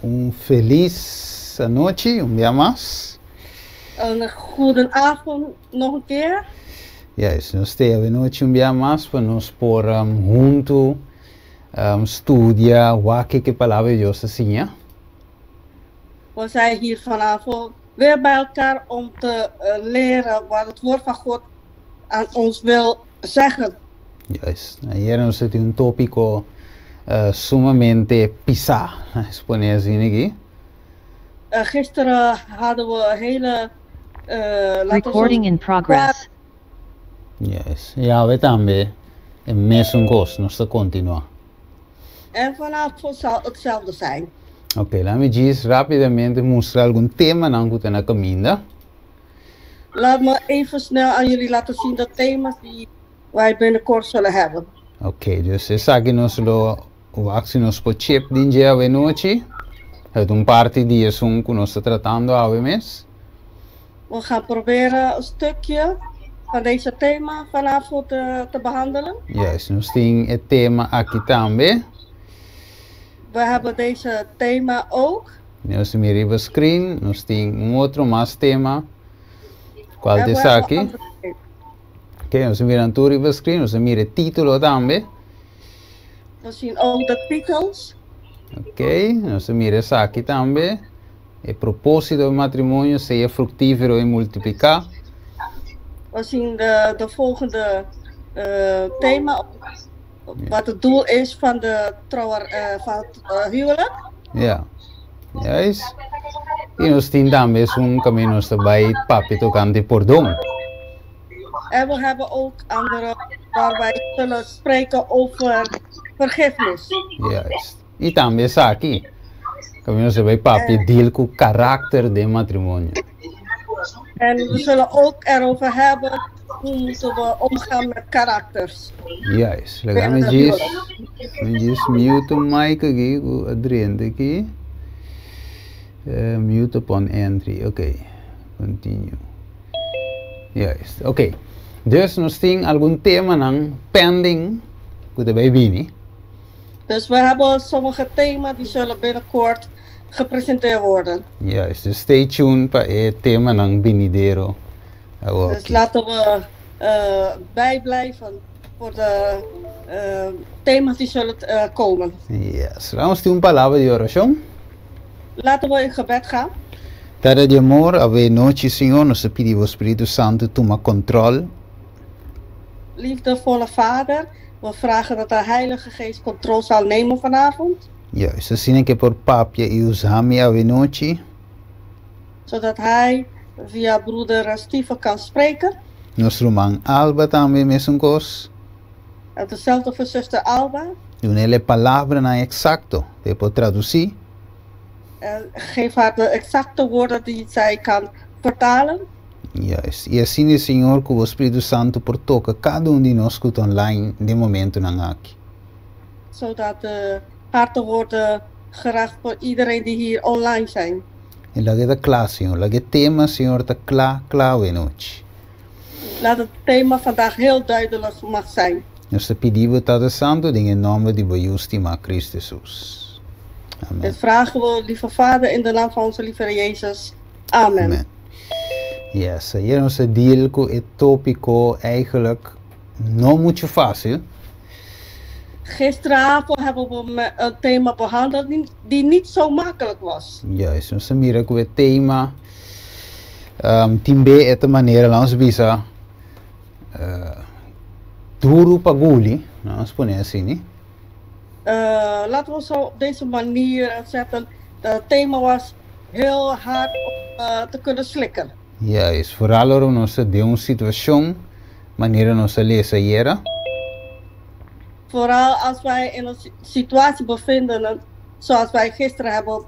un feliz noche, un día más. Een goede avond nog een keer. Yes, nós temos noite um dia mais para nós por junto estudiar o que a palavra de Deus ensina. We zijn hier vanavond weer bij elkaar om te leren wat het woord van God aan ons wil zeggen. Yes, ayer nós temos tópico sumamente pisar, exponer assim aqui. Gisteren hadden we een hele Recording in progress. Yes, ja, we também é mesmo gosto, nós está continuar. En vanavond zal hetzelfde zijn. Ok, laat me dizer rapidamente mostrar algum tema na que na caminha. Laat me even snel aan jullie laten zien de thema's die wij binnenkort zullen hebben. Ok, dus essa aqui nós lo waxi nós po chip din dia we noite. Het parte dias que nós está tratando ave mes. We gaan proberen een stukje van deze thema vanavond te behandelen. Yes, nós tem het tema aqui também. We hebben deze thema ook. Nós mira op screen, nós tem outro mais tema. Qual é aqui? Ok, nós mira tudo op screen, nós mira het título também. We zien ook de titels. Ok, nós mira essa aqui também. O propósito do matrimônio seja fructífero e multiplicar. We zien de volgende thema. Wat het doel is van van het huwelijk. Ja, juist. E nós temos também caminho bij papi tocante perdão. En we hebben ook andere waar wij zullen spreken over vergiffenis. Juist. E também essa aqui. Caminho bij papi deal com o caráter do matrimônio. En we zullen ook erover hebben hoe moeten we omgaan met karakters. Juist. Legal, me diz mute o mic aqui, o Adriano aqui. Mute upon entry. Ok. Continue. Juist. Ok. Dus nós temos algum tema pending que erbij binnen. Dus we hebben sommige thema's die zullen binnenkort gepresenteerd worden. Juist. Dus stay tuned para het thema ng binidero. Dus laten we bijblijven voor de thema's die zullen komen. Yes. Vamos ter palavra de oração. Laten we in gebed gaan. Pada de amor, ave noite, Senhor, nós pedimos o Espírito Santo toma controle. Liefdevolle Vader, we vragen dat de Heilige Geest controle zal nemen vanavond. Juist, assim que por papia e usami ave noite. Zodat hij via broeder Steven kan spreken. Nosso irmão Alba também mesmo cos. Hetzelfde voor zuster Alba. Doen ele palavra na exacto, te pode traduzir. Geef haar de exacte woorden die zij kan vertalen. Juist, e assim, Senhor, que o Espírito Santo por toca cada de nós que online de momento na aqui. Zodat de harten worden gericht voor iedereen die hier online zijn. E laat het klaar, Senhor, laat het thema, Senhor, te klaar we noite. Laat het thema vandaag heel duidelijk mag zijn. Nós te pedimos, Tata Santo, em nome de Bojustima Cristo Jesus. Amen. Dit vragen we, lieve Vader, in de naam van onze lieve Jezus. Amen. Amen. Yes, hier ons deel com het tópico eigenlijk não muito fácil. Gisteravond hebben we een thema behandeld die niet zo makkelijk was. Juist, ons mira com het thema timbe esta maneira lá ons bisa duro paguli, ons põe assim, né? Laten we zo op deze manier zetten. Het thema was heel hard om te kunnen slikken. Juist, vooral om ons de situatie, manier ons lezen hier. Vooral als wij in een situatie bevinden, zoals wij gisteren hebben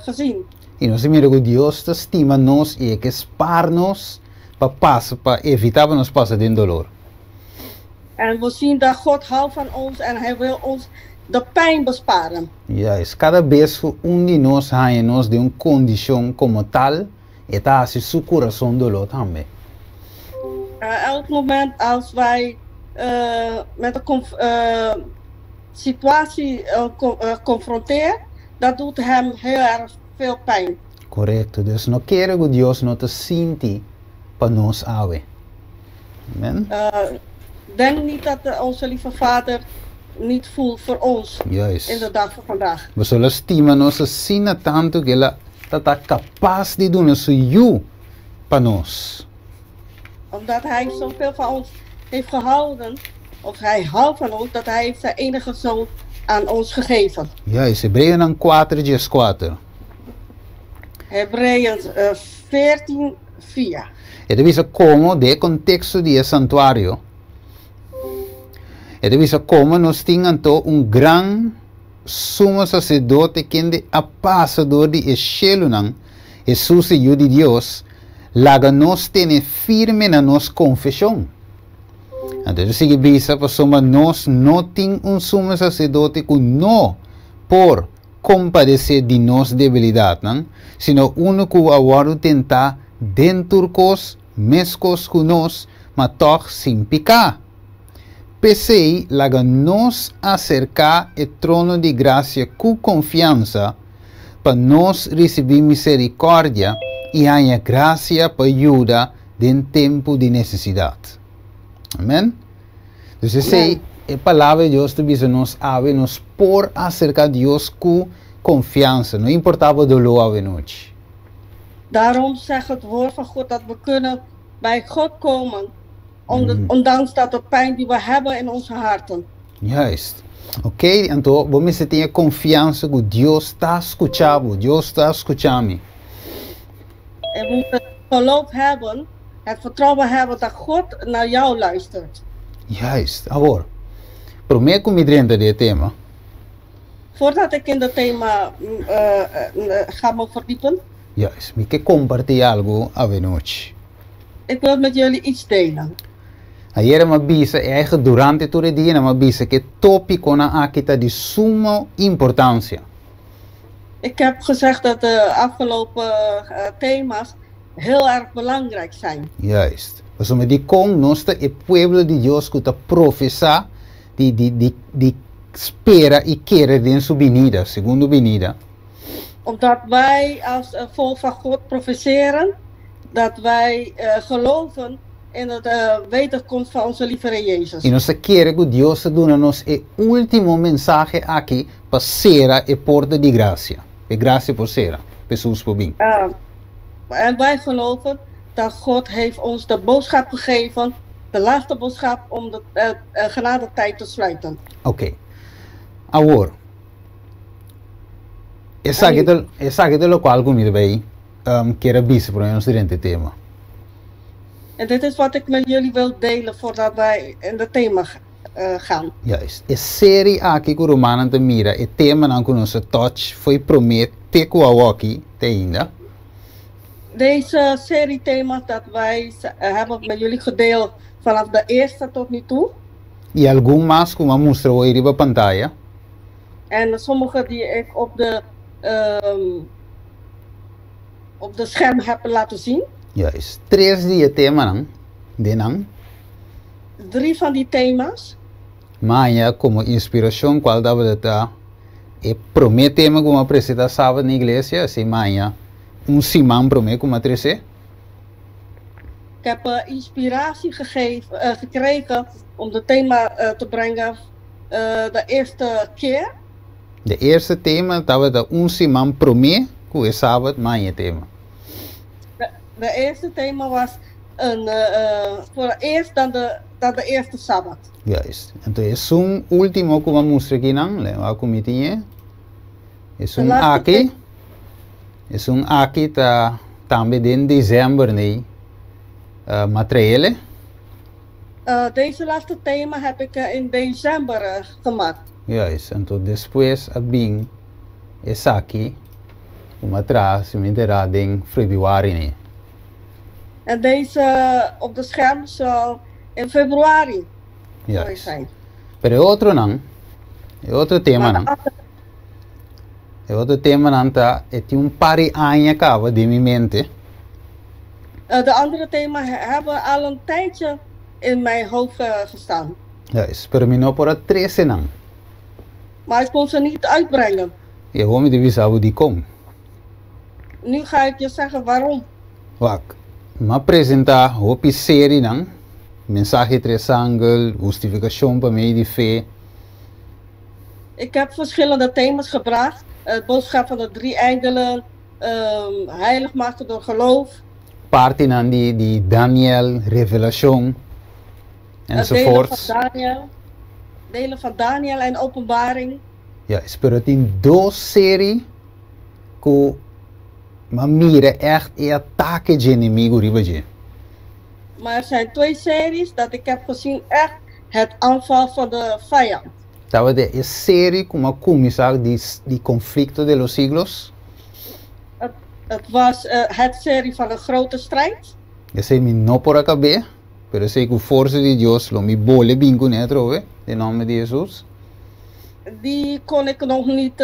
gezien. E nós mira que Deus estima nós e que spar nós para evitar que nós passe de dolor. En we zien dat God houdt van ons en hij wil ons de pijn besparen. Juist, cada vez que de nós há nós de condição como tal, está assim seu coração dolor também. Elk moment als wij met een situatie confronteren, dat doet hem heel erg veel pijn. Correcto. Dus no quiere que Dios no te sinti pa nos ave. Amen. Denk niet dat onze lieve Vader niet voelt voor ons Juist. in de dag van vandaag. We zullen estima nossa sina tanto que ela está capaz de doen isso you pa nos. Omdat hij zoveel van ons heeft gehouden, of hij houdt van ons, dat hij heeft zijn enige zoon aan ons gegeven. Juist. Hebreeën 4:4. Hebreeën 14:4. E deve ser como de contexto de santuário. E deve ser como nós tínhamos gran sumo sacerdote que de apasador de Eshelunan, Jesus e de Deus, laga nós tem firme na nossa confissão. Então, eu sigo bisa para soma nós não tem sumo sacerdote que não por compadecer de nossa debilidade, não? Sino único agora tentar dentro cos mescos com nós, mas toch sem picar. Pensei, laga nos acercar ao trono de graça com confiança, para nós receber misericórdia e a graça para ajuda em tempo de necessidade. Amém? Então, eu sei, a palavra de Deus te nos ave nos por acercar a Deus com confiança, não importava do dolor a noite. Daarom zegt het woord van God dat we kunnen bij God komen, ondanks dat de pijn die we hebben in onze harten. Juist. Ok, então vamos ter confiança que Deus está escutando, Deus está escutando. En we moeten geloof hebben, het vertrouwen hebben dat God naar jou luistert. Juist. Agora, prometo que me drenta de tema. Voordat ik in het thema ga me verdiepen, Juist. Me quer compartilhar algo a noite. ik wil met jullie iets delen. Ayer me avisa, eigen durante todo el día me avisa que tópico na akita de suma importância. Ik heb gezegd dat de afgelopen thema's heel erg belangrijk zijn. Juist. Dus me di con nostra e pueblo de Dios que ta professa di spera e querer in su venida, segundo venida. Omdat wij als volk van God professeren, dat wij geloven in het wederkomst van onze lieve Heer Jezus. E nós quer que Deus dona nos e último mensagem aqui para ser e porta de graça. E graça por ser, pessoas por bem. En wij geloven dat God heeft ons de boodschap gegeven, de laatste boodschap om de genadetijd te sluiten. Ok. Agora, essa aqui é o qual comigo bem, que era vice para ons durante het thema. En dit is wat ik met jullie wil delen voordat wij in het thema gaan. Juist. A série aqui que o Romano te mira, e tema não que nosso touch foi promete com a aqui ainda. Deze serie thema's dat wij hebben met jullie gedeeld vanaf de eerste tot nu toe. E algum mais como mostra hoje op pantalla. En sommige die ik op de scherm heb laten zien. Juist. 3 die thema não. 3 van die thema's. Manhã como inspiração qual dava data e promete tema como apresenta sábado na igreja, assim manhã simão promete como atrese. Ik heb inspiratie gekregen om het thema te brengen de eerste keer. De eerste thema estava da simão promete com o sábado manhã tema. De eerste thema was voor het eerst dan de eerste sabbat. Juist. Então é último como mostra aqui não, leva comitinha. É aqui. É aqui tá também em dezembro né. Materialen. Deze laatste thema heb ik in december gemaakt. Juist. Então depois a bem esse aqui uma atrás me terá em februari né. En deze op de scherm zal in februari zijn. Pero outro não. É outro tema não. É outro tema não tá. É pari anos acaba de minha mente. De andere thema hebben al een tijdje in mijn hoofd gestaan. Ja, pero mi no por 13 não. Maar ik kon ze niet uitbrengen. Je hoort me de visa hoe die komt. Nu ga ik je zeggen waarom. Wak, ma presenta hopi serie dan. Mensaje triangle, justificación para mij die fe. Ik heb verschillende thema's gebracht. Het boodschap van de drie engelen, heilig maken door geloof. Parte dan die Daniel, Revelation, enzovoorts. Delen van Daniel en openbaring. Ja, speelt in dos serie ko mamire echt atake de inimigo ribaje. Maar er zijn twee series dat ik heb gezien echt het aanval van de vijand. Dat was de serie como comienza die conflicto de los siglos. Het was het serie van een grote strijd. Je zei mi no por acabé, pero sei que força de Dios lo mi bole bingo ne trove, de nome de Jesus. Die kon ik nog niet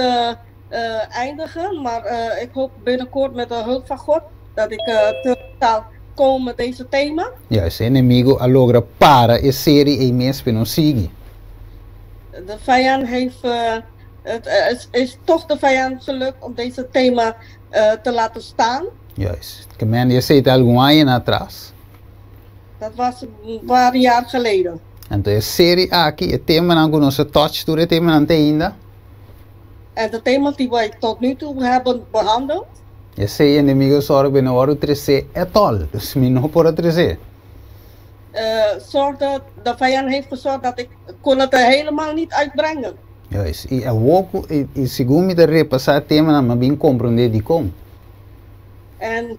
eindigen, maar ik hoop binnenkort met de hulp van God dat ik terug zal komen met deze thema. Ja, esse inimigo alogra para e serie e mes pe non sigi. De vijand heeft, het is toch de vijand gelukt om deze thema te laten staan. Juist. Que men je zei het algum año atrás. Dat was een paar jaar geleden. Então a serie aqui, het thema não conosco touch door het thema não ainda. En de thema's die wij tot nu toe hebben behandeld. Je zei inimigo zorg binnen oru 13 é tol, dus mi no por 13. Zorgde, de vijand heeft gezorgd dat ik kon het er helemaal niet uitbrengen. Juist. E a woco e segundo de repassar het thema na bem compreender die kom. En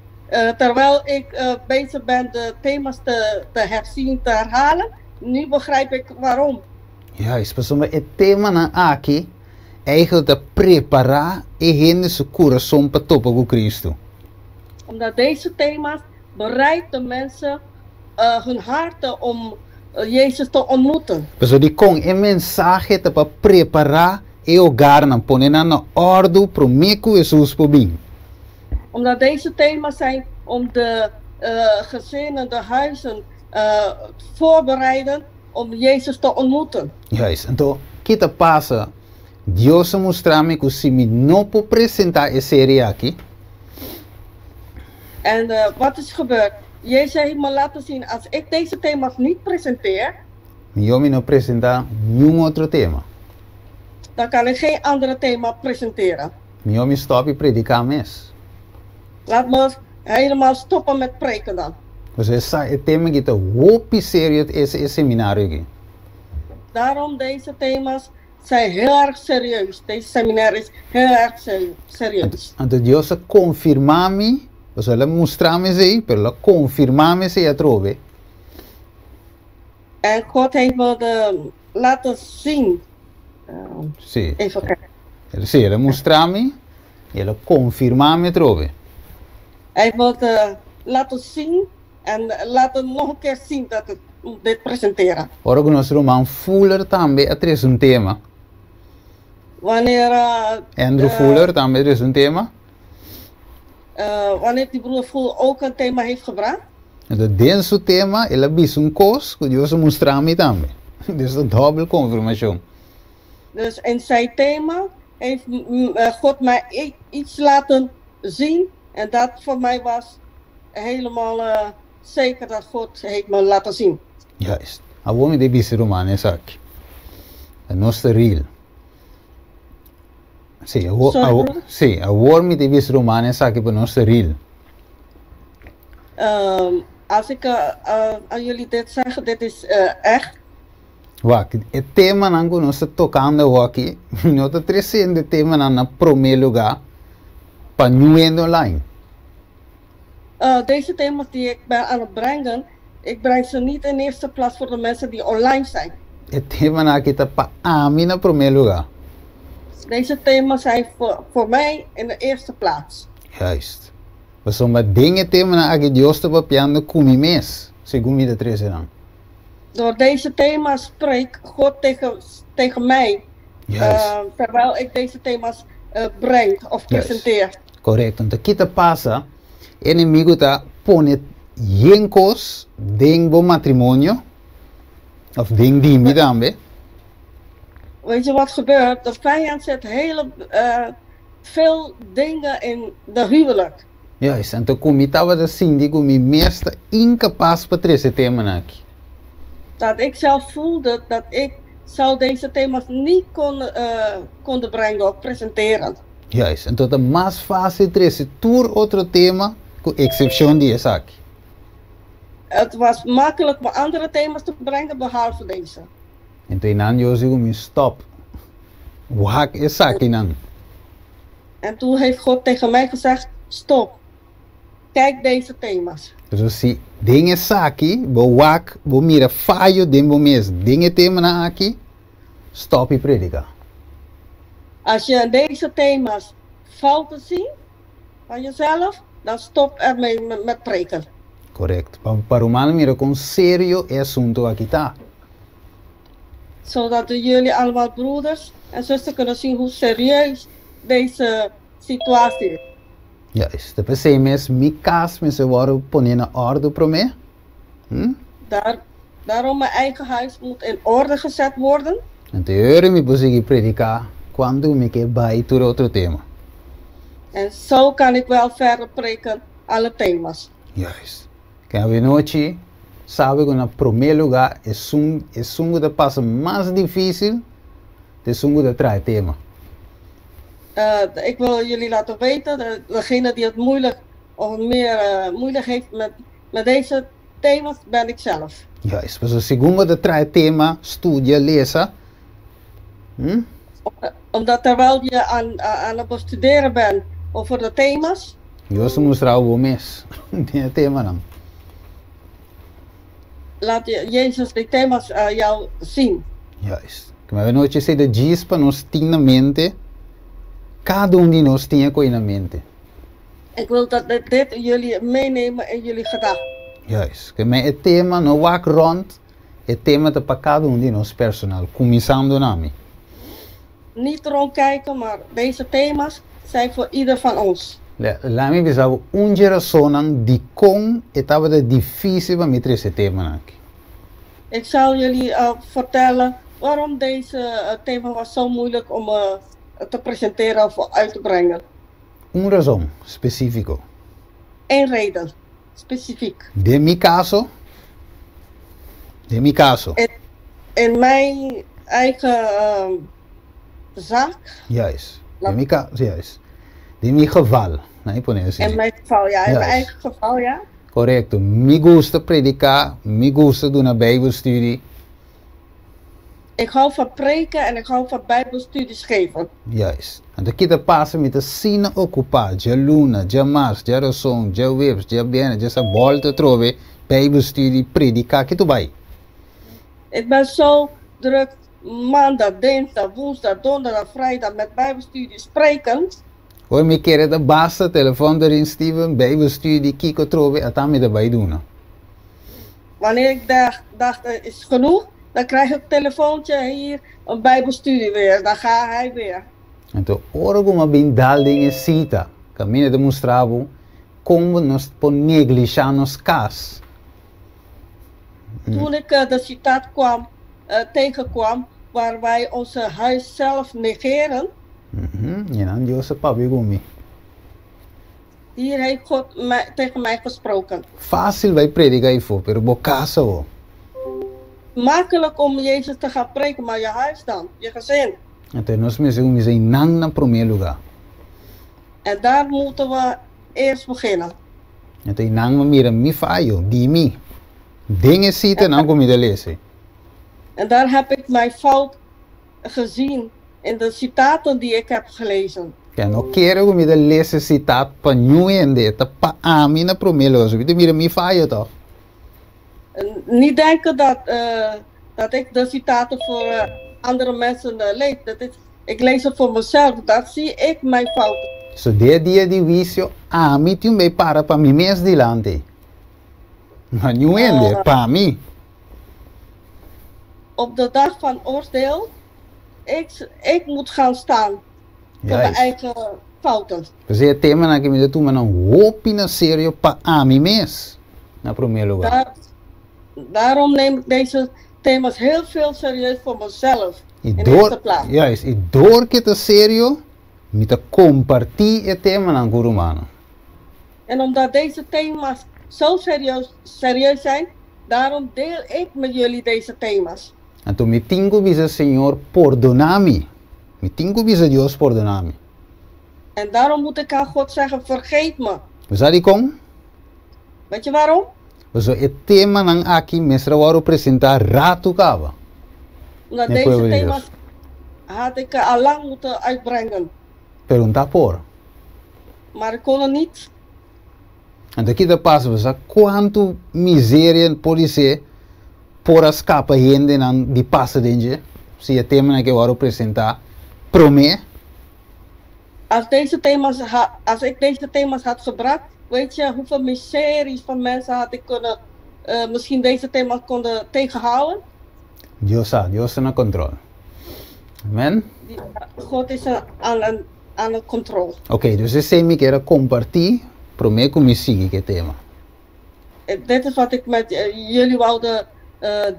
terwijl ik bezig ben de thema's te herzien, te herhalen, nu begrijp ik waarom. Juist, maar het thema na aqui eigenlijk te preparar e rende su coração para topa com Cristo. Omdat deze thema's bereidt de mensen hun harten om Jezus te ontmoeten. Dus die kon een mensagem te para preparar e hogar na poner na ordem pro meco Jesus po bem. Omdat deze thema's zijn om de gezinnen, de huizen voorbereiden om Jezus te ontmoeten. Juist, então kita passa Deus mostrar-me que se me não pode apresentar essa série aqui. En wat is gebeurd? Jezus heeft me laten zien, als ik deze thema's niet presenteer, eu me não apresentar nenhum outro tema. dan kan ik geen andere thema presenteren. Eu me stop e predicar mes. Laat me helemaal stoppen met preken dan. Dus het thema que está hopi sério esse seminário aqui. Daarom deze thema's zijn heel erg serieus. Deze seminar is heel erg serieus. Então Deus confirma-me, ou seja, ela mostra-me isso, pero ela confirma-me isso e trove. En God heeft me laten zien. Sim. Even kijken. Sim, ela mostra-me e ela confirma-me trove. Hij heeft me laten zien en laten nog een keer zien dat ik dit presenteren. Ora que nosso irmão Fuller também atrás tema. Wanneer Andrew Fuller também atrás tema. Wanneer die broer Fuller ook een thema heeft gebracht. Então, dentro tema, ela bis cos que Deus mostra-me também. Dus een dubbele confirmação. Dus in zijn thema heeft God mij iets laten zien. En dat voor mij was helemaal zeker dat God heeft me laten zien. Juist. A uomo de bis romane aqui. A nostra real. Sim, a uomo de bis romane aqui para nostra real. Als ik aan jullie dit zeg, dit is echt. Wacht, het thema que nós estamos tocando aqui, nós estamos trazendo het thema na primeiro lugar para nu online. Deze thema's die ik ben aan het brengen, ik breng ze niet in eerste plaats voor de mensen die online zijn. Het thema aqui está para a mim na primeiro lugar. Deze thema's zijn voor mij in de eerste plaats. Juist. We zullen dingen thema aqui Deus está papiando com mes, segundo de 13 dan. Door deze thema's spreekt God tegen mij, terwijl ik deze thema's breng of presenteer. Correcto. Então, aqui passa, o inimigo está pondo jencos dentro do matrimônio, of dentro de mim também. Weet je wat gebeurt? De vijand zet veel dingen in de huwelijk. Juist, en toen kom je dat we zien, die kom je meeste incapaz voor deze thema. Dat ik zelf voelde dat ik zou deze thema's niet konden brengen of presenteren. Juist, en tot de mais fácil trece tour outro tema, com excepção de essa aqui. Het was makkelijk om andere thema's te brengen behalve deze. Então, nan eu digo, me stop. Wak essa aqui, nan. En toen heeft God tegen mij gezegd, stop. Kijk deze thema's. Dus se ding essa aqui, bo wak, bo mira falho, den bo mes, ding tema na aqui, stop e predica. Als je in deze thema's fouten ziet van jezelf, dan stop ermee met preken. Correto. Para o humano mira com sério é assunto aqui tá. Zodat jullie allemaal broeders en zusters kunnen zien hoe serieus deze situatie is. Juist. De PC mes, mi cas, me se worden poner na orde para mim. Daarom mijn eigen huis moet in orde gezet worden. Então, eu me consegui predicar quando me que vai tur outro tema. En zo kan ik wel verder preken alle thema's. Juist. Que a noite sabe que no primeiro lugar é sungo de passa mais difícil de sungo de trai tema. Ik wil jullie laten weten, degene die het moeilijk of meer moeilijk heeft met deze thema's, ben ik zelf. Juist. Dus segundo de trai tema, studia, lezen. Omdat terwijl je aan het bestuderen bent over de thema's. Eu sou mostrar o mês. Die tema dan. Laat Jezus die thema's jou zien. Juist. Maar we nooit zeggen de dias para nós ter na mente. Cada de nós tinha coisa na mente. Ik wil dat dit jullie meenemen in jullie gedachten. Juist. Que het tema no wak rond. Het tema te para cada de nós personal. Começando nami. Niet rondkijken, maar deze thema's zijn voor ieder van ons. Lá me pensava geração de como estava de difícil met esse tema aqui. Ik zal jullie vertellen waarom deze thema was zo moeilijk om te presenteren of uit te brengen. Razão específico. Eén reden, specifiek. De mi caso. In mijn eigen zaak. Juist. De mi caso, juist. De mi geval. In mijn geval, ja. In mijn eigen geval, ja. Correcto. Me gusta predicar, me gusta doen een bijbelstudie. Ik hou van preken en ik hou van bijbelstudies geven. Juist. En dan kita passa met de sina ocupar, ja luna, ja mars, ja razão, ja webs, ja bene, ja sa volta trove, bijbelstudie, predicar, que tu vai. Ik ben zo druk maandag, dinsdag, woensdag, donderdag, vrijdag met bijbelstudies spreken. Hoor me keren de basta, telefoon erin Steven, bijbelstudie, kiko trove, en dan met erbij doen. Wanneer ik dacht, is genoeg, dan krijg ik een telefoontje hier, een bijbelstudie weer, dan gaat hij weer. En toen hoor ik me dal dingen cita, camine demonstravo como nos negligear nos cas. Toen ik de citaat tegenkwam, waar wij onze huis zelf negeren. Hier heeft God tegen mij gesproken. Fácil vai predicar e for, pero bocasa o. Makkelijk om Jezus te gaan preken, maar je huis dan, je gezin. Então nós mesmos em nang na primeiro lugar. En daar moeten we eerst beginnen. Então nang me mira mi fallo, di mi. Dingen zitten en dan kom je te lezen. En daar heb ik mijn fout gezien in de citaten die ik heb gelezen. Ja, no quero que me dê lezen citaat para nieuwende, para a mim na primeiro lugar. Você mira mi fallo toch? Niet denken dat ik de citaten voor andere mensen lees. Ik lees het voor mezelf, dat zie ik mijn fouten. So dia de vício, a mim tem bem para mim mesmo dilante. Maar nieuwende, para mim. Op de dag van oordeel, ik moet gaan staan voor mijn eigen fouten. Dus het thema que me deu een hoop in serio para mim mesmo. Na primeiro lugar. Daarom neem ik deze thema's heel veel serieus voor mezelf. In de eerste plaats. Juist, e door que te serio, Met compartir het thema aan Gurumano. En omdat deze thema's zo serieus zijn, daarom deel ik met jullie deze thema's. Então me tengo bisa Senhor perdonami. Me tengo bisa Dios perdonami. En daarom moet ik aan God zeggen, vergeet me. Sabe como? Weet je waarom? So het tema nang aqui mesra waro apresentar rato kaba. Omdat Nee, deze puedo thema's had ik al lang moeten uitbrengen. Pergunta por. Maar ik kon het niet. Então aqui da passa você quanto miséria pode ser por escapa gente nang di passa dentro. Se het tema na que waro apresentar prome. Als ik deze thema's had gebracht, weet je hoeveel miseries van mensen had ik kunnen, misschien deze thema's konden tegenhouden? Dios está na controle. Amen. God is aan de controle. Ok, dus ik zei me que era compartir, prome que me siga que tema. Dit is wat ik met jullie wilde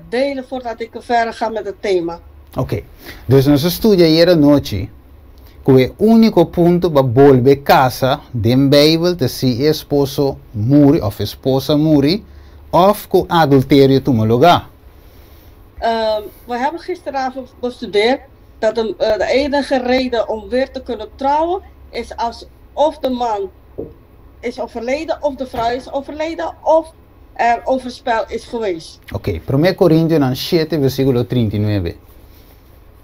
delen voordat ik verder ga met het thema. Ok, dus nós estudia hier noite que o único ponto para volver casa de Bijbel de si esposo muri of esposa muri of com adultério toma lugar. We hebben gisteravond bestudeerd dat de enige reden om weer te kunnen trouwen is als of de man is overleden of de vrouw is overleden of er overspel is geweest. Ok, 1 Coríntios 7 versículo 39.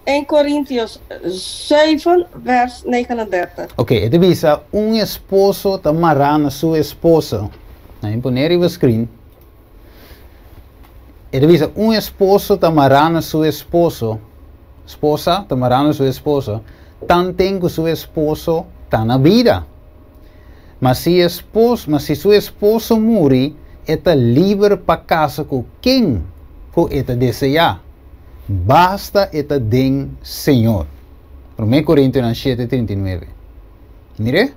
1 Coríntios 7 vers 39. Ok, het visa esposo te marana sua esposa. Nou, poner even screen. Het visa esposo te marana sua esposo. Esposa te marana sua esposa. Tan tengo su esposo tan na vida. Mas si su esposo muri, eta livre pa casa com quem ko eta deseja. Basta eta den Senhor. 1 Coríntios 7:39. Mire?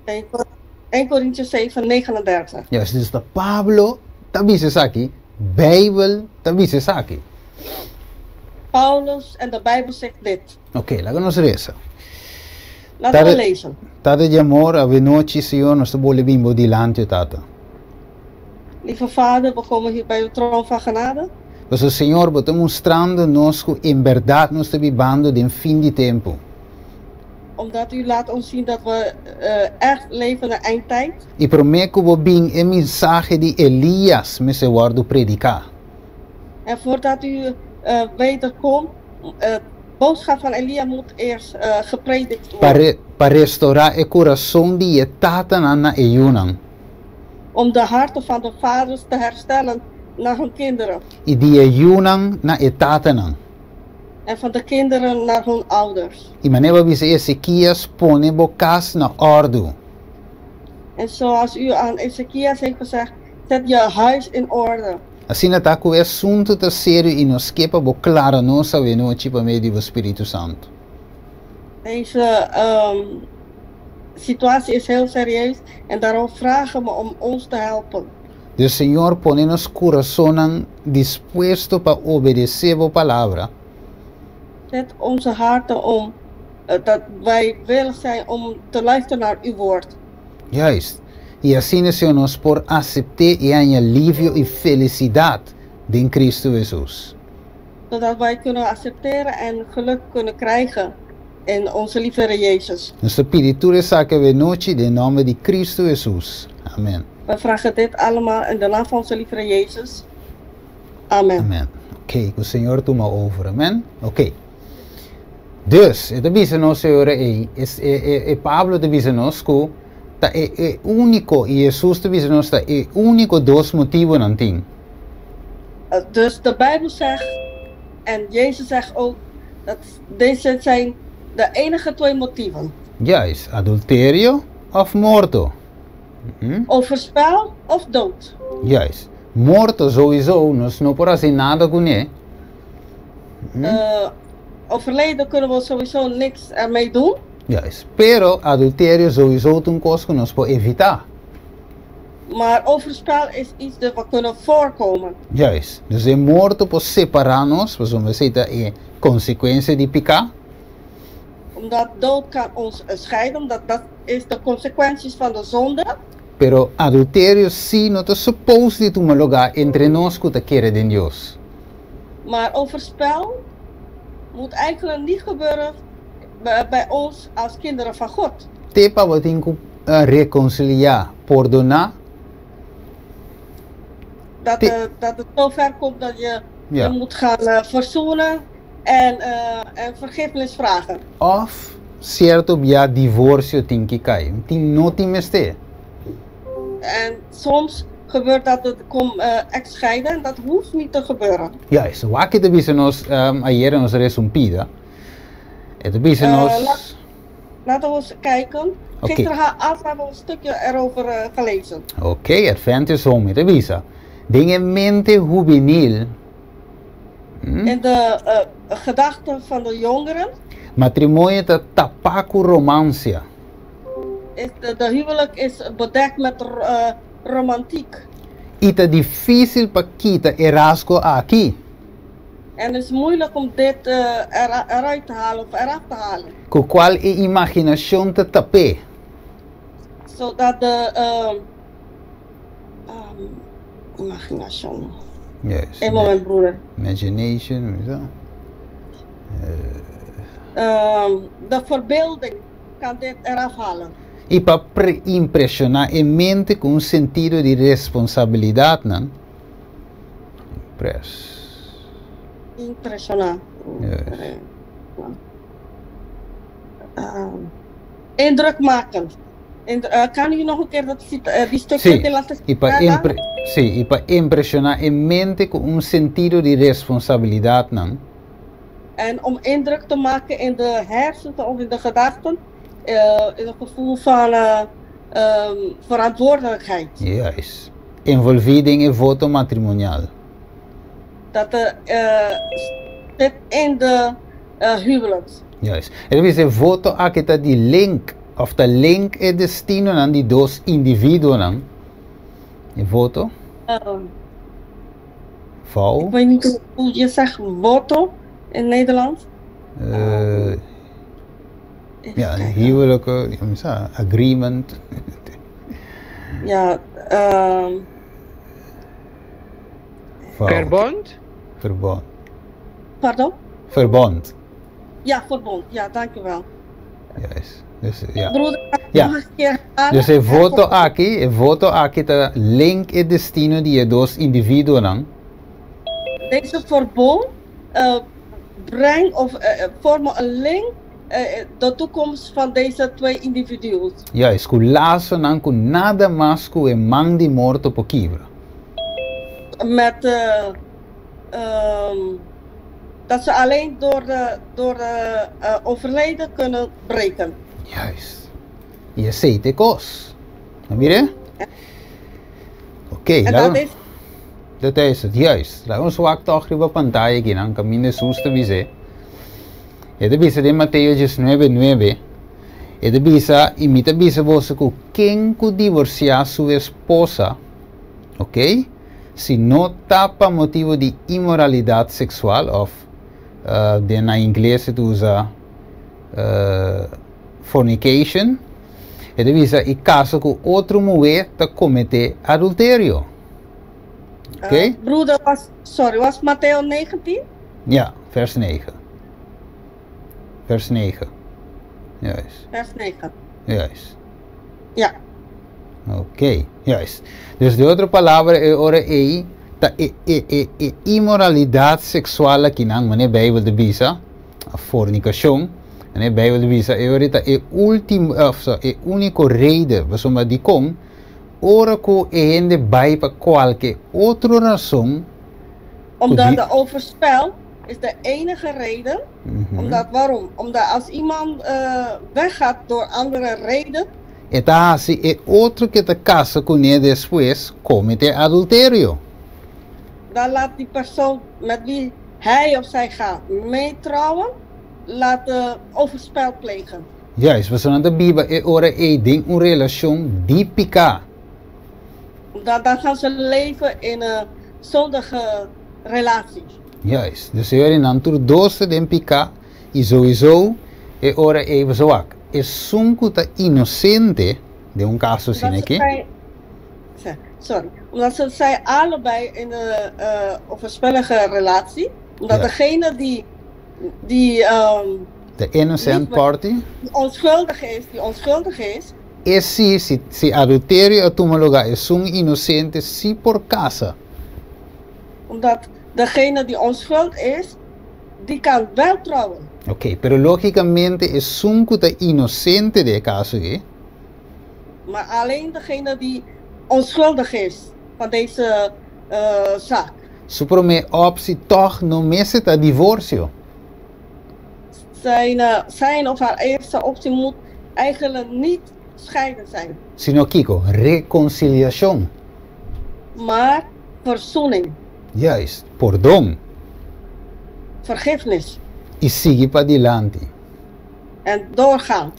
1 Coríntios 7:39. Ja, dus de Pablo tabise aqui, Bijbel tabise aqui. Paulus en de Bijbel zegt dit. Ok, laten we ons lezen. Laten we lezen. Tata de amor, ave noite, Senhor, nós te bole bimbo dilante, tata. Lieve Vader, we komen hier bij uw troon van genade. Mas o Senhor está mostrando nós que em verdade nós estamos vivendo de fim de tempo. Omdat u laat ons zien dat we echt leven in de eindtijd. E prometo que vou vir a mensagem de Elias me se guardo predicar. En voordat u wederkomt, de boodschap van Elia moet eerst gepredikt worden. Para restaurar o coração de tata na Ejunan. Om de harten van de vaders te herstellen naar hun kinderen. E de Ejunan na etatanan. En van de kinderen naar hun ouders. E maneira wie Ezequias pone bocas na orde. En zoals u aan Ezekias heeft gezegd, zet je huis in orde. Assim está com o assunto tá sério e nos quepa bo clara nossa noite para meio do Espírito Santo. Deze situatie is heel serieus en daarom vragen we om ons te helpen. O Senhor pone nos coração disposto para obedecer a palavra. Zet onze harten om dat wij willig zijn om te luisteren naar uw woord. Juist. E assim o Senhor nos por aceitar e alívio e felicidade em Cristo Jesus. Zodat wij kunnen accepteren en geluk kunnen krijgen in onze lieve Heer Jezus. Nossa peditura saca we noite de nome de Cristo Jesus. Amen. We vragen dit allemaal in de naam van onze lieve Heer Jezus. Amen. Amen. Ok, o Senhor toma over. Amen. Ok. Dus, het avisa nos, Senhor, Pablo te avisa nos que é único, e Jesus te avisa nos, é único dois motivos não tem. Dus de Bijbel zegt, en Jezus zegt ook, dat deze zijn de enige twee motieven. Juist, adultério of morto. Overspel of dood. Juist. Morto sowieso, nós não podemos fazer nada com ele. Overleden kunnen we sowieso niks ermee doen. Juist. Pero adultério sowieso een coisa que nós podemos evitar. Maar overspel is iets dat we kunnen voorkomen. Juist. Dus é morto por separar-nos, vamos dizer, é consequência de pecar. Omdat dood kan ons scheiden, omdat dat is de consequenties van de zonde. Pero adulterio sí no te supposed de tomar lugar entre nos que te quieren de Dios. Maar overspel moet eigenlijk niet gebeuren bij ons als kinderen van God. Tepa wat in reconciliar, perdonar. Dat het zo ver komt dat je moet gaan verzoenen en vergiffenis vragen. Of certo via divorcio tinki kai. Ting no timeste. En soms gebeurt dat het komt echtscheiden en dat hoeft niet te gebeuren. Ja, isso. Aqui te bisa nos ayer nos resumpida. Het bisa nos. Laten we eens kijken. Okay. Gisteren hebben we een stukje erover gelezen. Oké, Adventist home te bisa. Dingen mente juvenil. In de gedachten van de jongeren. Matrimonio te tapaco romancia. De huwelijk is bedekt met romantiek. Y te difícil pa kita erasco aquí. En het is moeilijk om dit eruit te halen of eraf te halen. Con cual e imaginación te tapé. Zodat de imaginatie. Yes. Een moment, broeder. Imagination, zo. De verbeelding kan dit eraf halen. Y para impresionar en mente con un sentido de responsabilidad, ¿no? Impressionar. Yes. Indruk maken. Kan u nog een keer die stukje Sí, laten y para impresionar en mente con un sentido de responsabilidad, ¿no? En om indruk te maken in de hersenen of in de gedachten, in een gevoel van verantwoordelijkheid. Yes. Envolvida in voto matrimonial. Dat zit in de huwelijk. Yes. Er is een foto aquí dat die link, of de link is destino aan die dos individuen. Een foto? Vouw? Ik weet niet hoe je zegt voto in Nederland. Ja, een huwelijke, agreement. Ja, verbond? Verbond. Pardon? Verbond. Ja, verbond. Ja, dankjewel. Yes. Dus, ja. Broeder, Ja. nog een keer halen? Dus een foto aquí, de link is destino die dos individuen. Deze verbond brengt of vormen een link de toekomst van deze twee individuen. Ja, es que lazo nan con nada más que un man di morto po kibra. Met dat ze alleen door overlijden kunnen breken. Juist. Je ziet de kos. Mire? Oké, En dat is het, juist. Laten we zwak toch op pantalla aquí, nan camine susto vise. Ede bisa de Mateo 19:9. Ede bisa imita bisa você que quem que divorciar sua esposa, ok? Se não tapa motivo de imoralidade sexual of na inglês se usa fornication. Ede bisa e caso que outro mulher te comete adultério. Ok? Broeder, was Matthäus 19? Ja, vers 9. Vers 9. Juist. Vers 9. Juist. Ja. Ok, juist. Dus de outra palavra é ora imoralidade sexual aqui na Bijbel de Bisa, a fornicação, na Bijbel de Bisa é ora é único reden, wasoma di kong, ora ko ende bij para qualquer outra razão. Omdat de overspel is de enige reden. Waarom? Omdat als iemand weggaat door andere reden. Então, assim, é outro que te casa com ele depois comete adultério. Dan laat die persoon met wie hij of zij gaat meetrouwen, laat overspel plegen. Juist, we zijn de Bijbel é ora ding een relatie típica. Dan gaan ze leven in een zondige relatie. Juist, dus er in antur doce de pica e sowieso E ora even zo. E sunkuta inocente de un caso Omdat ze sineke. Omdat ze zijn allebei in een onvoorspellige relatie. Omdat Ja. degene die De innocent Niet met- party. die onschuldig is, E si adulterio atumaloga e sun inocente si por casa. omdat degene die onschuldig is, die kan wel trouwen. Ok, pero logicamente e sunkuta inocente de caso que. Maar alleen degene die onschuldig is van deze zaak. Supreme optie toch no meseta divorcio. Zijn of haar eerste optie moet eigenlijk niet scheiden zijn, Sino Kiko, reconciliación. maar verzoening, Juist, perdón. vergiffenis Y sigue para adelante. en doorgaan.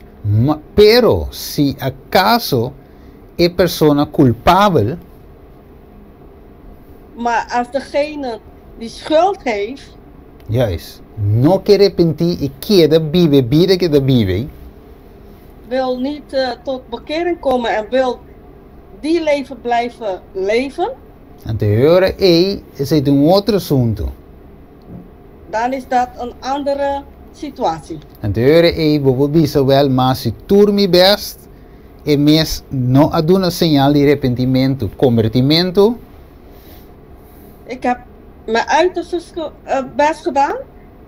Pero si acaso es persona culpable, Maar als degene die schuld heeft, juist, no quiere arrepentir y queda vive vida que da vive, wil niet tot bekering komen en wil die leven blijven leven, anterior es un otro asunto. dan is dat een andere situatie. Anterior bobo bisa wel, mas si turmi best, e mes no aduna señal de arrepentimiento, convertimento, Ik heb mijn uiterste best gedaan,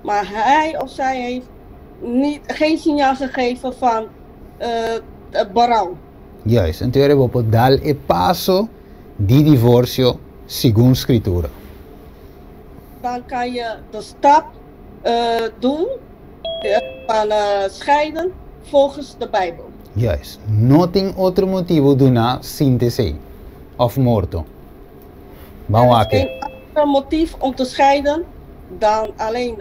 maar hij of zij heeft geen signaal gegeven van berouw. juist, anterior bobo dar el paso di divorcio según escritura. Dan kan je de stap doen van scheiden volgens de Bijbel. Juist, no tem outro motivo de na síntese of morto. Vamos Er is aqui. geen ander motief om te scheiden dan alleen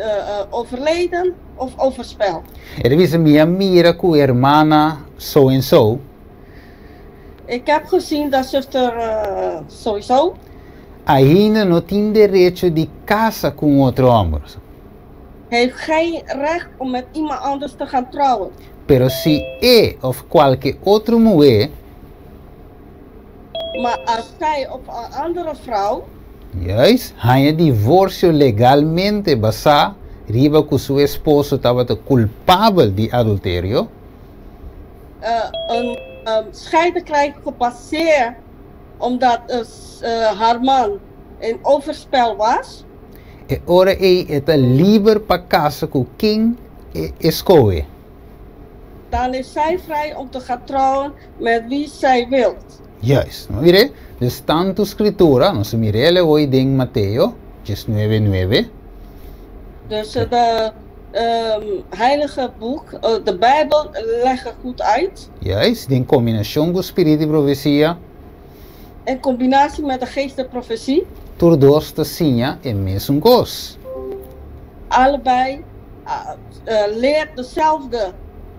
overleden of overspel. Ele disse minha mira com hermana so en so. Ik heb gezien dat zuster sowieso Ainda não tem direito de casa com outro homem. heeft geen recht om met iemand anders te gaan trouwen. Pero se of qualquer outro mulher, Maar als zij of een andere vrouw juist, hij divorcio legalmente basa riba com seu esposo estava culpável de adultério. een scheiden krijgt gepasseerd omdat haar man in overspel was, E ora está livre para casa com quem escolhe. dan is zij vrij om te gaan trouwen met wie zij wilt. Juist, não mire? Dus tanto escritura, nós mirele hoje em Mateo 19:9. Dus de heilige boek, de Bijbel, leggen goed uit. Juist, em combinação com o espírito de profecia, In combinatie met de geest der profetie. todos te sinha é mesmo coisa. Allebei leert dezelfde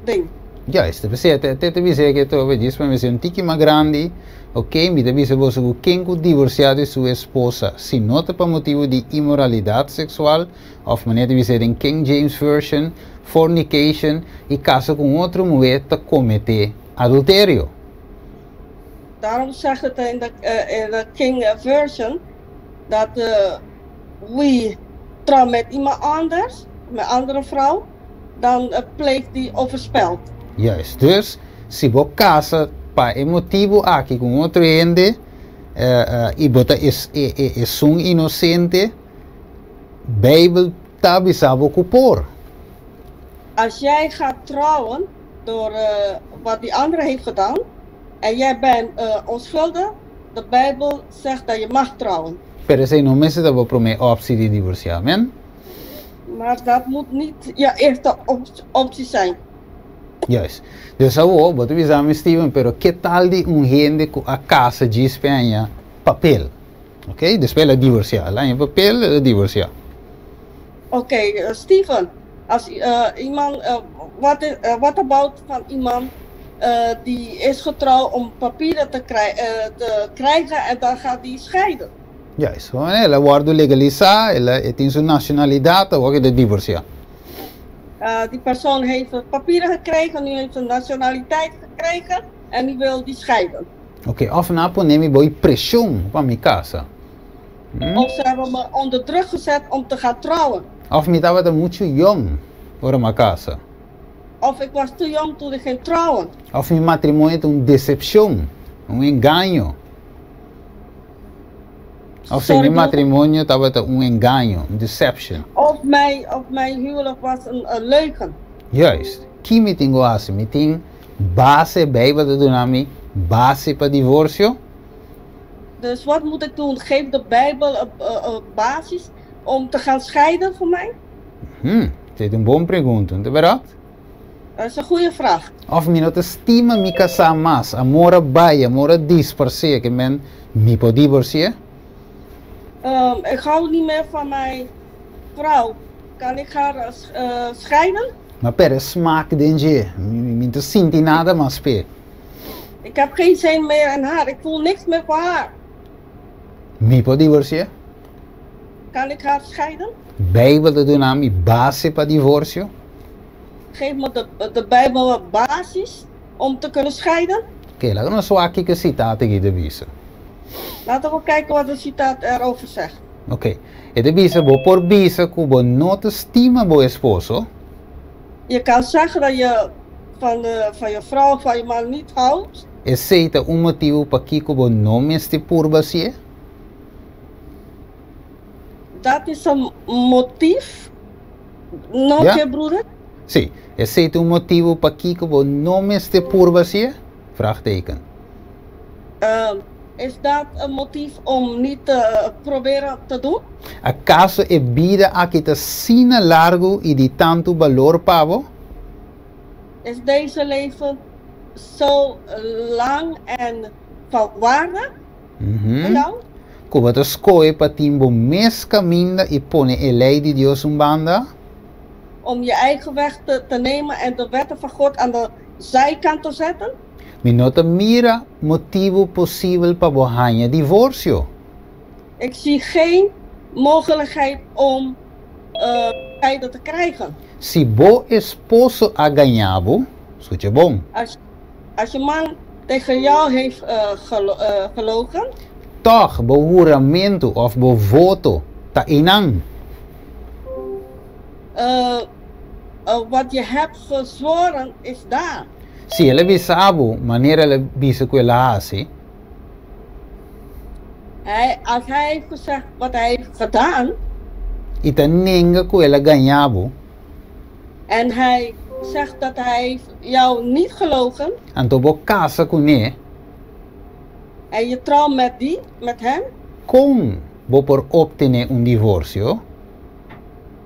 ding. Juist, você até te dizer que tu diz para mim um tique mais grande, ok? Me te dizer você que quem que divorciado de sua esposa, se nota por motivo de imoralidade sexual, of maneira de dizer em King James Version, fornication, e casa com outra mulher, te comete adultério. Daarom zegt het in de King Version dat wie trouwt met iemand anders, met een andere vrouw, dan pleegt die overspel. Juist, dus se você casa para motivo aqui com outro gente, e bota é um inocente, Bijbel tabi sabe ocupar. Als jij gaat trouwen door wat die andere heeft gedaan en jij bent onschuldig, de Bijbel zegt dat je mag trouwen. Pero se não me se dá para mim optie de divorciar, men? Maar dat moet niet je eerste optie zijn. Juist. Dus eu vou te avisar, Steven, pero que tal de gente com a casa de Espanha papel? Ok? Depois ela divorciar. Lá em papel, ela divorciar. Oké, Steven, als iemand, wat about van iemand die is getrouwd om papieren te krijgen en dan gaat die scheiden? Juist. Ela guarda legalizar, ela tem sua nacionalidade, ou que de divorciar. Die persoon heeft papieren gekregen, nu heeft een nationaliteit gekregen en nu wil die scheiden. Oké, of na ponemi boy pressão van mi casa. Of ze hebben me onder druk gezet om te gaan trouwen. Of me estava muito jong voor uma casa. Of ik was te jong toen ik ging trouwen. Of mi matrimônio é decepção, engano. Of se mi matrimônio estava engano, deception. Of mijn huwelijk was een leugen. Juist. Que me tenho assim? Me tem base Bijbel te doen aan me, base para divórcio. Dus wat moet ik doen? Geef de Bijbel een basis om te gaan scheiden voor mij? Dat is een boa pergunta, não é verdade? Dat is een goede vraag. Of me não estima me casar mais, amor baia, amor disparcer, que men me pode divorciar? Ik hou niet meer van mijn vrouw. Kan ik haar scheiden? Maar per smaak denje, me não sinto nada mais pe. Ik heb geen zin meer in haar. Ik voel niks meer voor haar. Me pode divorciar? Kan ik haar scheiden? Bijbel te doen aan me, base para divórcio. Geef me de Bijbel een basis om te kunnen scheiden. Oké, laten we zo aqui que citaat aqui de Bisa. Laten we kijken wat de citaat erover zegt. Oké, de Bisa, bo por Bisa, cubo no te estima bo esposo. Je kan zeggen dat je van je vrouw of van je man niet houdt. Aceita motivo para que cubo no me este purbasie. Dat is een motief. Nog Ja? keer, broeder? Sim, aceita motivo para que cubo no me este purbasie? Vraagteken. Is dat een motief om niet te proberen te doen? ¿Acaso é vida aqui te sina largo e de tanto valor pavo? Is deze leven zo lang en van waarde voor jou? Cuba te escolhe para timbo mes caminho e pone a lei de Deus banda? Om je eigen weg te nemen en de wetten van God aan de zijkant te zetten? Me nota mira motivo possível para bohanha divórcio. Ik zie geen mogelijkheid om scheiden te krijgen. Se bo esposo a ganhado, escute bom, Als je man tegen jou heeft gelogen, toch bo juramento of bo voto ta inang. wat je hebt gezworen is daar. Se ele bisabo, maneira ele bisa que ela hace, Als hij heeft gezegd wat hij heeft gedaan e ta nenga que ela ganhado, en hij zegt dat hij heeft jou niet gelogen anto bo casa com ele, en je trouwt met hem, como bo por obtener divórcio?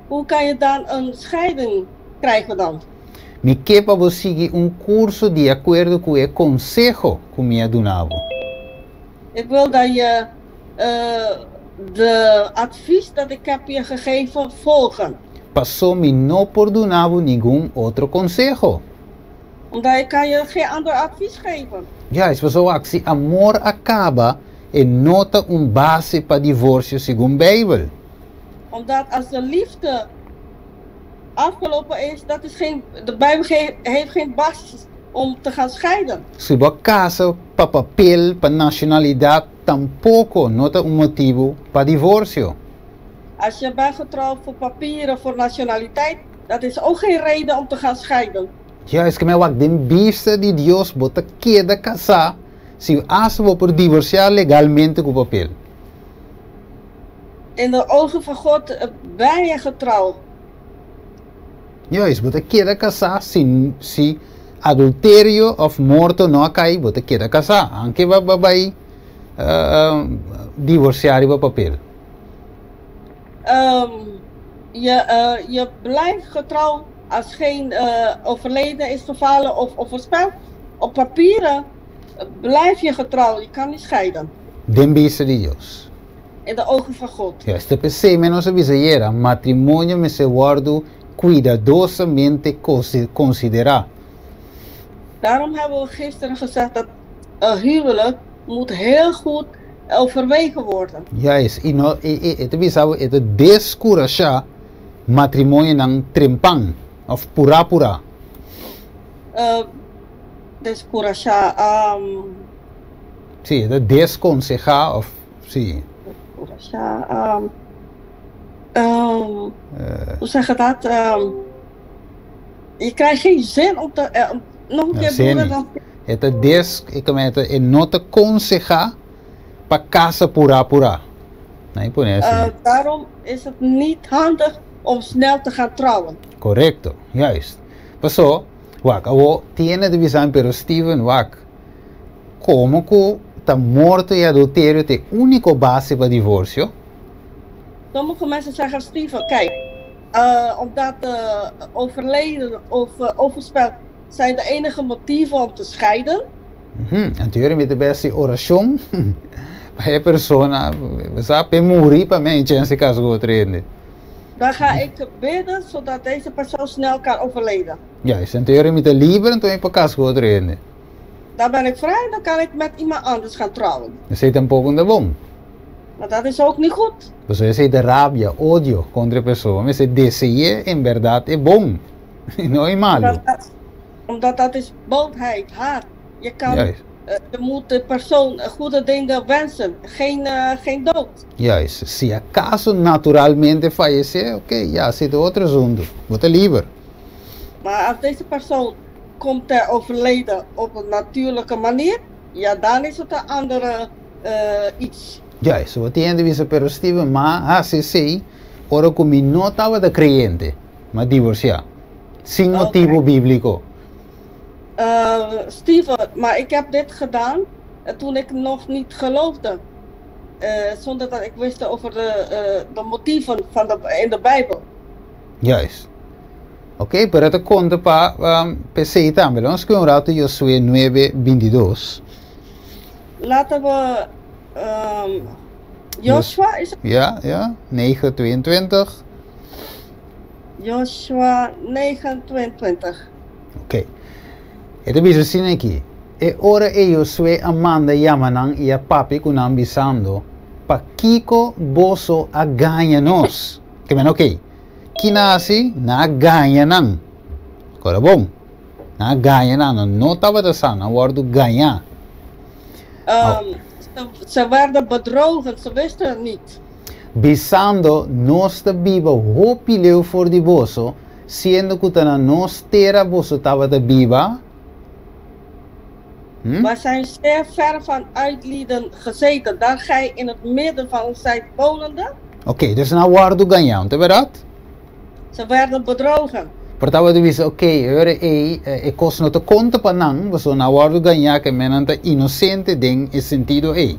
hoe kan je dan een scheiding krijgen dan? Me quepa bo seguir curso de acordo com o consejo que me donavo. Ik wil dat je de advies dat ik heb je gegeven volgen. Passou me não por donavo nenhum outro consejo. Omdat ik kan je geen ander advies geven. Ja, is zo actie amor acaba e nota base para divórcio segundo Bijbel. Omdat als de liefde afgelopen is, de Bijbel heeft geen basis om te gaan scheiden. Se bo casa para papel, para nacionalidade, tampouco nota motivo para divórcio. Als je bent getrouwd voor papieren, voor nationaliteit, dat is ook geen reden om te gaan scheiden. Ja, is que me wak den vista de Deus bota queda casar se aso por divorciar legalmente com papel. In de ogen van God ben je getrouwd. Ja, is bota queda casar se adultério of morto não cai, bota queda casar. Anche vai divorciar op papel. Je blijft getrouwd als geen overleden is gevallen of voorspeld. Op papieren blijf je getrouwd, je kan niet scheiden. Den vista de Deus. In de ogen van God. Ja, este PC menos avisera, matrimônio me se guardo cuidadosamente considerar. Daarom hebben we gisteren gezegd dat een huwelijk moet heel goed overwegen worden. Juist, e no, ete bisabo, ete descuracha matrimônio nang trempang. Of pura-pura? Descuracha, Zie, de desconseja of zie. Curaçao, hoe zeg je dat? Je krijgt geen zin om te, nog een keer doen dan. Het des, ik meen het nota conseja pa casa pura-pura. Nee, Daarom is het niet handig om snel te gaan trouwen. Correcto, juist. Paso, wak, awo tiene de visão pero Steven wak. Como que ta morto e adultério te único base para divórcio? Sommige mensen zeggen, Steven, kijk, omdat overleden of overspel zijn de enige motieven om te scheiden. Natuurlijk met de beste oração, bij persona, we zaten morir para mij in chance caso goed reden. Dan ga ik bidden zodat deze persoon snel kan overleden. Ja, is natuurlijk met de liever en toen ik caso goed reden. Dan ben ik vrij, dan kan ik met iemand anders gaan trouwen. Je zit een poco in de bom. Maar dat is ook niet goed. Dus je zit de rabia, odio contra persoon, je desee in verdad es bom, no es malo. Omdat dat is boosheid, haat. Je kan, je moet de persoon goede dingen wensen, geen dood. Juist, si acaso naturalmente fallece, oké, ja, zit de andere zonde, wat liever. Maar als deze persoon komt ter overleden op een natuurlijke manier, ja, dan is het een andere iets. Juist, wat die ende pero Steven, maar ACC, ora como no estaba de creyente, maar divorcia, sin motivo bíblico. Steven, maar ik heb dit gedaan toen ik nog niet geloofde. Zonder dat ik wist over de motieven in de Bijbel. Juist. Oké, pero te conto pa PC también. Vamos con un rato Josué 9:22. Laten we Joshua is het? Ja, 9:22. Joshua 9:22. Oké. Het is zien aqui. E ora Josué amanda yamanang e a papi kunam bisando. Pa kiko boso a ganha nos. Que men oké. Kinasi na ganha nang. Kora bom. Na ganha nang. No tava de sana, wordo ganha. Ze werden bedrogen, ze wisten het niet. Bisando nos de biba hopileu voor die boso, siendo que tana nos tera boso tava de biba. We zijn zeer ver van uitlieden gezeten. Daar ga je in het midden van ons Zuid-Polende. Oké, dus nou waardo ganhão, te verdade? Ze werden bedrogen. Portanto, we disse, oké, e kost no te conta pa nang, we so na waardo ganhar que menanta inocente ding is sentido Je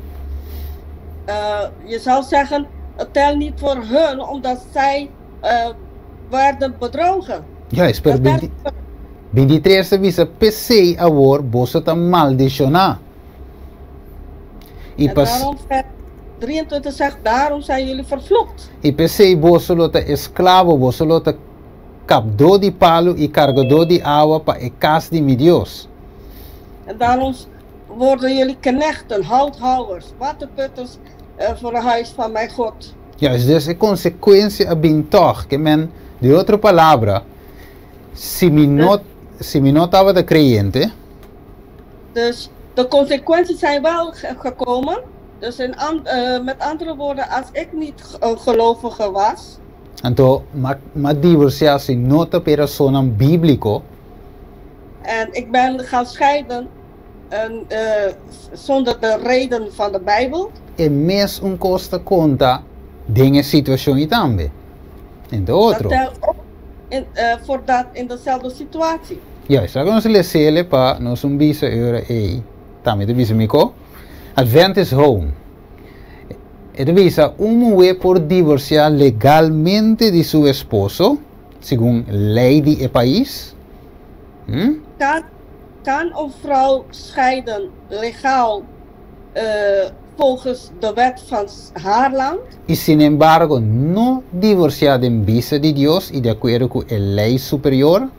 zou zeggen, het telt niet voor hun, omdat zij werden bedrogen. Juist, per 23 visa PC awor boso ta maldiciona. En daarom 23 zegt, daarom zijn jullie vervloekt. E PC boso lota esclavo, boso lota capdo di palo e cargado di agua pa e cas di mi Dios. En daarom worden jullie knechten, houthouwers, waterputters voor het huis van mijn God. Juist, dus de consequência bin toch, que men, de outra palavra, si mi no estaba de creyente. Dus de consequenties zijn wel gekomen. Dus met andere woorden, als ik niet gelovige was. Então, ma divorciarse nota per sonam bíblico. En ik ben gaan scheiden zonder de reden van de Bijbel. E mes costa conta dingen situatie também. En de outro. Voor dat in dezelfde situatie. Ja, ik ga ons lezen pa nos bisa euro também de bisa mico. Adventist Home. Ele visa mujer por divorciar legalmente de su esposo, según ley del país. Kan een vrouw scheiden legaal volgens de wet van haar land? Y sin embargo, no divorciar en vista de Dios y de acuerdo con la ley superior.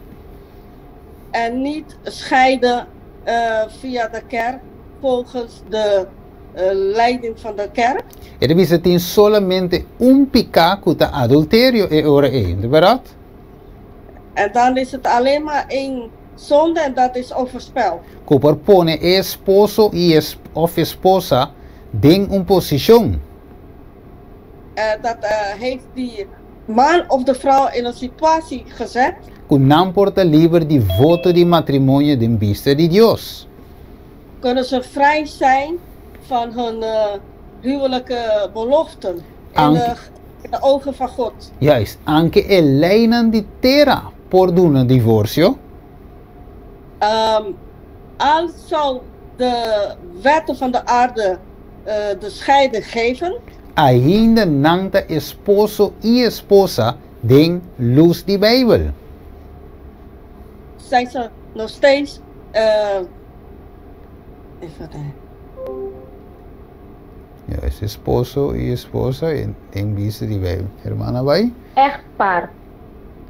En niet scheiden via de kerk volgens de leiding van de kerk. Ele visa tem solamente pecado de adulterio e ora de verdade? En dan is het alleen maar één zonde en dat is overspel. Cooper pone esposo of esposa en un position. Dat heeft die man of de vrouw in een situatie gezet. Que não porta livre de voto de matrimônio de vista de Deus. Kunnen ze vrij zijn van hun huwelijke beloften in de ogen van God. Juist, anche Elena di terra por doen een divorcio. Als zou de wetten van de aarde de scheiding geven, Ainda nanta esposo e esposa den luz de Bijbel. zijn ze nog steeds Juist, esposo e esposa in vista de Bijbel. Hermana bij? Echtpaar.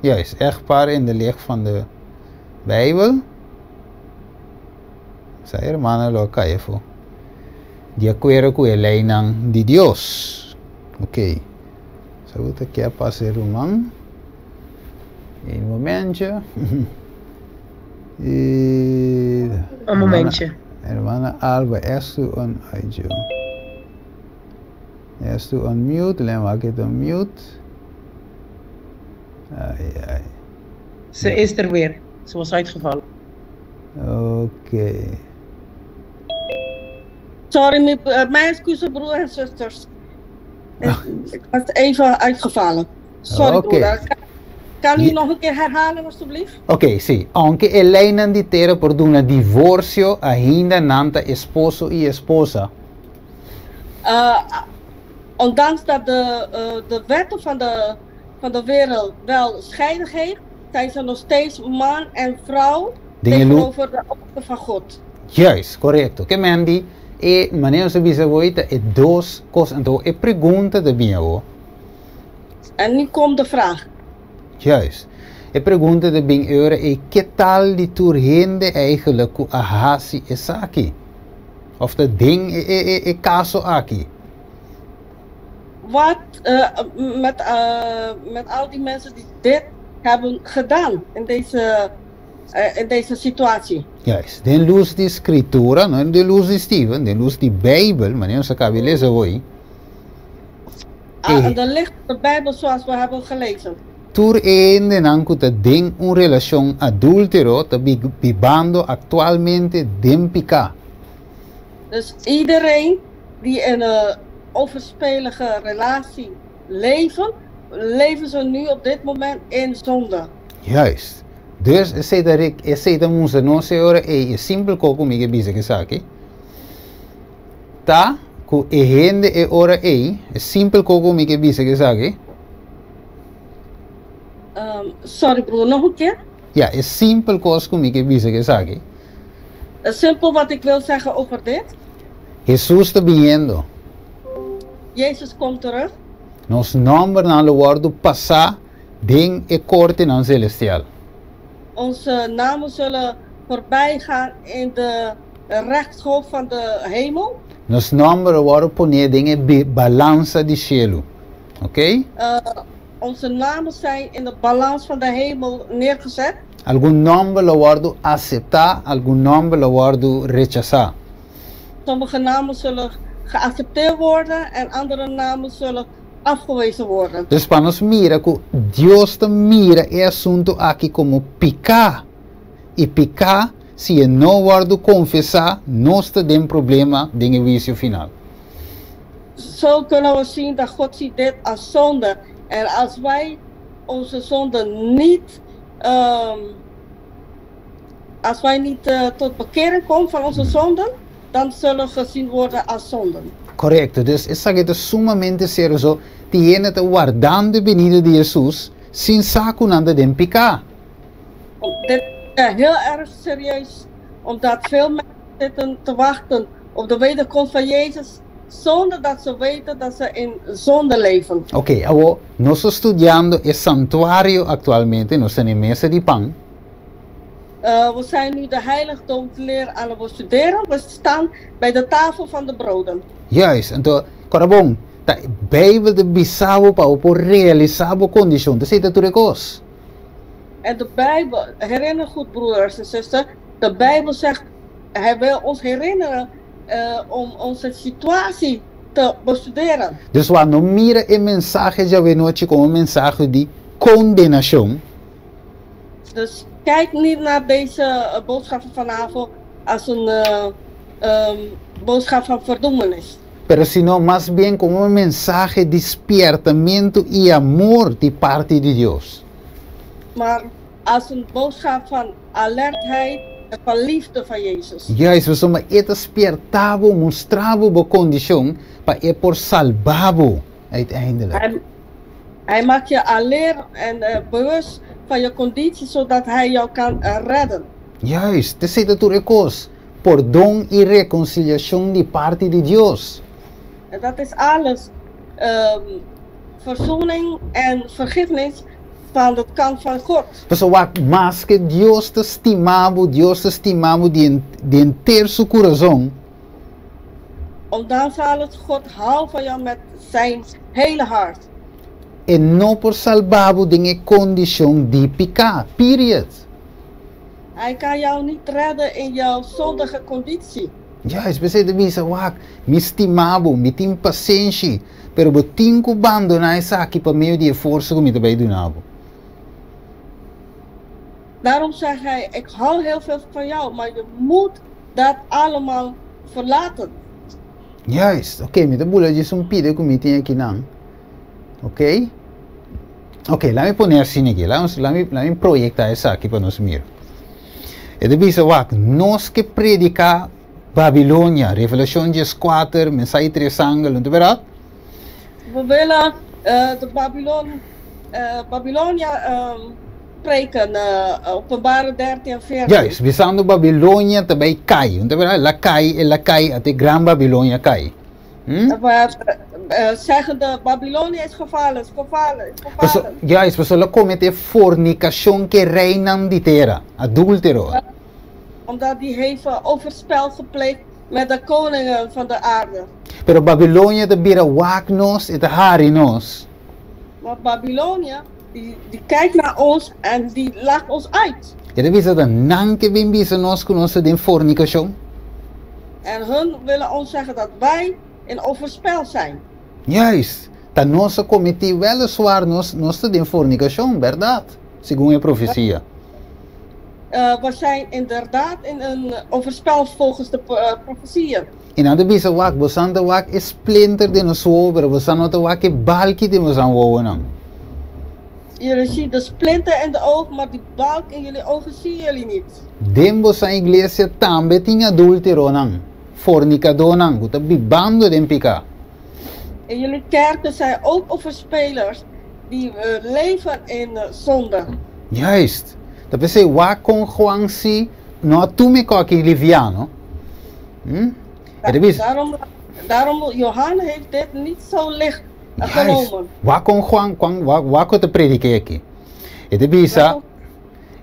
Juist, echtpaar in de licht van de Bijbel. Sa hermana lo caefo. De acuerdo con el ley de Dios. Ok. Saluta que a pase Roman. Un momentje. Een momentje. Hermana Alba, esto on audio. Esto on mute, le maak het on mute. Ai. Ze is er weer. Ze was uitgevallen. Oké. sorry, mijn excuses broer en zusters. Ik was even uitgevallen. Sorry broer. Kan u nog een keer herhalen alstublieft? Ok, sì. Anche Elena di terra por un divorcio ainda nanta esposo y esposa. Ondanks dat de wetten van de wereld wel scheiden geeft, zijn ze nog steeds man en vrouw tegenover de ogen van God. Juist, correcto. Que Mandy, maneiro se visa voita dos cosas, então pergunta de binho. En nu komt de vraag. Juist. Pergunta de binho que tal die toerhende eigenlijk ku ahasi esaki? Of de ding caso aki? Wat met al die mensen die dit hebben gedaan in deze situatie? Juist. Den luz de escritura, não de luz de Steven, den luz de Bijbel, maar niet acaba lezen hoor. De licht van de Bijbel zoals we hebben gelezen. Tur ende nanku te den un relación adúltero te vivando actualmente den pica. Dus iedereen die in een overspelige relatie leven ze nu op dit moment in zonde. Juist. Dus sei da musa no se ora é simples como me bize que saque. Ta ku hende ora é simples como me bize que saque. Sorry broer, nog een keer? Ja, is simpel como me bize que saque. Simpel wat ik wil zeggen over dit. Jesús está viniendo. Jezus komt terug. Nos nombre na lugar passar den e corte na celestial. Onze namen zullen voorbij gaan in de rechtshof van de hemel. Nos nombre worden poner den balança de cielo. Oké? Onze namen zijn in de balans van de hemel neergezet. Algum nome lo worden aceitar, algum nome lo worden rechazar. Sommige namen zullen geaccepteerd worden en andere namen zullen afgewezen worden. Dus para nos mira que Deus te mira é assunto aqui como picar. E picar, se não wordt confessar, nós temos problema de vício final. Zo kunnen we zien dat God ziet dit als zonde. En als wij onze zonde niet, tot bekering komen van onze zonden, dan zullen gezien worden als zonden. Correcto, dus es algo sumamente serio. Tiene te guardando venido de Jesús sin sacunando de picar. Dit is heel erg serieus, omdat veel mensen zitten te wachten op de wederkomst van Jezus, zonder dat ze weten dat ze in zonde leven. Ok, agora nós estudando el santuario actualmente, nós temos mesa de pan. We zijn nu de heiligdomsleer aan het bestuderen. We staan bij de tafel van de broden. Juist, então, corabon, a Bíblia de bisavo para realizar a condição de ser turecos. En de Bijbel, herinner goed broeders en zusters, de Bijbel zegt, hij wil ons herinneren om onze situatie te bestuderen. Dus wat no mira een mensaje já we noite como een mensaje die condenação. Dus kijk niet naar deze boodschap van vanavond als een boodschap van verdoemenis. Pero sino más bien como un mensaje de despertamiento y amor de parte de Dios. Maar als een boodschap van alertheid en van liefde van Jezus. Juist, we somos despertado, mostrado de condición para por salvado uiteindelijk. Hij maakt je alert en bewust van je conditie, zodat hij jou kan redden. Juist, te zit tu recos, perdón y reconciliación de parte de Dios. En dat is alles. Verzoening en vergiffenis van de kant van God. Dus wat más que Dios te estimamos de entero su corazón. Omdat God houdt van jou met zijn hele hart. En no por salvado de een condition de pecado, period. Hij kan jou niet redden in jouw zondige conditie. Ja, es precisa de visa wak, me estimavo, me tem paciência, pero eu tenho que abandonar isso aqui para meio de esforço que me também donavo. Daarom zegt hij, ik hou heel veel van jou, maar je moet dat allemaal verlaten. Juist, oké, met de boel je zo'n pide que me tem aqui não. Oké? Oké, laat me poner assim aqui, laat me projetar isso aqui para nós mirar. E de visa wak, nós que predicar Babylonia, Revelation 4, mensaje 3 angel, não é verdade? We willen de Babylonia preken, openbare 13 en 14. Juist, we zijn de Babylonia também cai, não é verdade? Ela cai, até Gran Babylonia cai. Zeggen de Babylonia is gevallen, is gevallen, is gevallen. Juist, we zullen cometer fornicação que reina de terra, adúltero. Omdat die heeft overspel gepleegd met de koningen van de aarde. Pero Babylonia de bira waknos et harinos. Maar Babylonia, die kijkt naar ons en die lacht ons uit. Ja, dat is dat nanke bimbisa nos conosce de fornicação. En hun willen ons zeggen dat wij in overspel zijn. Juist, dat nossa cometer weliswaar nos de fornicação, verdade? Segundo a profecia. We zijn inderdaad in een overspel volgens de profetieën. En dan de bisa wak, we zijn de wak is splinter de nos over, we zijn de wak is balki de nos aan wonen. Jullie zien de splinter in de oog, maar die balk in jullie ogen zien jullie niet. Dembo sa iglesia tambe ting adultero nang, fornicador nang, guta bibando den pika. In jullie kerken zijn ook overspelers die leven in zonde. Juist. Dat wil zeggen, waar kon gewoon zien, nou toen me kaki liviano. Daarom Johan heeft dit niet zo licht genomen. Waar kon gewoon, waar kon de prediken aquí? Het is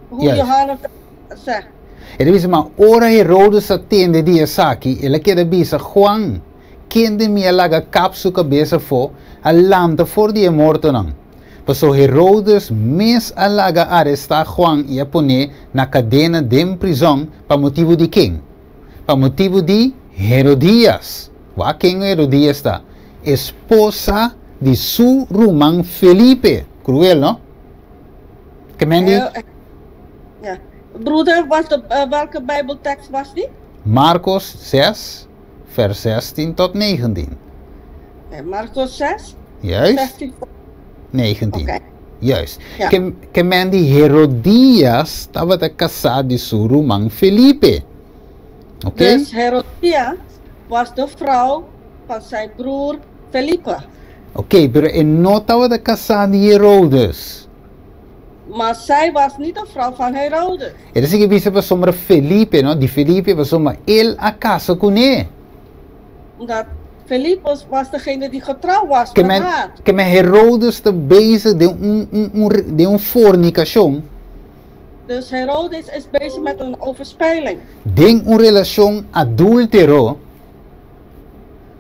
hoe Johan het zegt. Het is maar ora Herodes atende die saki, ele queda bisa Juan, kende me laga kapsu cabeça fo, alanta for die morto nang. Paso Herodes mes alaga arrestar Juan e a poner na cadena de prisão para motivo de quem? Para motivo de Herodias. Wa quem Herodias está? Esposa de su Román Felipe. Cruel, no? Que men die? Ja. Broeder, welke Bijbeltekst was die? Marcos 6, vers 16 tot 19. Marcos 6? Juist. 16 19. Okay. Juist. Ja. Que men die Herodias estava de casado de su Román Felipe. Oké? Dus Herodias was de vrouw van zijn broer Felipe. Oké, pero en no estava de casado de Herodes. Maar zij was niet de vrouw van Herodes. É assim que visa para sombra Felipe, no? De Felipe para sombra ele a casa com ele. Omdat Filippus was degene die getrouwd was Que met haar. men Herodes está bezig de fornicação. Dus Herodes is bezig met een overspeling. De relação adúltero.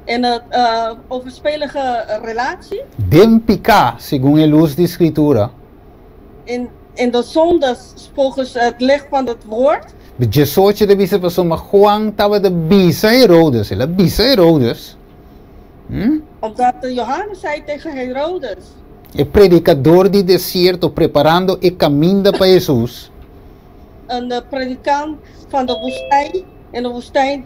In een overspelige relatie. De picar, segundo a luz de escritura. In in de zonde volgens het licht van het woord. Je soortje de bisa paso mahuang tawa de bisa Herodes. La bisa Herodes. Omdat Johannes zei tegen Herodes. El predicador di desierto preparando el camino para Jesús. Een predikant van de woestijn. In de woestijn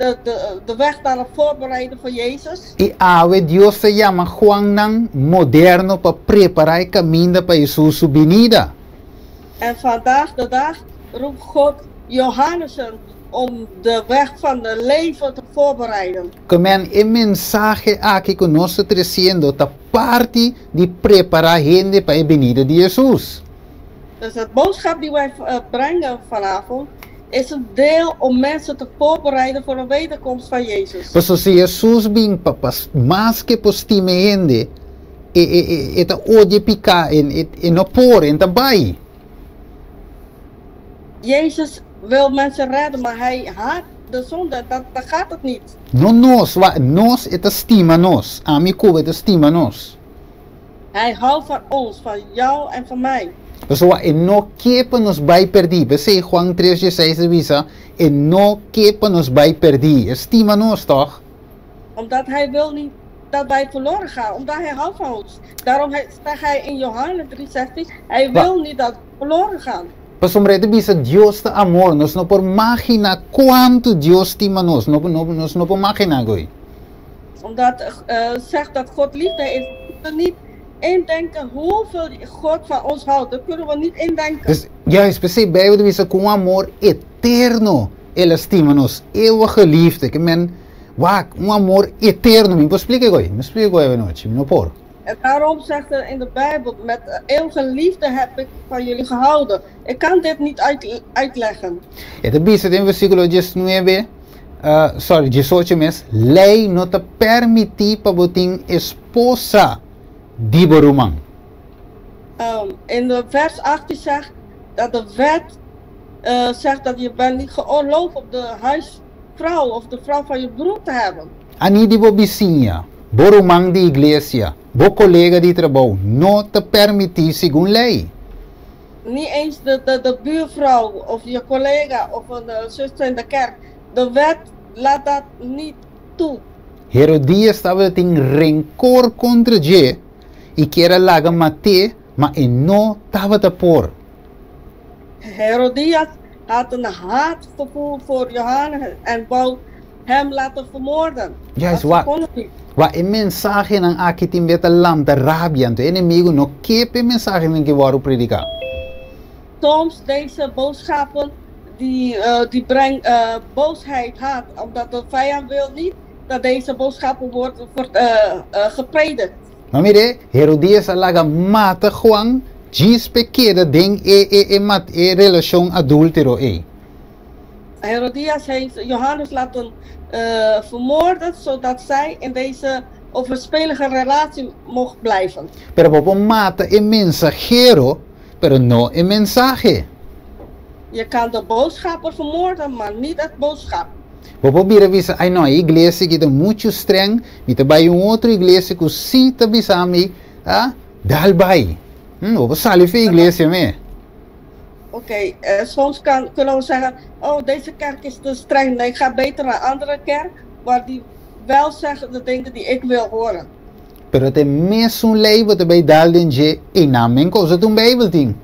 de weg naar het voorbereiden voor Jezus. Y ave Dios se llama Juan nang moderno para preparar el camino para Jesús su venida. En vandaag de dag roept God Johannessen om de weg van het leven te voorbereiden. Como el mensaje aquí que nosotros trayendo ta parte de preparar gente para la venida de Jesús. Dus het boodschap die wij brengen vanavond is een deel om mensen te voorbereiden voor de wederkomst van Jezus. Pues si Jesús vino papas más que postime gente, eta oye pica en no por en tabai. Jezus wil mensen redden, maar hij haat de zonde. Dat gaat het niet. No nos eta estima nos. Amigo eta estima nos. Hij houdt van ons, van jou en van mij. Pues no quepa nos vai perder. Bese Juan 3:16 visa, no quepa nos vai perder. Estima nos toch? Omdat hij wil niet dat wij verloren gaan, omdat hij houdt van ons. Daarom zegt hij in Johannes 3:16, hij wil niet dat we verloren gaan. Pues hombre, bisa Dios te amor, nos no por imagina cuánto Dios estima nos no por imagina goy. Omdat zegt dat God liefde is, we niet indenken hoeveel God van ons houdt. Dat kunnen we niet indenken. Dus juist, precies, Bijbel bisa con amor eterno, él estima nos, eeuwige liefde, que men, un amor eterno, me explique goy even noche, no por. En daarom zegt er in de Bijbel, met eeuwige liefde heb ik van jullie gehouden. Ik kan dit niet uitleggen. Het dice en versículo 19, 18 mes, lei no te permiti pa boting esposa di borumang. In de vers 18 zegt dat de wet zegt dat je bent niet geoorloofd op de huisvrouw of de vrouw van je broer te hebben. Ani di bo vizinha, borumang di iglesia, bo colega di trabajo, no te permiti según lei. Niet eens de buurvrouw of je collega of een zuster in de kerk. De wet laat dat niet toe. Herodias estaba en rencor contra je y quiera laga mate, ma en no estaba te por. Herodias had een haatgevoel voor Johannes en wou hem laten vermoorden. Juist, wat een mensaje ng akitin beta lam de rabia, to enemigo no kepe mensaje ng kiwaru predica. Soms deze boodschappen die brengen boosheid, haat, omdat de vijand wil niet dat deze boodschappen wordt gepredikt. Maar mire, Herodias alaga mata Juan, gis pekeda ding relación adultero Herodias heeft Johannes laten vermoorden, zodat zij in deze overspelige relatie mocht blijven. Pero popo mata el mensajero, pero no el mensaje. Je kan de boodschapper vermoorden, maar niet het boodschap. Popo bira visa, ay no, iglesia que está mucho streng, mita bay otra iglesia que sí ta visa mi, dal bay. Popo sali fe iglesia me. Oké, soms kunnen we zeggen, oh deze kerk is te streng, nee ik ga beter naar een andere kerk, waar die wel zeggen de dingen die ik wil horen. Pero te mes un lei wat bij dalden je in namen cosa doen bijbelting.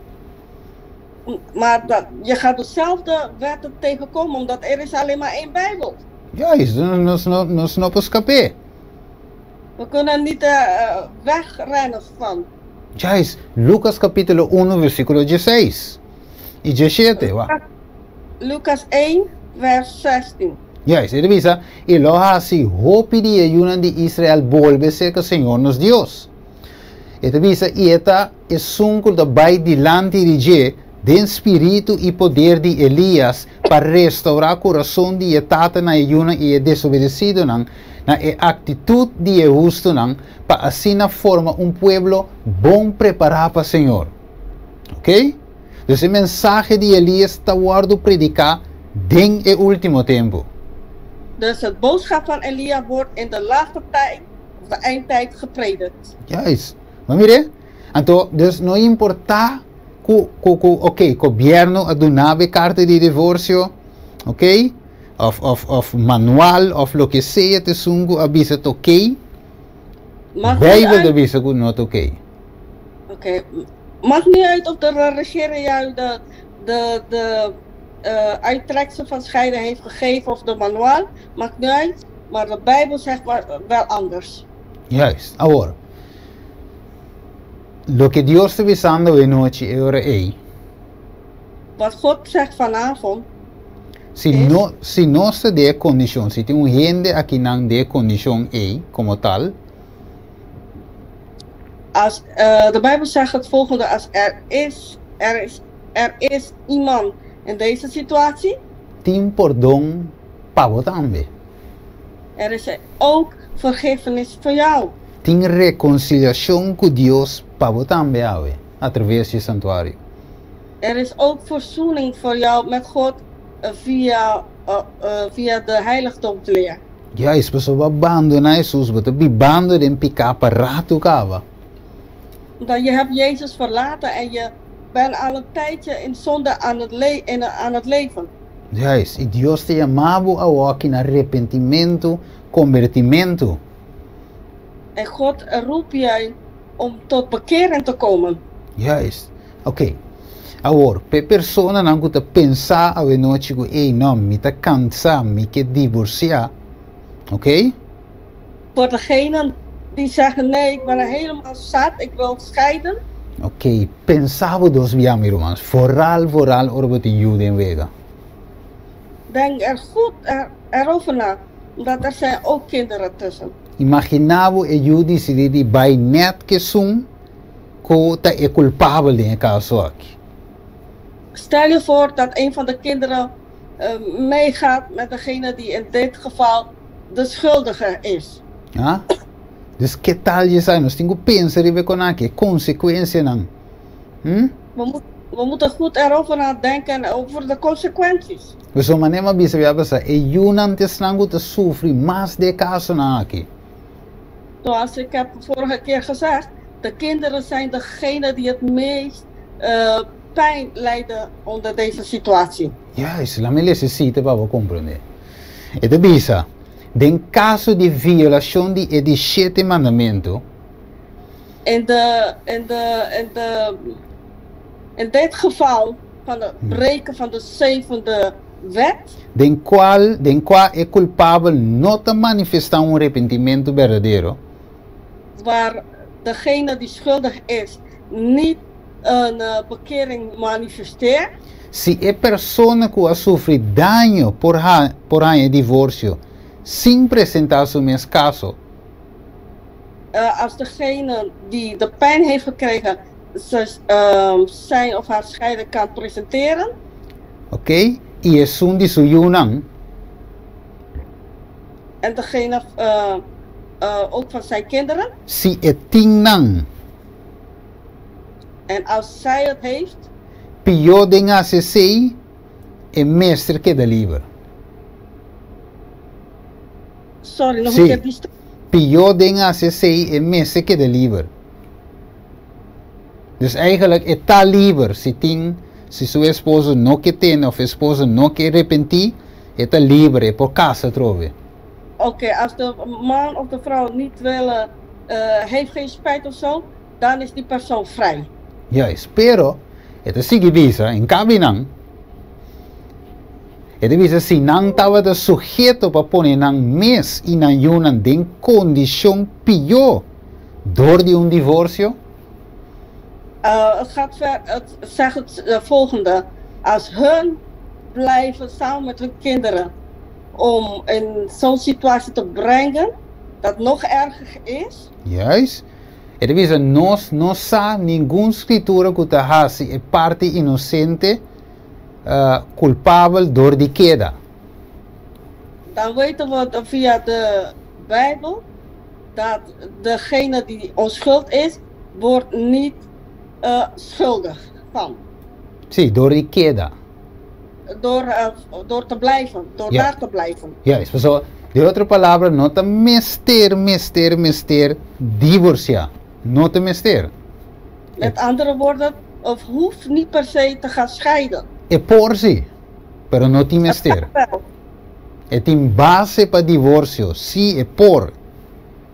Maar je gaat dezelfde wetten tegenkomen, omdat er is alleen maar één Bijbel. Juist, nos no escape. We kunnen niet wegrennen van. Juist, Lucas capítulo 1 versículo 16 y 17, wa. Lucas 1 vers 16. Juist, ele visa, y lo así, hopi di ayunan de Israel volve ser que Señor nos Dios. Ele visa, y esta es un culto by delante de je, de espíritu y poder de Elías para restaurar corazón de etata na ayuna y desobedecido na actitud de justo para así na forma un pueblo bom preparado para Señor. ¿Ok? Dus el mensaje de Elías está guardo predicar en el último tiempo. Dus het boodschap van Elia wordt in de laatste tijd, of de eindtijd, gepredikt. Juist. Maar mire, então, dus no importa ok, gobierno a donar carta de divorcio, ok? Of manual, of lo que sea, te sungo avisa het ok. Bijbel de avisa goed not ok. Oké. Maakt niet uit of de regering jou de uittreksel van scheiden heeft gegeven of de manual. Maakt niet uit. Maar de Bijbel zegt wel anders. Juist. Ahora. Lo que Dios está avisando de noche ahora es. Wat God zegt vanavond. Si no se de condición, si tem gente aquí en de condición como tal. Als de Bijbel zegt het volgende: als er is iemand in deze situatie. Tem perdão para você também. Er is ook vergiffenis voor jou. Tem reconciliação com Deus para você também, através do santuário. Er is ook verzoening voor jou met God via de heiligdomsleer. Ja, is pessoa abandona Jesus, but be bando den picapa rato cava. Dat je hebt Jezus verlaten en je bent al een tijdje in zonde aan het leven. Juist, e Deus te chamava a walk in arrependimento, convertimento. En God roept jij om tot bekering te komen. Juist, oké. Agora, per persona não gusta pensar a noite que ei não, me tá cansado, me quer divorciar, oké? Voor degenen die zeggen nee, ik ben er helemaal zat, ik wil scheiden. Oké, pensava dos via meus irmãos, vooral over de Joden wegen. Denk er goed erover na, omdat er zijn ook kinderen tussen. Imaginava e eu decidi bij net que sum, que tá é culpável in caso aqui. Stel je voor dat een van de kinderen meegaat met degene die in dit geval de schuldige is. Ja? Dus que tal je zijn? Dus tenho pensar even com aqui, consequência não. We moeten goed erover nadenken over de consequenties. We zullen maar nemen bij ze hebben e eu não te snango te sofrer mais de caso na aqui. Zoals ik heb vorige keer gezegd, de kinderen zijn degene die het meest pijn lijden onder deze situatie. Ja, is la me necessita para você compreender. E te bisa, em caso de violação de 7 mandamento, in dit geval van het breken van de 7e wet, den qual é culpável não te manifestar arrependimento verdadeiro, waar degene die schuldig is niet een bekering manifesteert. Se é pessoa que a sofre daño por haar divórcio, sem apresentar seu mesmo caso, als degene die de pijn heeft gekregen zijn of haar scheiding kan presenteren. Oké, e é de suyunang. En degene ook van zijn kinderen. Si é tingnang. En als zij het heeft. Pio ding ACC e meester que deliver. Sorry, nog een keer die stuk. Pio ding ACC e meester que deliver. Dus eigenlijk het ta liever si su esposo no que tiene of esposo no que arrepentir, het ta liever por casa trove. Oké, als de man of de vrouw niet willen, heeft geen spijt of zo, dan is die persoon vrij. Juist, pero het is sigibisa in kabinang. Het is si nang tawa de sujeto pa pone nang mes inayunan den condition pior door die un divorcio. Het zegt het volgende. Als hun blijven samen met hun kinderen om in zo'n situatie te brengen, dat nog erger is. Juist. Het is een no sa ningún escritura que te hace e parte inocente culpabel door die queda. Dan weten we via de Bijbel dat degene die onschuld is, wordt niet schuldig van. Sí, door die queda. Door te blijven, daar te blijven. Ja, is zo. De otra palabra, no te mester, divorcia. No te mester. Met andere woorden, of hoeft niet per se te gaan scheiden. É por si, pero no te mister. Wel. É tem base para divórcio, sí, é por,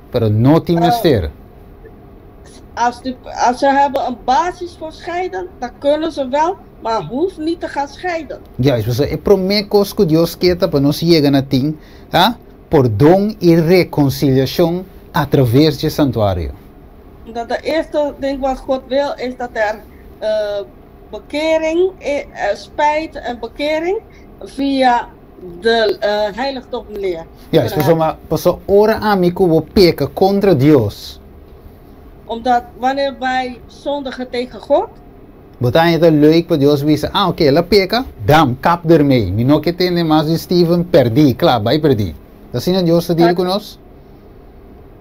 pero no te mister. Als ze hebben een basis voor scheiden, dan kunnen ze wel, maar hoeft niet te gaan scheiden. Ja, isso é promessas que Deus quer para nós chegar a ting, perdão e reconciliação através do santuário. Dat de eerste ding wat God wil, is dat er bekering, spijt en bekering via de heiligdom leert. Ja, isso é para ora amigo vou peca contra Deus. Omdat wanneer wij zondigen tegen God, Botar het leuk para Deus wijzen, oké, la peca, dam, kap ermee. Mi no que tiene más de Steven, perdi, klaar, bij perdi. Dat zien Deus te delen con ons?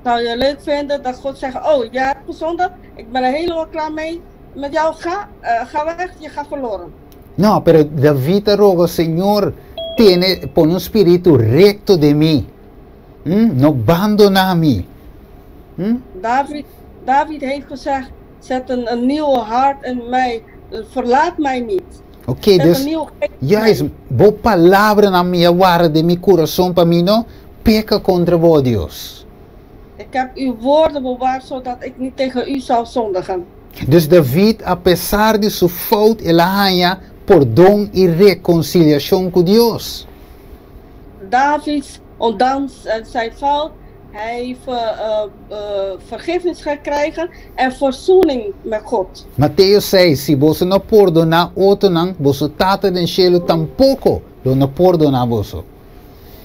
zou je leuk vinden dat God zegt, oh, jij hebt gezondigd, ik ben er helemaal klaar mee met jou, ga weg, je gaat verloren. No, pero David roga, Señor, tiene, pon un espíritu recto de mí. No abandona mí. David heeft gezegd, zet een nieuwe hart in mij, verlaat mij niet. Oké, dus, juist, bo palabra na minha guarda de mi coração para mim, no, peca contra vos, Deus. Ik heb uw woorden bewaard, zodat ik niet tegen u zou zondigen. Dus David, apesar de sua fout, ele ganha perdão e reconciliação com Deus. David, ondanks zijn fout, hij heeft vergiffenis gekregen en verzoening met God. Mateus 6, se você não perdonar outro, não, você tata den cielo tampouco não perdonar você.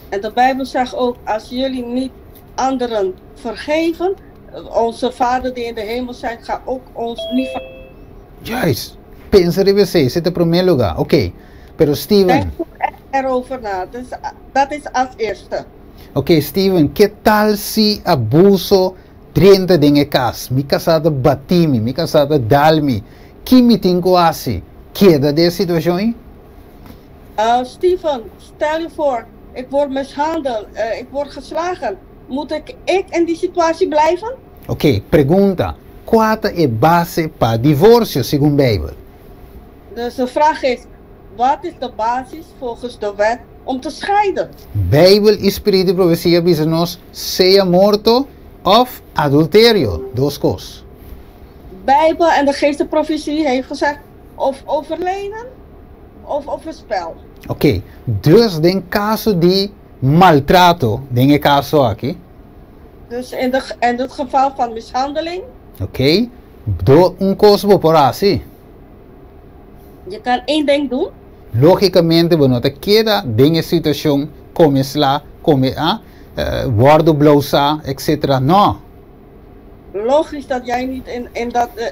En de Bijbel zegt ook, als jullie niet anderen vergeven, onze Vader die in de hemel zijn, gaat ook ons niet vergeven. Juist, pensa de você, zit op primeiro lugar, oké. Pero Steven... Denk erover na, dat is als eerste. Oké, Steven, que tal se abuso 30 dingen cas? Mi casada batimi, mi casada dalmi. Que me tenho assim? Queda de situação? Steven, stel je voor, ik word mishandeld, ik word geslagen. Moet ik in die situatie blijven? Oké, pergunta. Qual é base para divórcio, segundo a Bijbel? Dus de vraag is, wat is de basis volgens de wet om te scheiden? Bijbel, Espírito e profecia dizem nos, seja morto of adultério, duas coisas. Bijbel en de geestenprofetie heeft gezegd, of overleden of overspel. Oké, dus in caso de maltrato, in caso aqui. Dus in het geval van mishandeling. Oké, do coisa por assim. Je kan één ding doen. Logicamente, we nota queda dingen situação como lá, como worden blosa, etc. No. Logisch dat jij niet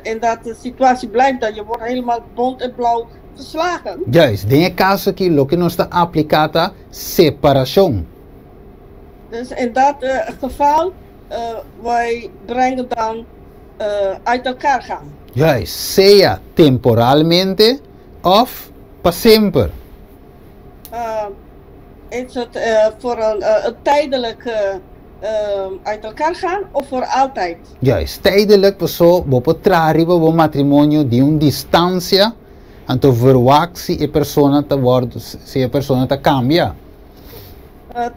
in dat situatie blijft, dat je wordt helemaal bont en blauw geslagen. Juist, in caso aqui, lo que nos está aplicada separação. Dus in dat geval, wij brengen dan uit elkaar gaan. Juist, seja temporalmente of para sempre. Is het voor een tijdelijk uit elkaar gaan of voor altijd? Juist, tijdelijk zo, we trariba o matrimônio de uma distância, então verwacht se a persona te wordt, se a persona te cambia.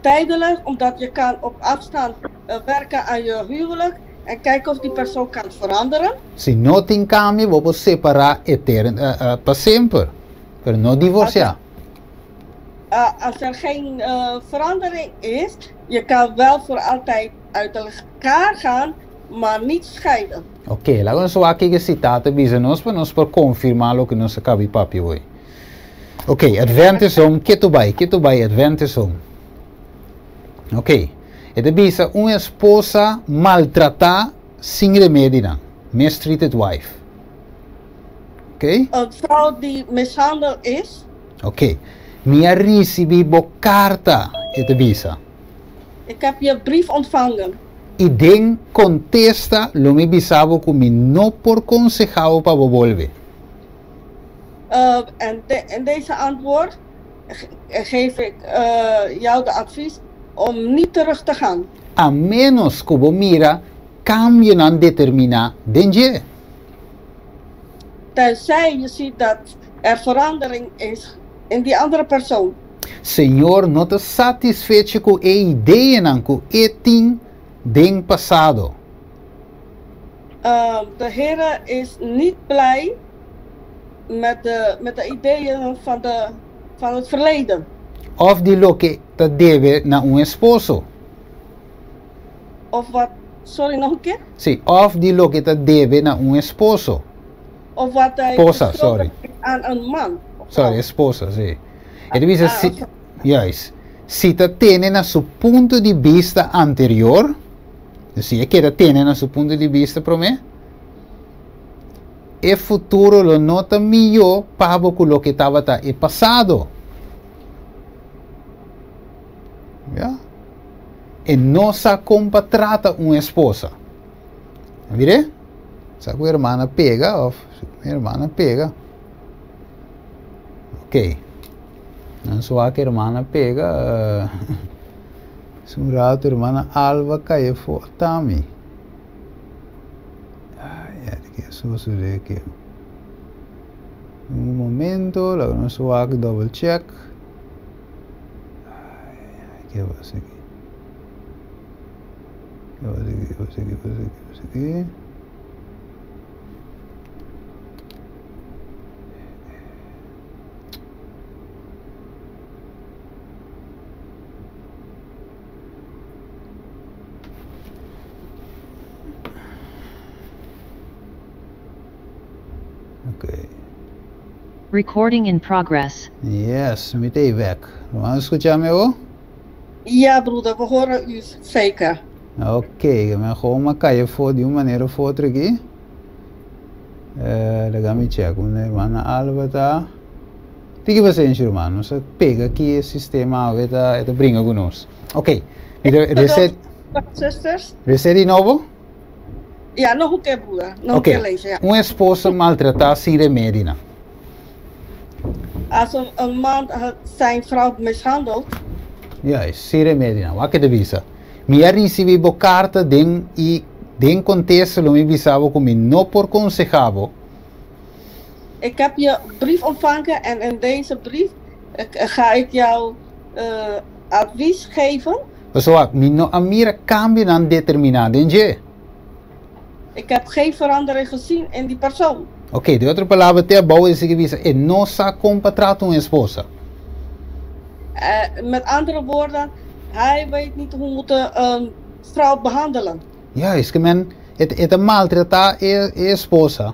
Tijdelijk, omdat je kan op afstand werken aan je huwelijk en kijken of die persoon kan veranderen. Se não tem cambio, vamos separar para sempre, pero não divorciar. Als er geen verandering is, je kan wel voor altijd uit elkaar gaan, maar niet scheiden. Oké, laten we zo aqui citata bisa nós para nós para confirmar o que nós acabamos papi hoje. Oké, adventism, que tu vai adventism. Oké, het bisa uma esposa maltratada sem remédio, mistreated wife. Oké? Een vrouw die mishandeld is. Oké, minha recebi bo carta het bisa. Ik heb je brief ontvangen. E den contesta lo me bisabo que no por consejado para volver. En deze antwoord geef ik jou de advies om niet terug te gaan. A menos que você mira cambio não determina danger. Tenzij je ziet dat er verandering is in die andere persoon. Señor no te satisfecho con ideeën con etin ding pasado. De Heer is niet blij met de ideeën van het verleden. Of de lo que te debe na un esposo. Of wat, sorry nog een keer? Sí, of de lo que te debe na un esposo. Of wat hij Esposa, verschuldigd sorry. is aan een man. Sorry, esposa, sí. E dice, si, yes, si te tiene na su punto de vista anterior, si es que te tiene na su punto de vista pro me, el futuro lo nota mejor para con lo que estaba el pasado. ¿Ya? E no sa compatrata una esposa. ¿Mire? Sa tu hermana pega, o mi hermana pega. Ok. Non so a que hermana pega. Un rato hermana Alba cae for Tami. Ay, que eso sucede que. Un momento, la no so a double check. Ay, ¿qué pasa aquí? ¿Qué pasa aquí? Okay. Recording in progress. Yes, meteen weg. Vamos escucharme hoor? Ja, broeder, we horen u zeker. Ok, maar gewoon maar kan je voor die manier voor terug. Dan gaan we checken. Hermana Alba tá. Tiki você hermano, você pega aqui o sistema e te brinca conosco. Ok. Reset de novo? Ja, nog een keer broeder. Nog een keer lezen, ja. Uma esposa maltratada sem remédio. Als een man zijn vrouw mishandelt. Ja, sem remédio. Wat que te visa? Me recebi bo carta den contexto lo me visava como no por consejavo. Ik heb je brief ontvangen en in deze brief ga ik jou advies geven. Pessoal, me no amira cambio nan determinado en je. Ik heb geen verandering gezien in die persoon. Ok, de outra palavra te bouw is que e não sa compatrato uma esposa. Met andere woorden, hij weet niet hoe moet een vrouw behandelen. Ja, is que men het maltrata esposa.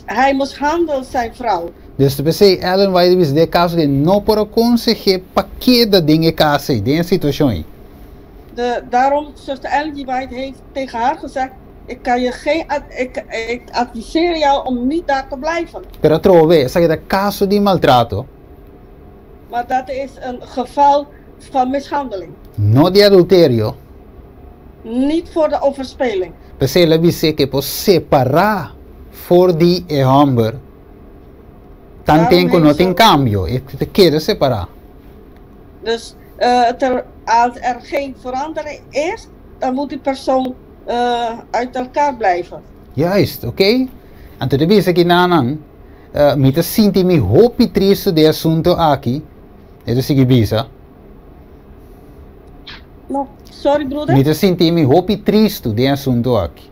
Hij mishandelt zijn vrouw. Dus te zeggen, Ellen, wij hebben de caso de no por conseguir pakket dingen caso, de situatie. Daarom, zuster Ellen White heeft tegen haar gezegd, ik adviseer jou om niet daar te blijven. Pero trove, zeg de caso de maltrato. Maar dat is een geval van mishandeling. No de adulterio. Niet voor de overspeling. Pues ela dice que por separar voor die hombre, tan tempo no tem cambio, e te quiere separar. Dus als er geen verandering is, dan moet die persoon uit elkaar blijven. Juist, oké? En toen dice que nanan, me te sinti mi hopi triste de asunto aqui, eso sigue bisa. No, sorry broeder. Me te sinti mi hopi triste de asunto aqui.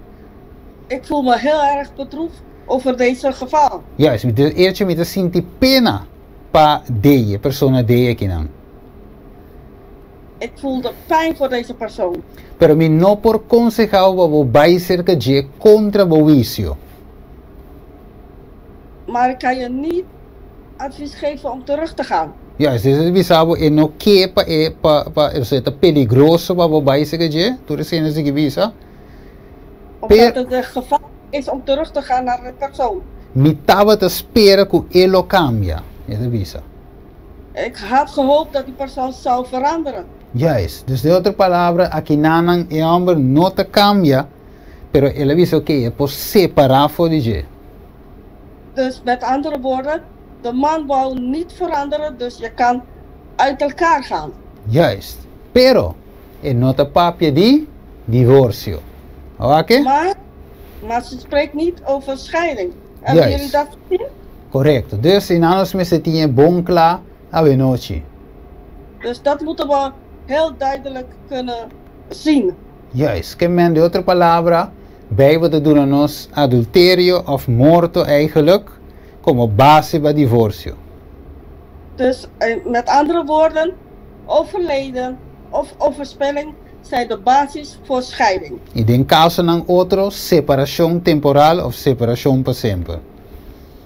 Ik voel me heel erg bedroefd over deze geval. Juist, eerst me te sinti pena pa de persona de aqui nan. Ik voelde pijn voor deze persoon. Pero me no por consejar o vai cerca de contra o vicio. Maar ik kan je niet advies geven om terug te gaan. Ja, dus het bisabo e no que pa é peligroso para o vai cerca de, tu recém se visa. Omdat het een gevaar is om terug te gaan naar de persoon. Me tava te espera que ele cambia, essa visa. Ik had gehoopt dat die persoon zou veranderen. Juist, dus de outra palavra, aqui nanan e hombre no te cambia, pero ele avisa que é por separar voor de. Dus met andere woorden, de man wou niet veranderen, dus je kan uit elkaar gaan. Juist, pero e no te papia de divorcio. Oké? Maar Maar ze spreekt niet over scheiding. Hebben Juist. jullie dat gezien? Correcto. Dus in anders me se tiene bon kla avenochi. Dus dat moeten we heel duidelijk kunnen zien. Juist. Que men de otra palabra, Bijbel te doen nos adulterio of morto eigenlijk, como base para divorcio. Dus met andere woorden, overleden of overspelling zijn de basis voor scheiding. Y en caso ng otro, separación temporal of separación para siempre.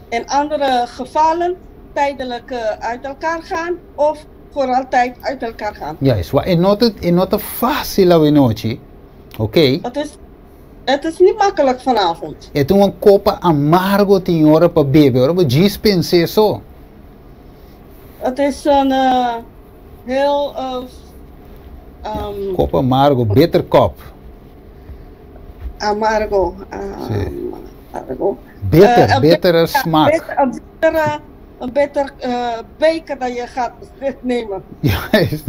In andere gevallen tijdelijk uit elkaar gaan of voor altijd uit elkaar gaan. Juist. Wa enota fácil avenochi. Ok? Het is niet makkelijk vanavond. É uma copa amargo tem hora para beber, hora para dispensar só. Het is een heel Copa amargo, bitter kop. amargo. Sí. Amargo. Bitter, bittere smaak. Een bitter beker dat je gaat nemen. Juist.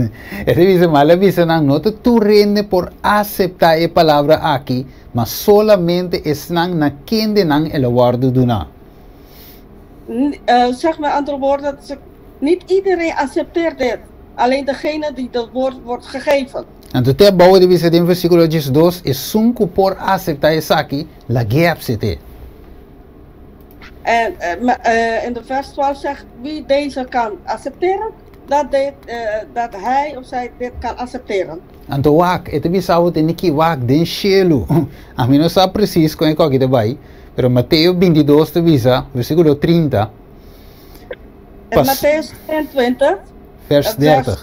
Essa visa mala visa nang no te rende por aceptar a palavra aqui, mas solamente es nang na kende nang el awardo duna. Zeg met andere woorden, niet iedereen accepteert dit. Alleen degene die dat woord wordt gegeven. Então te boa de visa in versículo 2 es sunco por aceitar essa aqui, la gap sete. En in de vers 12 zegt wie deze kan accepteren, dat hij of zij dit kan accepteren. Então wak, ete bisa te niki wak den shelu. A mim não sabe preciso com aqui de vai, pero Mateus 22 te visa, versículo 30. En Matthäus 22, vers 30.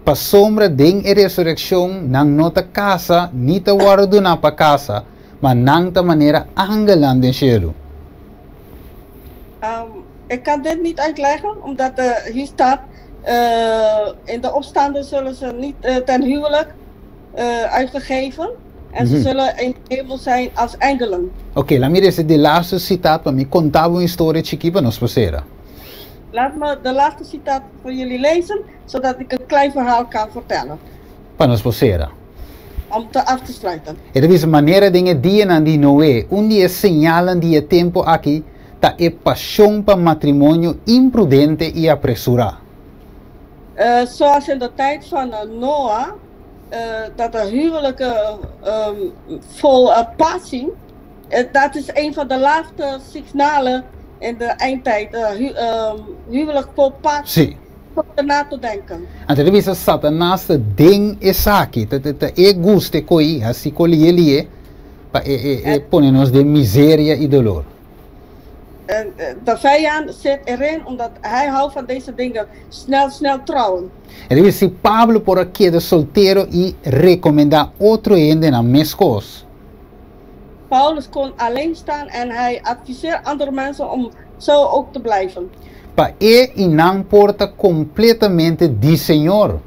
Pa sombra den e resurrección nang nota casa, ni te guardo na pa casa, maar nang ta manera angeland den cielo. Ik kan dit niet uitleggen, omdat hier staat, in de opstanden zullen ze niet ten huwelijk uitgegeven. En ze zullen in de hemel zijn als engelen. Oké, laat me deze de laatste citaat para me contar een historie chiqui para nos pasera. Laat me de laatste citaat voor jullie lezen, zodat ik een klein verhaal kan vertellen. Para nos pasera. Om te af te sluiten. Er is manera dingen die en die Noé, un día señalan die tempo aquí, ta e pasión pa matrimonio imprudente y apresura. Zoals in de tijd van Noah, dat de huwelijken vol passie, dat is een van de laatste signalen in de eindtijd. Huwelijk vol passie. Sí. Om erna te denken. En er is Satanás de ding is aquí, te e guste coi, así colielie, pa ponernos de miseria y dolor. De vijand zit erin omdat hij houdt van deze dingen. Snel trouwen. Er is Pablo por aquí de soltero y recomenda otro ende na mescos. Paulus kon alleen staan en hij adviseert andere mensen om zo ook te blijven. Pa inang porta completamente di Señor.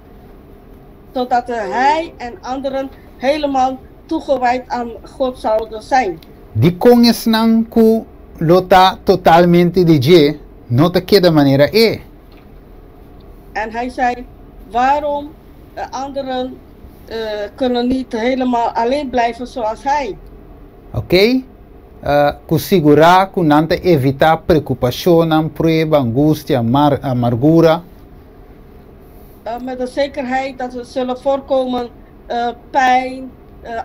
Zodat hij en anderen helemaal toegewijd aan God zouden zijn. Di con es nang ku lota totalmente de je, no te queda manera En hij zei, waarom anderen kunnen niet helemaal alleen blijven zoals hij. Ok? Ku segura, ku nanta evitar preocupación, prueba, angustia, amargura. Met de zekerheid dat er zullen voorkomen pijn,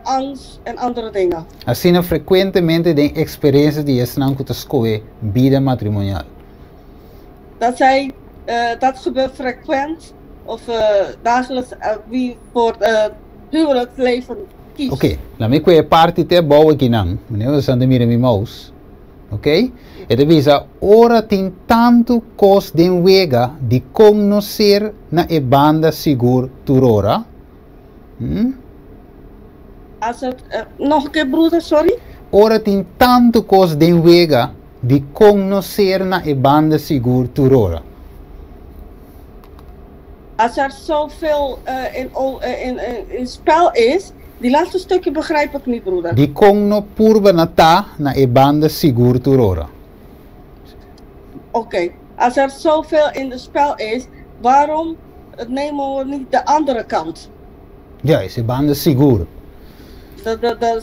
angst en andere dingen. Assim frequentemente de experiências de estão com escolher vida matrimonial. Dat gebeurt frequent of dagelijks wie voor huwelijksleven kiest. Oké, laat me que parte te boa aqui não, meneer we staan mira mi mouse. Oké? E de visa ora tem tanto cos den wega de conhecer na e banda seguro turora. Als het, nog een keer broeder, sorry. Ora tem tanto cos den wega de conhecer na e banda seguro turora. Als er zoveel in spel is, die laatste stukje begrijp ik niet, broeder. Die cogno purba nata na e banda seguro turora. Oké, als er zoveel in het spel is, waarom nemen we niet de andere kant? Ja, is e banda seguro. de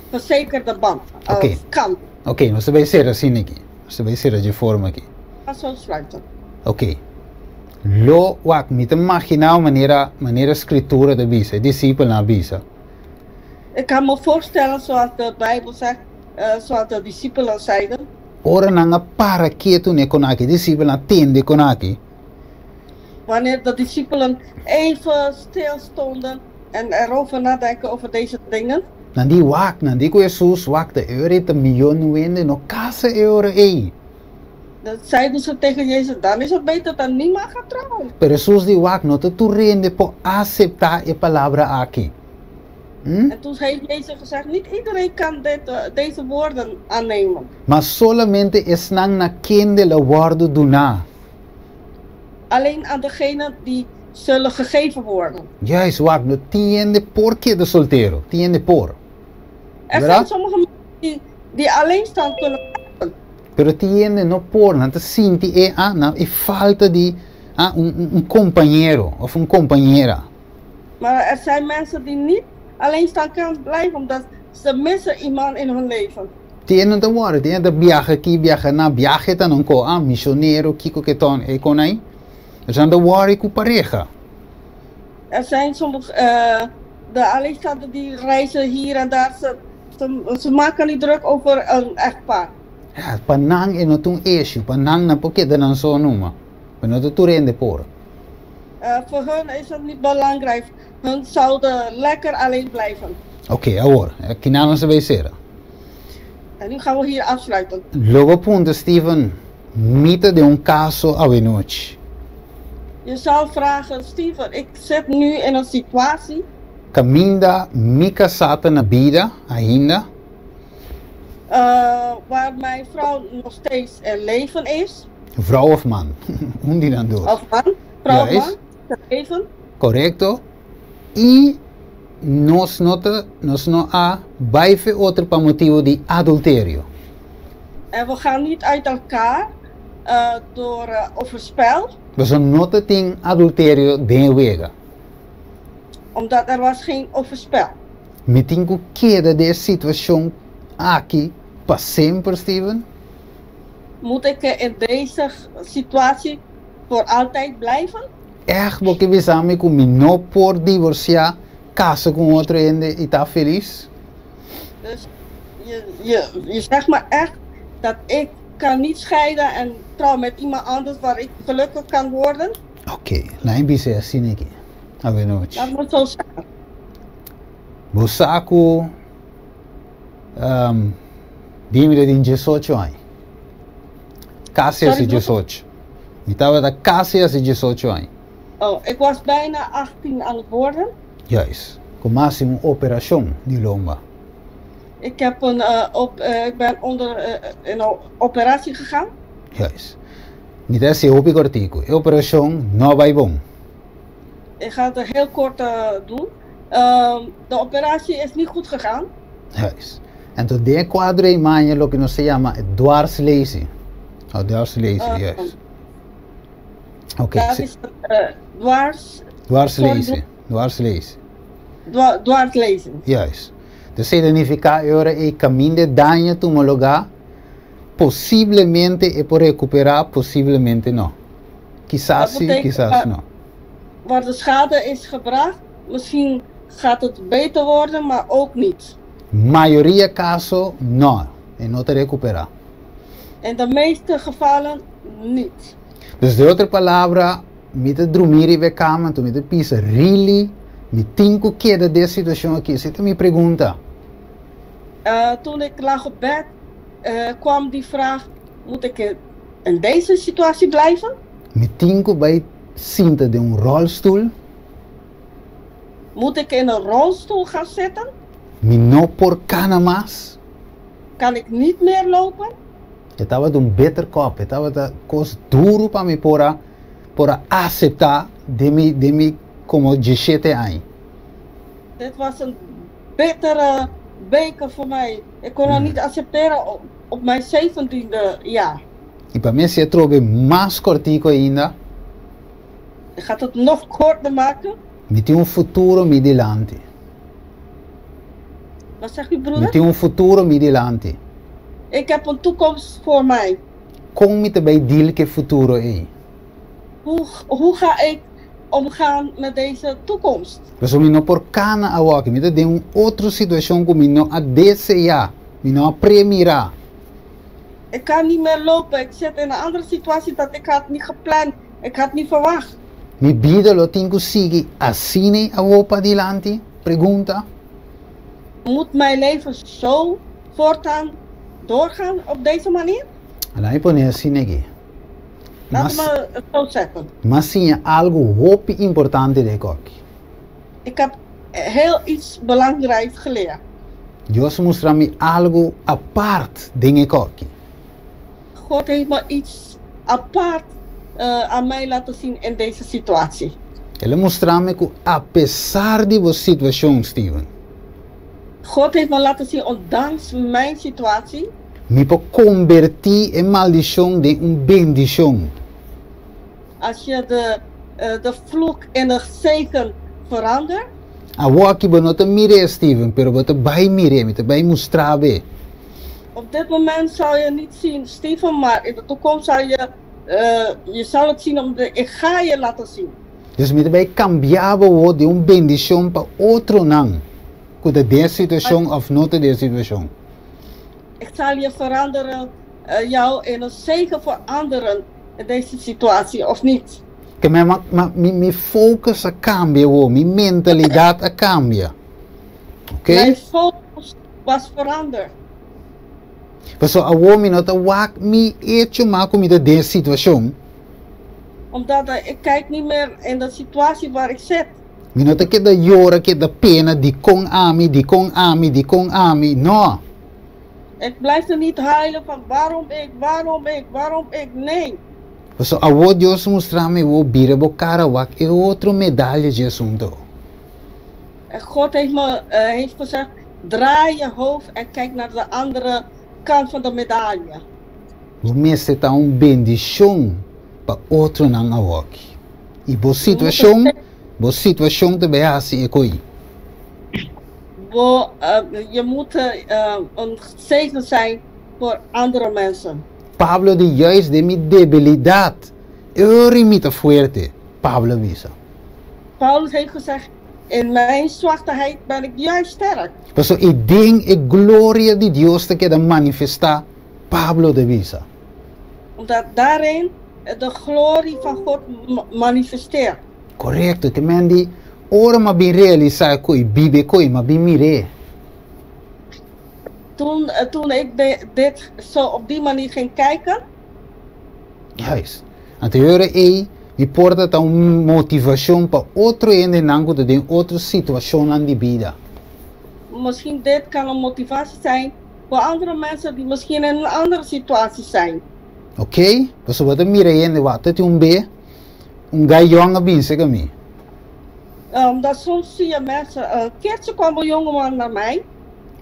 verzekerde band. Oké. Kant. Ok, nós vai ser assim aqui. Nós vai ser de forma aqui. Ga zo sluiten. Ok. Lo wak met imaginar maneira escritura de bisa, discípulo na bisa. Ik kan me voorstellen, zoals de Bijbel zegt, zoals de discipelen zeiden. Ora nanga para quieto ne konaki, discípulo atende konaki. Wanneer de discipelen even stilstonden en erover nadenken over deze dingen. Nandi wak, nandi ko Jesus wak de euro te miljoen wende no casa euro ei. Dan zeiden ze tegen Jezus, dan is het beter dat niemand gaat trouwen. Pero Jesus di wak no te tu rende po aceptar e palavra aqui. En toen heeft Jezus gezegd, niet iedereen kan deze woorden aannemen. Mas solamente es nang na kende la woord duna. Alleen aan degenen die zullen gegeven worden. Juist wak no tiende por que de solteiro, tiende por. Er zijn sommige mensen die alleenstaand kunnen blijven. Pero tiende no por, nanta sinti e falta di un compañero of un compañera. Maar er zijn mensen die niet alleenstaand kunnen blijven omdat ze missen iemand in hun leven. Tiende te worden, tiende viaje aqui, viaje na, viaje tan un ko, missionario, kiko que ton e konai. Er zijn de worry ku pareja. Er zijn sommige de alleenstaanden die reizen hier en daar. Ze maken niet druk over een echtpaar. Ja, panang e no tung issue, panang na porque de nan so numa. Pero no tu rende por. Voor hun is het niet belangrijk. Hun zouden lekker alleen blijven. Oké, agora, aqui na se vai ser. En nu gaan we hier afsluiten. Logo punto, Steven, mita de un caso a noite. Je zou vragen, Steven, ik zit nu in een situatie. Caminda mi casata na vida ainda. Waar mijn vrouw nog steeds in leven is. Vrouw of man? Die dan doet. Of man, vrouw of Juist. man, in leven. Correcto. E nos no a baife outro para motivo de adultério. En we gaan niet uit elkaar door overspel. We zijn nota ting adultério de wega. Omdat er was geen overspel. Me tenho queda de situação aqui para sempre, Steven. Moet ik in deze situatie voor altijd blijven? Echt, porque we samen com me não por divorciar, casa com outro ende e tá feliz. Dus je zegt maar echt dat ik kan niet scheiden en trouw met iemand anders waar ik gelukkig kan worden? Ok, lá em Bicé, assim aqui. A ver noite. Dat moet zo zijn. Bosaco, dimmi di 18 anni. Casi a Sorry, 18. Mi tava da casi a 18 anni. Oh, ik was bijna 18 aan het worden. Juist. Com máximo operação de lomba. Ik ben in een operatie gegaan. Juist. Mi dá se hopi cortico. E operação não vai bom. Ik ga het heel kort doen. De operatie is niet goed gegaan. Juist. En tot de quadro em manha lo que nos se llama dwarslese. Oh, dwarslese, juist. Ok. Dat is Dwarslese. Dwarslese. dwarslezen. Juist. Dus significa agora é caminho de daño tu lugar. Possivelmente é por recuperar, possivelmente não. Quizás sim, quizás não. Waar de schade is gebracht, misschien gaat het beter worden, maar ook niet. Maioria caso não, e não te recuperar. In de meeste gevallen niet. Dus de outra palavra, me te dormir e ver cama, tu me te pisa, really, me tinko queda dessa situação aqui. Você te me pergunta. Toen ik lag op bed, kwam die vraag, moet ik in deze situatie blijven? Me tinko bij cinta de rolstoel. Moet ik in een rolstoel gaan zitten? Me não por cana mais. Kan ik niet meer lopen? Eu estava de beter kop, eu estava de coisa duro para me por aceitar de me como 17 anos. Dit was een bittere beker voor mij. Ik kon het niet accepteren op mijn 17e jaar. E para mim se trove mais cortico ainda. Ik ga het nog korter maken. Me tem futuro me delante. Wat zegt u, Me broeder? tem futuro me delante. Ik heb een toekomst voor mij. Como me te bij deal que futuro é? Hoe ga ik omgaan met deze toekomst? Mas me não por cana a walk, me te tem outra situação que me não a desejar, me não a premirar. Ik kan niet meer lopen. Ik zit in een andere situatie dat ik had niet gepland. Ik had niet verwacht. Mi vida lo tenho sigue assim a roupa delante? Pergunta. Moet mijn leven zo voortaan doorgaan op deze manier? Alai pone assim aqui. Laten Mas, we het zo zeggen. mas sim algo hoop importante de coque. Ik heb heel iets belangrijks geleerd. Deus mostra me algo apart de coque. God heeft me iets apart aan mij laten zien in deze situatie. Ele mostra me que apesar de você situação, Steven, God heeft me laten zien, ondanks mijn situatie, me pode convertir em maldição de bendição. als je de vloek in een zegen verandert, A walk we não te mire, Steven, pero we te bij mire, me te bij mostrar be. op dit moment zou je niet zien, Steven, maar in de toekomst zou je zal het zien, ik ga je laten zien. Dus me te bij cambiar we de bendição para outro não. Que de situação of not de situação. Ik zal je veranderen, jou in een zegen veranderen in deze situatie, of niet? Que me focus a cambia, mi mentalidade a cambia. Ok? Mijn focus was veranderd. Mas a woman not a wak me hecho maar com de situação. Omdat ik kijk niet meer in de situatie waar ik zit. Me not que da llora, que da pena, di con ami, di con ami, di con ami. No. Ik blijf er niet huilen van waarom ik. Nee. Mas a wo Deus mostrar me wo bira bo cara wak e outro medalha de assunto. En God heeft gezegd, draai je hoofd en kijk naar de andere kant van de medaille. O mestre tá bendição para outro não a wak. E bo situação também assim é coi. Je moet een zegen zijn voor andere mensen. Pablo de juist de mi debilidade. Eu remita fuerte. Pablo visa. Paulus heeft gezegd, in mijn zwakheid ben ik juist sterk. Paso e ding e gloria de Deus te queda manifestar. Pablo de visa. Omdat daarin de glorie van God manifesteert. Correcto, que mendi ora ma bin realizar coi bibe coi ma bin mire. Toen ik dit zo op die manier ging kijken, Juist. Anteriore mi porta ta motivação para outro ende nango de den outra situação aan die vida. misschien dit kan een motivatie zijn voor andere mensen die misschien in een andere situatie zijn. Ok? Paso wat mire ende wat het be gai jonge bin se kami. Omdat soms zie je mensen, een keertje kwam een jongeman naar mij,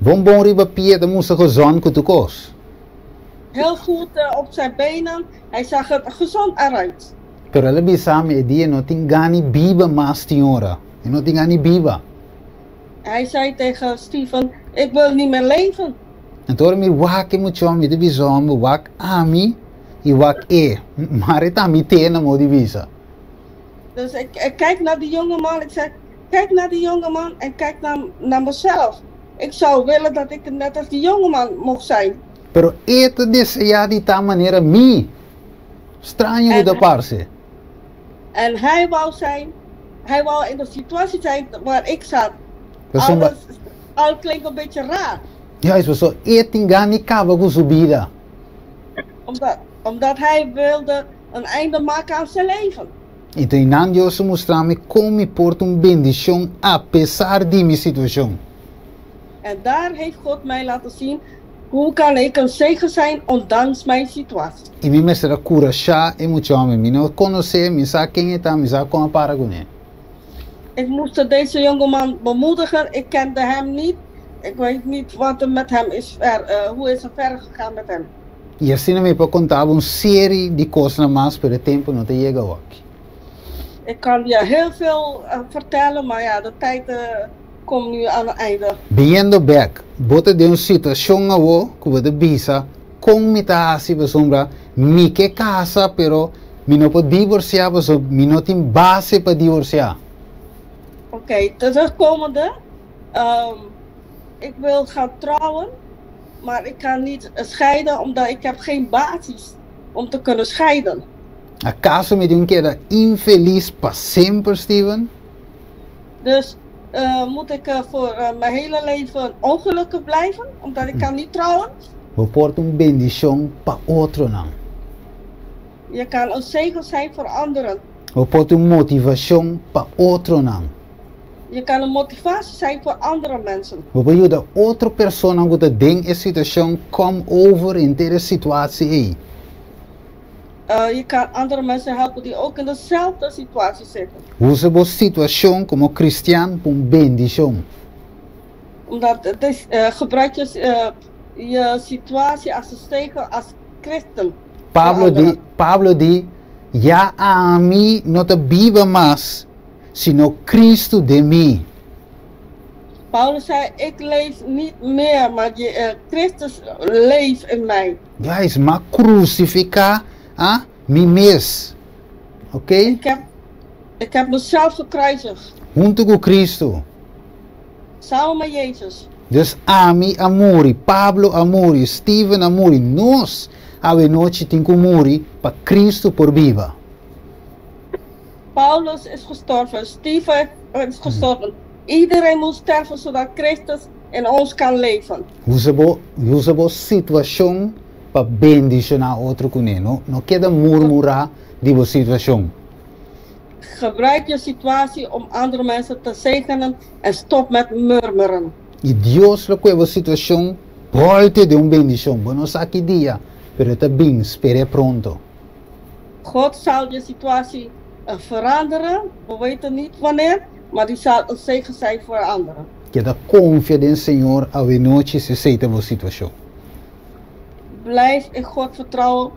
Bon riba pia de moest gezond kutukos. heel goed op zijn benen, hij zag er gezond eruit. Pero ela bisame e dia no tingani biba mas tinhora. E no tingani biba. Hij zei tegen Steven, ik wil niet meer leven. Então mi wak mo chom mi de bizom wak ami e wak Marita mi tena mo divisa. Dus ik kijk naar die jongeman, ik zeg, kijk naar die jongeman en kijk naar mezelf. Ik zou willen dat ik net als die jongeman mocht zijn. Pero esta deseja de tal maneira mi. Estranho da parce. En hij wou in de situatie zijn waar ik zat. Pessoa, Al klinkt een beetje raar. ja, isso só tingani cava com subida. Omdat hij wilde een einde maken aan zijn leven. Então, não Deus mostrar-me como me porto bendição apesar de minha situação. En daar heeft God mij laten zien, hoe kan ik een zegen zijn ondanks mijn situatie. E me mestra curaçar e muito homem. Me não conhecer, me sabe quem é, me sabe como para com ele. Ik moest deze jongeman bemoedigen, ik kende hem niet. Ik weet niet wat er met hem is, hoe is er verder gegaan met hem. E assim me pode contar série de coisas mais pelo tempo não te chega aqui. Ik kan je heel veel vertellen, maar ja, de tijd kom nu aan het einde. Viendo back, bote de een situación awo, kubo de bisa, con mi ta asi besombra, mi que casa, pero mi no po divorciar, beso, mi no tin base pa divorciar. Oké, terugkomende. Ik wil gaan trouwen, maar ik kan niet scheiden omdat ik heb geen basis om te kunnen scheiden. Acaso me de un queda infeliz pa sempre, Steven? Dus moet ik voor mijn hele leven ongelukkig blijven, omdat ik kan niet trouwen? We porta un bendición pa otro nan. Je kan een zegen zijn voor anderen. We porta un motivación pa otro nan. Je kan een motivatie zijn voor andere mensen. We po ayuda outra persona que te den e situación come over in tere situatie. Je kan andere mensen helpen die ook in dezelfde situatie zitten. Usa bo situación como cristiano pa un bendición. Omdat het is, gebruik je situatie als een zegen als christen. Pablo di, ya a mí no te viva más, sino Cristo de mí. Paulus zei, ik leef niet meer, maar Christus leeft in mij. Guys, ma crucificar mi mes. Ok? Ik heb mezelf gekruisigd. Junto con Cristo. Samen met Jezus. Dus Ami amori, Pablo amori, Steven amori, nós ave noite tinko mori pa Cristo por viva. Paulus is gestorven, Steven is gestorven. Iedereen moet sterven zodat Christus in ons kan leven. Usa bo situação pa bendicionar outro com ele. Não queda murmurar de bo situação. Gebruik je situatie om andere mensen te zegenen en stop met murmeren. E Deus lo que bo situação volte de bendição. Bueno, aqui dia, pero está bem, espere pronto. God zal je situatie veranderen, we weten niet wanneer, maar die zal een zegen zijn voor anderen. Queda confiança em Senhor a noite se aceita bo situação. Blijf in God vertrouwen,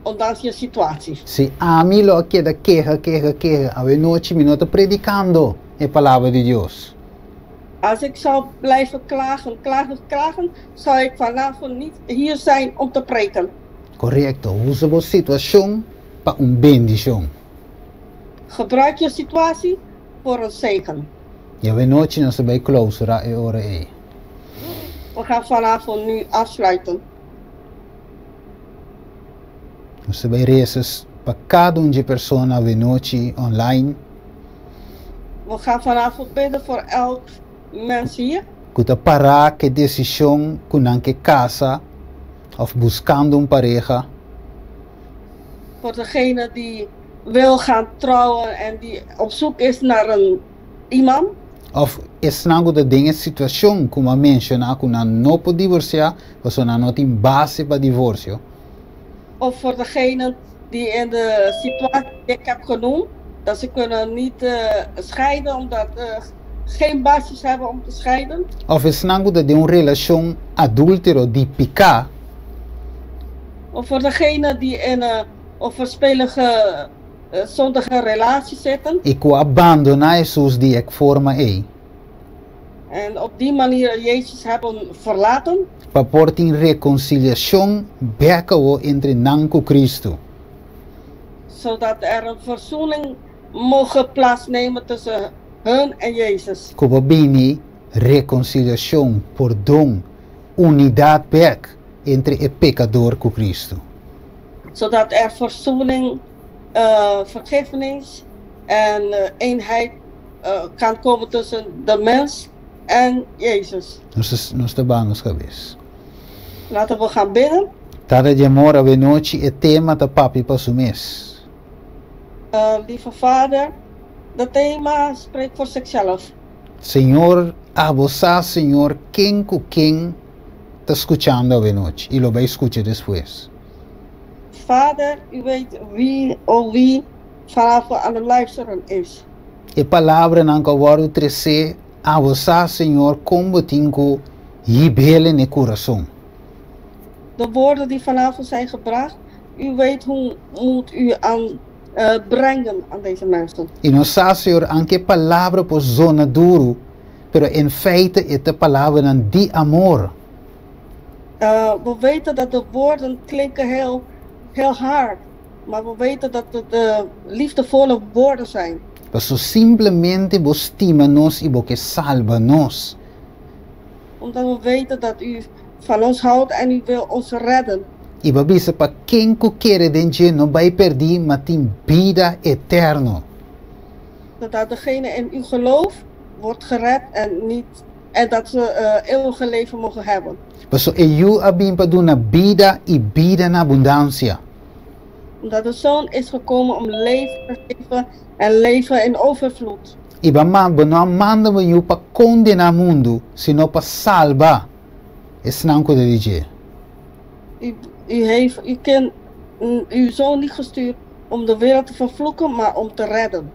ondanks je situatie. Se a mim lo queda queja, a noite me nota predicando a palavra de Deus. Als ik zou blijven klagen, zou ik vanavond niet hier zijn om te preken. Correcto, usa bo situação pa bendição. Gebruik je situatie voor een zegen. E a noite nós vai closer e ora e. We gaan vanavond nu afsluiten. Nós vai rezes pa cada de persona a noite online. We gaan vanavond bidden voor elk mens hier. Kuta parar que decisão kunan que casa of buscando pareja. Voor degene die wil gaan trouwen en die op zoek is naar een iemand. Of esnago de dingen situação como mencionar kunan no po divorciar, was ona not in base pa divorcio. Of voor degene die in de situatie die ik heb genoemd, dat ze kunnen niet scheiden omdat geen basis hebben om te scheiden. Of esnago de een relação adúltero de picar. Of voor degene die in een overspelige zondige relatie zitten. E ko abandonar Jesus die ek forma e. En op die manier Jezus hebben verlaten. Pa portin reconciliação becawo entre nanco Cristo. Zodat er een verzoening mogen plaatsnemen tussen hun en Jezus. Como bini reconciliação, perdão, unidade bec entre o pecador com Cristo. Zodat er verzoening, vergiffenis en eenheid kan komen tussen de mens en Jezus. Nós trabalhamos cabeça. Laten we gaan bidden. Tada de amor a noite é tema da papi para o mês. Lieve Vader, dat thema spreekt voor zichzelf. Senhor, a você, Senhor, quem está escutando a noite e lo vai escutar depois. Vader, u weet wie vanavond aan het luisteren is. E palavra não cavalo trece a você, Senhor, como tingo jibele no coração. De woorden die vanavond zijn gebracht, u weet hoe moet u brengen aan deze mensen. E nós, Senhor, anche palavra por zona duro, Pero en feite is de palabra dan die amor. We weten dat de woorden klinken heel hard. Maar we weten dat het liefdevolle woorden zijn. Pero simplemente vos estima nos y vos que salva nos. Omdat we weten dat u van ons houdt en u wil ons redden. Y va a para quien quiere de no va a perder, maar tin vida eterno. Zodat degene in uw geloof wordt gered en dat ze eeuwige leven mogen hebben. Paso eu abim para una vida y vida en abundancia. Omdat de Zoon is gekomen om leven te geven en leven in overvloed. Y va no manda we you para condenar mundo, sino para salvar. Es nanco de DJ. U heeft uw Zoon niet gestuurd om de wereld te vervloeken, maar om te redden.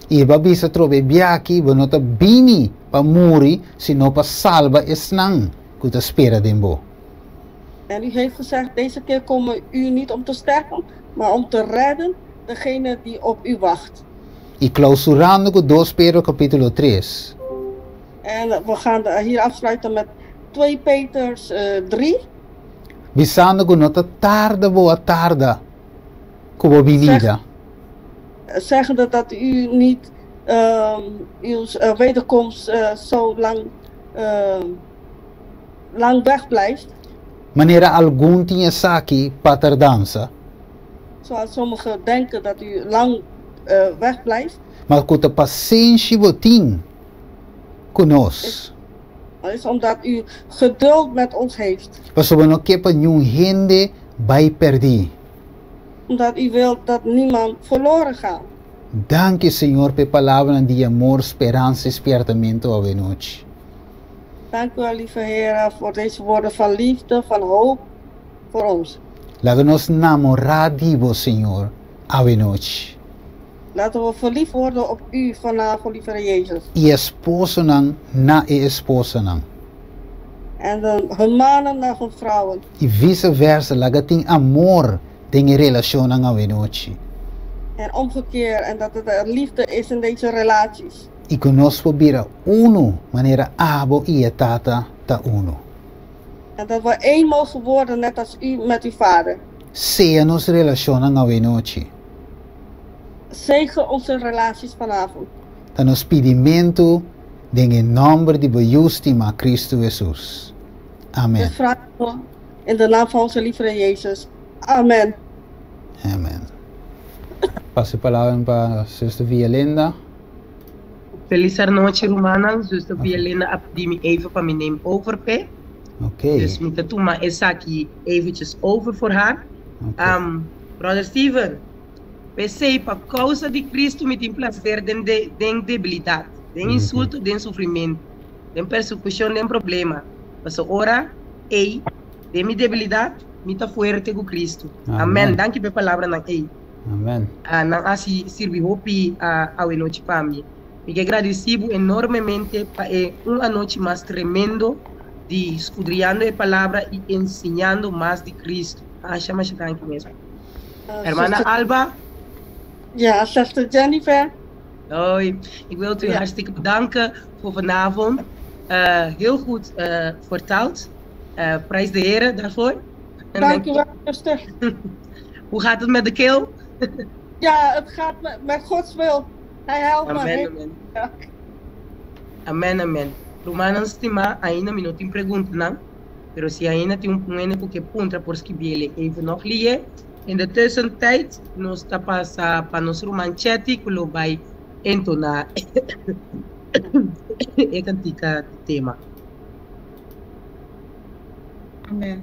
Y va bisa trove biaki, we nota bini para muri, sino para salva es nan, que te espera dembo. En u heeft gezegd, deze keer komen u niet om te sterven, maar om te redden degene die op u wacht. Y clausurando con 2 Pedro capítulo 3. En we gaan hier afsluiten met 2 Peters 3. Visando con nota tarda boa tarda, como venida. Zeggende dat u niet uw wederkomst zo lang weg blijft. Manera algún tinha saki para tardança. Zoals sommigen denken dat u lang weg blijft. Maar com a paciência botin conosco. Is omdat u geduld met ons heeft. Paso no kepa nenhum gente vai perder. Omdat u wilt dat niemand verloren gaat. Dank je, Senhor, por palavra de amor, esperança e despertamento a noite. Dank u wel, lieve Heer, voor deze woorden van liefde, van hoop voor ons. Laten nos namorar de vos, Senhor, a noite. Laten we verliefd worden op u vanavond, lieve Heer Jezus. E esposo na esposa nan. En hun mannen naar hun vrouwen. E vice-versa, lagating amor den relação nan a noite. En omgekeerd, en dat het liefde is in deze relaties. E conosco bira uno, manera abo e tata ta uno. En dat we één mogen worden, net als u met uw vader. Sea nos relação nan a noite. Zegen onze relaties vanavond. Dan nos pedimento en nombre de Bojustima Cristo Jesús. Amen. Dit vragen we in de naam van onze lieve Heer Jezus. Amen. Amen. Passo a palavra para Sister Violinda. Feliz noite, Romana. Zuster Violinda, abdi even van mijn neem over, pe. Oké. Dus met de toema is aqui eventjes over voor haar. Brother Steven, we sei por causa de Cristo me tem prazer den debilidade, den insulto, den sofrimento, den persecução, den problema. Mas ora, ei, de minha debilidade, me tá fuerte com Cristo. Amen. Danke pela palavra na ei. Amen. Não assim sirvi hopi a noite para mim. Me agradecido enormemente para uma noite mais tremendo de escudriando a palavra e ensinando mais de Cristo. Chama dank mesmo. Hermana Alba. Ja, zuster Jennifer. Hoi, ik wil u hartstikke bedanken voor vanavond. Heel goed vertaald. Prijs de Heer daarvoor. Dank u wel, zuster. Hoe gaat het met de keel? Ja, het gaat met Gods wil. Hij helpt me. Amen. Amen, amen. Romanos estima ainda me não tem pergunta, não? Pero se ainda tem momento porque punta por escrever even nog liegen. In de tussentijd, nós está para nosso manchete que lo vai entonar e cantica tema. Amen.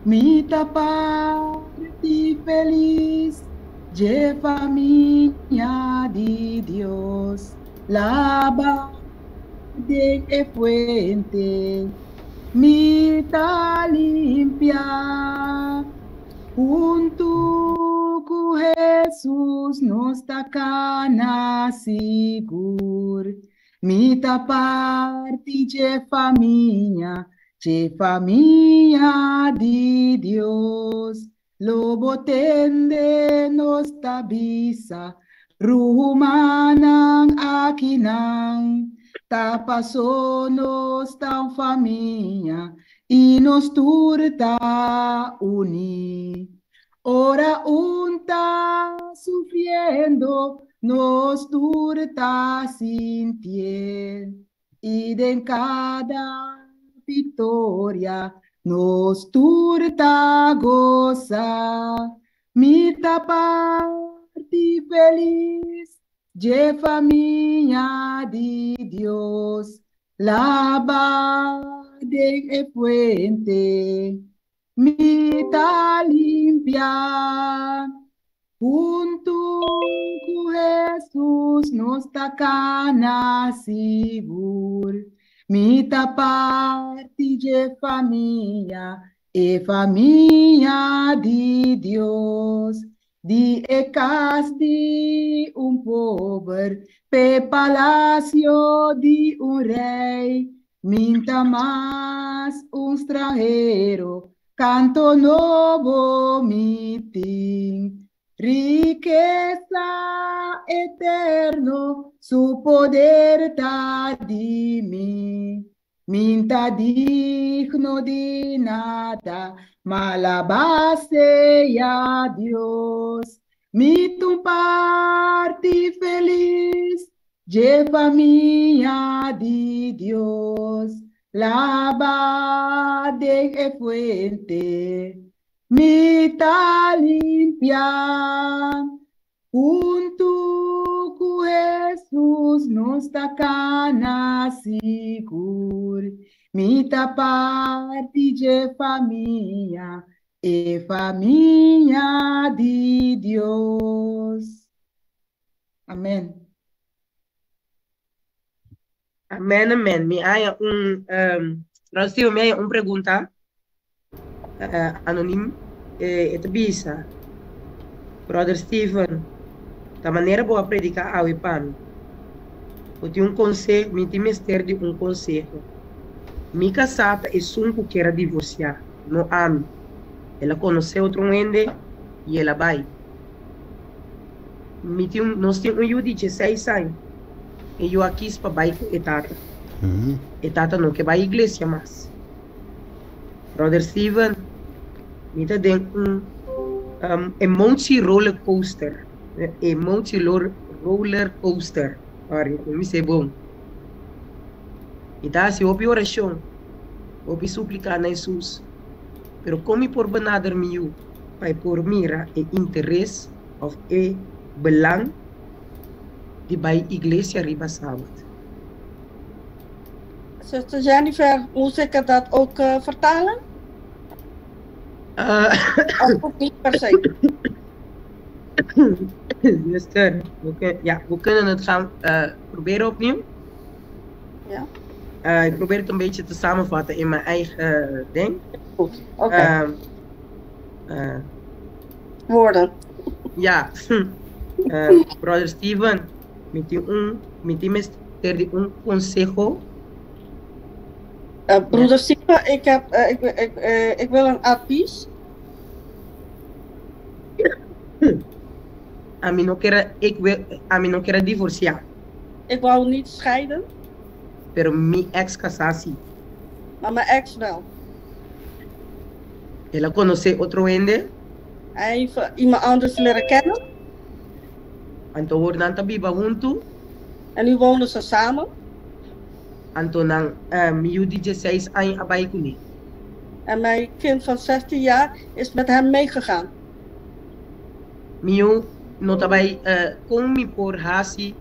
Mita parte feliz, de família de Deus, lava de fuente, mita limpia, junto com Jesus nos tacana seguro, mita parte de família de Deus, Lobotende nos tabisa, ruhumanang akinang, tapasonos tang família, e nos turta uni. Ora unta sufriendo, nos turta sintiendo, e de cada vitória, nos turta goza, mita parte feliz, de família de Deus, lava de fuente, mita limpia, junto com Jesus nos tacana seguro. Mita parte de família, e família de Deus, de ecas de pobre, pe palácio de rei, minta mais estrangeiro, canto novo mitim. Riqueza eterno, su poder tá de mim. Minta digno de nada, malabaste a Deus. Mitum parte feliz, de família de Deus. Lava de fuente. Mita limpia, junto com Jesus nos tacana seguro. Mita parte de família, e família de Deus. Amém. Amém, amém. Me há nós temos uma pergunta. Anoniem, het bisa. Brother Steven, da maneira boa predicar ao IPAM. Eu tenho conselho, me tem mestre de conselho. Minha casada é sunco que era divorciar, não ame. Ela conheceu outro ende e ela vai. Nós temos um de 16 anos. E eu aqui para vai com etata. Etata não que vai à igreja mais. Brother Steven, me tem emotie roller coaster. Emotie roller coaster. Olha, me sei bom. Então, se eu oração, eu suplicar a Jesus, pero como por benader meu, para por mira e interesse of e belang de bij iglesia riba sábado. Zuster Jennifer, moest ik dat ook vertalen? Of niet per se? Zuster, ja, we kunnen het gaan proberen opnieuw. Ja. Ik probeer het een beetje te samenvatten in mijn eigen ding. Goed, oké. Woorden. Ja, brother Steven, met die mestre un consejo. Broeder Steven, ik wil een advies. A mim não quero divorciar. Ik wou niet scheiden. Pero mi ex casasi. Maar mijn ex wel. Ela conhece outro ende. Hij heeft iemand anders leren kennen. Anto worden tabiba junto. En nu wonen ze samen. Anto nang miu di 16 anos abay ko ni. En mijn kind van 16 jaar is met hem meegegaan. Miu no tabay kung mi por hasi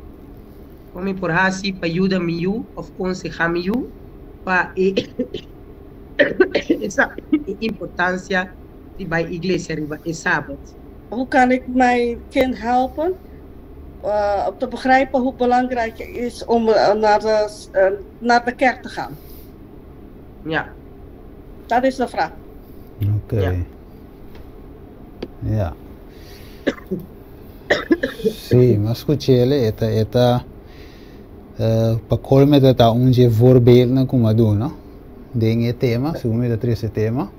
pa ayuda miu of conseja miu pa esa importancia die bij iglesia riba is sabbat. Hoe kan ik mijn kind helpen om te begrijpen hoe belangrijk het is om naar de kerk te gaan? Ja. Dat is de vraag. Oké. Ja. Ja. Sí, mas escuchele, esta pakol me data unje voorbeeld na kumaduna. Ding e tema, segundo me da trece tema.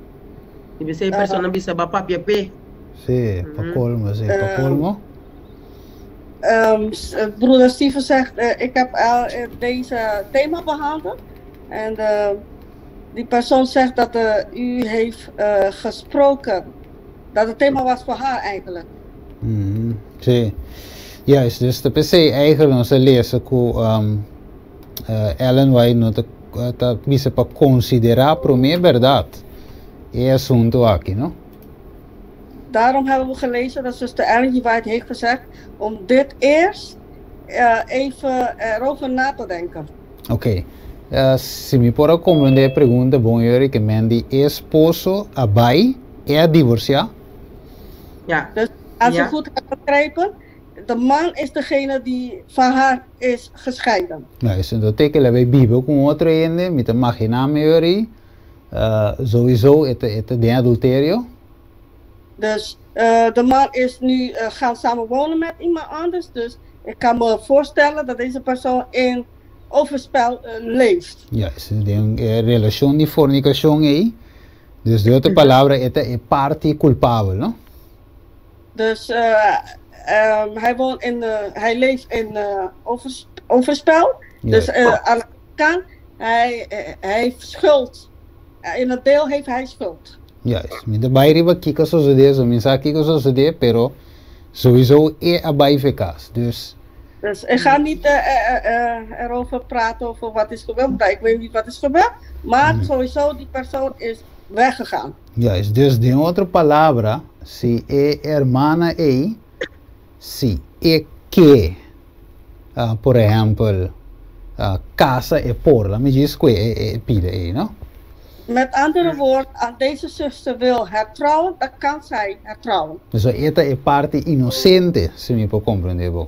Ibe say persona bisa bapa piape. Sim, para colmo, sim, para colmo. Broeder Steven zegt, ik heb deze thema behandeld. En die persoon zegt dat u heeft gesproken. Dat het thema was voor haar eigenlijk. Sim. Juist, dus de PC eigenlijk onze lezen que Ellen vai nota dat visa para considerar primeiro verdade. É assunto aqui, não? Daarom hebben we gelezen dat zuster Ellen White heeft gezegd om dit eerst even erover na te denken. Ok. Se me pode compreender a pergunta, bom, eu que mendi esposo abai é divorciar? Ja. Dus als je goed hebt begrepen, de man is degene die van haar is gescheiden. Nou, is dat teken dat wij Bijbel com outro ende, met een maginame Yuri, sowieso het de adulterio. Dus de man is nu gaan samenwonen met iemand anders. Dus ik kan me voorstellen dat deze persoon in overspel leeft. Ja, is een relatie de fornicação aí. Dus de outra palavra é parte culpável, no? Dus hij leeft in overspel. Ja. Dus aan de kant, hij heeft schuld. In het deel heeft hij schuld. Ja, met de bairiba kika suceder, zo minsa kika suceder, pero sowieso é abai eficaz. Dus ik ga niet erover praten over wat is gebeurd, want ik weet niet wat is gebeurd. Maar sowieso die persoon is weggegaan. Ja, dus de outra palavra, se é hermana ei, se é que, por exemplo, casa é por, la me diz que é pide ei, no? Met andere woorden, als deze zuster wil hertrouwen, dan kan zij hertrouwen. Dus esta é parte inocente, se me pode compreender, bom.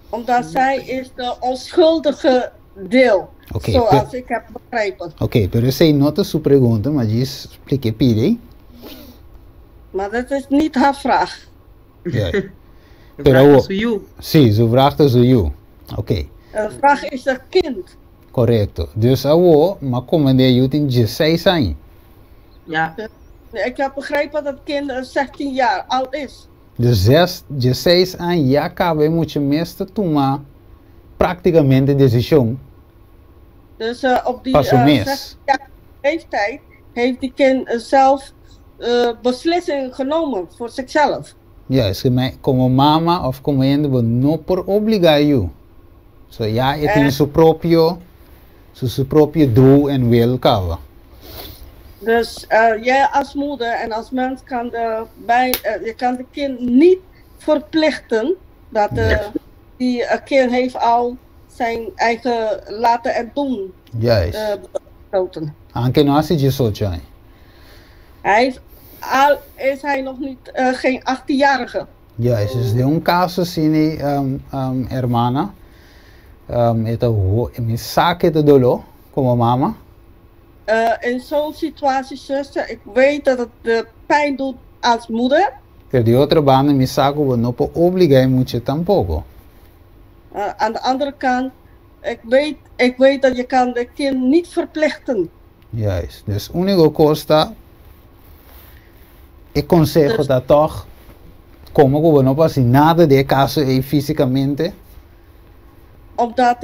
Omdat zij is de onschuldige deel, Okay, zoals ik heb begrepen. Ok, pero essa aí nota sua pergunta, mas diz, explique pide. Maar dat is niet haar vraag. Ja. De Pero vraag is voor jou. sim, sua vraag is voor jou. Ok, De vraag is het kind. correto. Dus awo, maar como de you tem 16 anos. Ja. Ik heb begrepen dat het kind 16 jaar oud is. Dus 16 anos já cabe muito mais te tomar praticamente decisão. Dus op die Pas een mes. 16 jaar leeftijd heeft die kind zelf beslissingen genomen voor zichzelf. Ja, es que como mama of como ende, não por obrigar you. So ja, het tem seu próprio doel en wil cava. Dus jij als moeder en als mens kan je kan de kind niet verplichten dat die kind heeft al zijn eigen laten en doen Juist. besloten. Anche não se diz so tjai. Is hij nog niet geen 18-jarige. Juist, dus de caso assim, hermana, me saque de dolor como mama. In zo'n situatie, zuster, ik weet dat het de pijn doet als moeder. Pero de outra banda me saco, não pode obrigar muito tampouco. Aan de andere kant, ik weet dat je kan de kind niet verplichten. Juist, dus único costa, ik consejo dat toch, como não passa nada de caso aí fisicamente. Omdat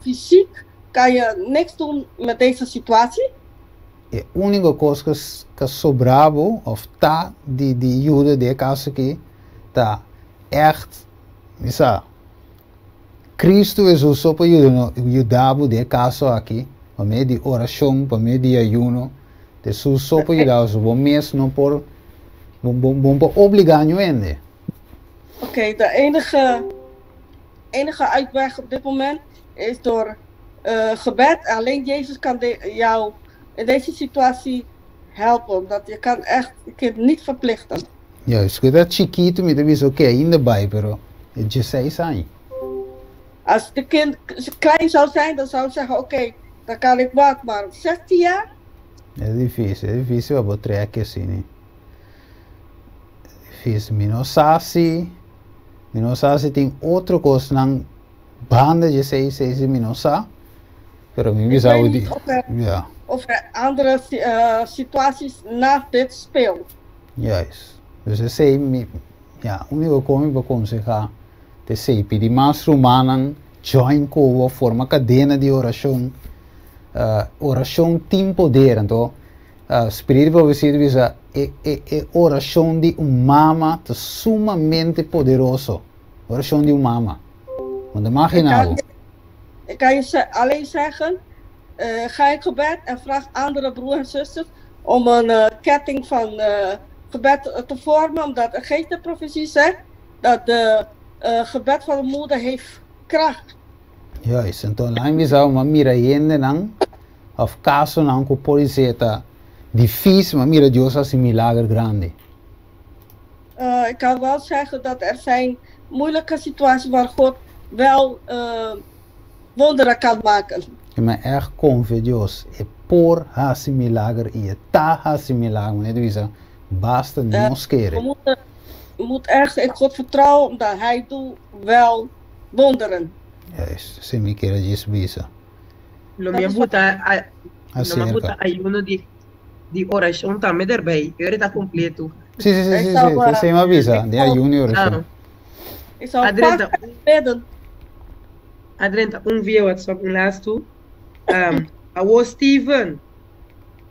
fysiek kan je niks doen met deze situatie. A única coisa que sobrava, of tá de ajuda de caso que tá echt, sabe? Cristo Jesus só para ajudar de caso aqui, para meio de oração, para meio de ayuno, Jesus só para ajudar os bom mês não por obrigar ninguém. Oké, de enige uitweg op dit moment is door gebed. Alleen Jezus kan jou in deze situatie helpen, omdat je kan echt je kind niet verplichten. Ja, is que dat chiquito me diz oké, ainda vai, pero é 16 anos. Als de kind klein zou zijn, dan zou ik zeggen oké, dan kan ik wat, maar 16 jaar? É difícil para trecar assim, né? Difícil, Minosasi tem outra coisa na banda de 6 Minosa, pero me Ik zou weet die, niet ja, of er andere situaties naast dit speelt. Juist. Dus ze zei, ja, unico come per conseguir, te sei, di mas romanan, join covo, forma cadena di oração, oração tem poder, então, Espírito Profecia diz, é oração de mama, sumamente poderoso, oração de mama. Want imagina. Ik kan je alleen zeggen, ga in gebed en vraag andere broers en zusters om een ketting van gebed te vormen, omdat de geest de profetie zegt dat de gebed van de moeder heeft kracht. Juist, então lá em visão uma mira ainda não, of caso não com policeta difícil, maar mira Deus als een milagre grande. Ik kan wel zeggen dat er zijn moeilijke situaties waar God wel wonderen kan maken. Ik ben echt confiant Deus, é por hasi milagre e tá hasi milagre, né? Dus basta nos querer. We moeten ergens in God vertrouwen, omdat Hij doet wel wonderen. Juist, se me queira disso, bisa. Lo minha buta ayuno de oração também erbij. Eu está completo. Sim, você me avisa, de ayuno e oração. Ik zou vaak bidden. Adrenta, via WhatsApp laatste. Awo Steven.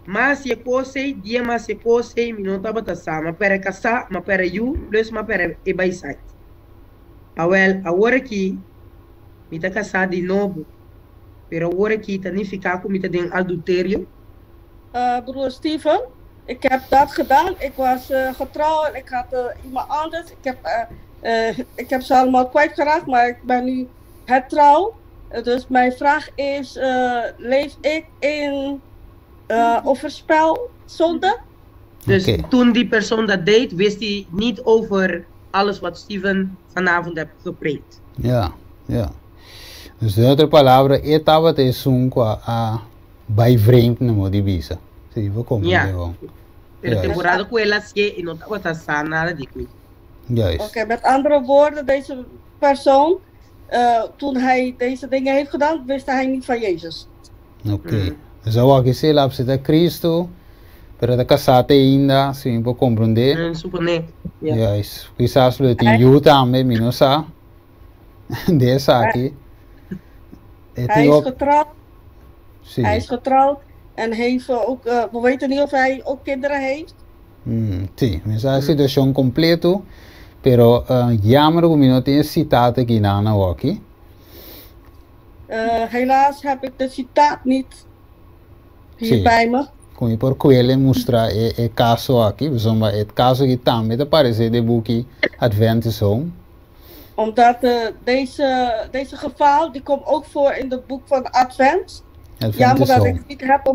Mas je kose, dia mas je kose, minuta bata sama. Pere kasa, ma pere you, plus ma pere e by site. Awel, agora aqui, mita kasa de novo. Pero agora aqui, tá nem ficar com mita den adultério. Broer Steven, ik heb dat gedaan. Ik was getrouwd en ik had iemand anders. Ik heb ze allemaal kwijtgeraakt, maar ik ben nu hertrouwd. Dus mijn vraag is, leef ik in overspelzonde? Dus toen die persoon dat deed, wist hij niet over alles wat Steven vanavond heeft gepreekt. Ja. Dus de andere palavra, etapa te sunco a bij vreemd no de visa. Sim, vou compreender. Ja. Pero temporada com elas que e não estava nada de coisa. Juist. Oké, met andere woorden, deze persoon, toen hij deze dingen heeft gedaan, wist hij niet van Jezus. Oké. Zou aqui se lá precisa Cristo, pero da casate ainda, sim, vou compreender. Suponer. Juist. Quizás lo tem you também, minosa. Dessa aqui. Hij is getrouwd. Sim. Hij is getrouwd en heeft ook, we weten niet of hij ook kinderen heeft. Sim, mas a situação completo, pero jammer que não tem citado aqui na aqui. Helaas heb ik de citaat niet hier bij me. Como por ele mostrar o caso aqui, bijvoorbeeld het caso que também aparece de boekje Adventist Home. Omdat deze geval, die komt ook voor in het boek van Advent. Jammer dat ik het niet heb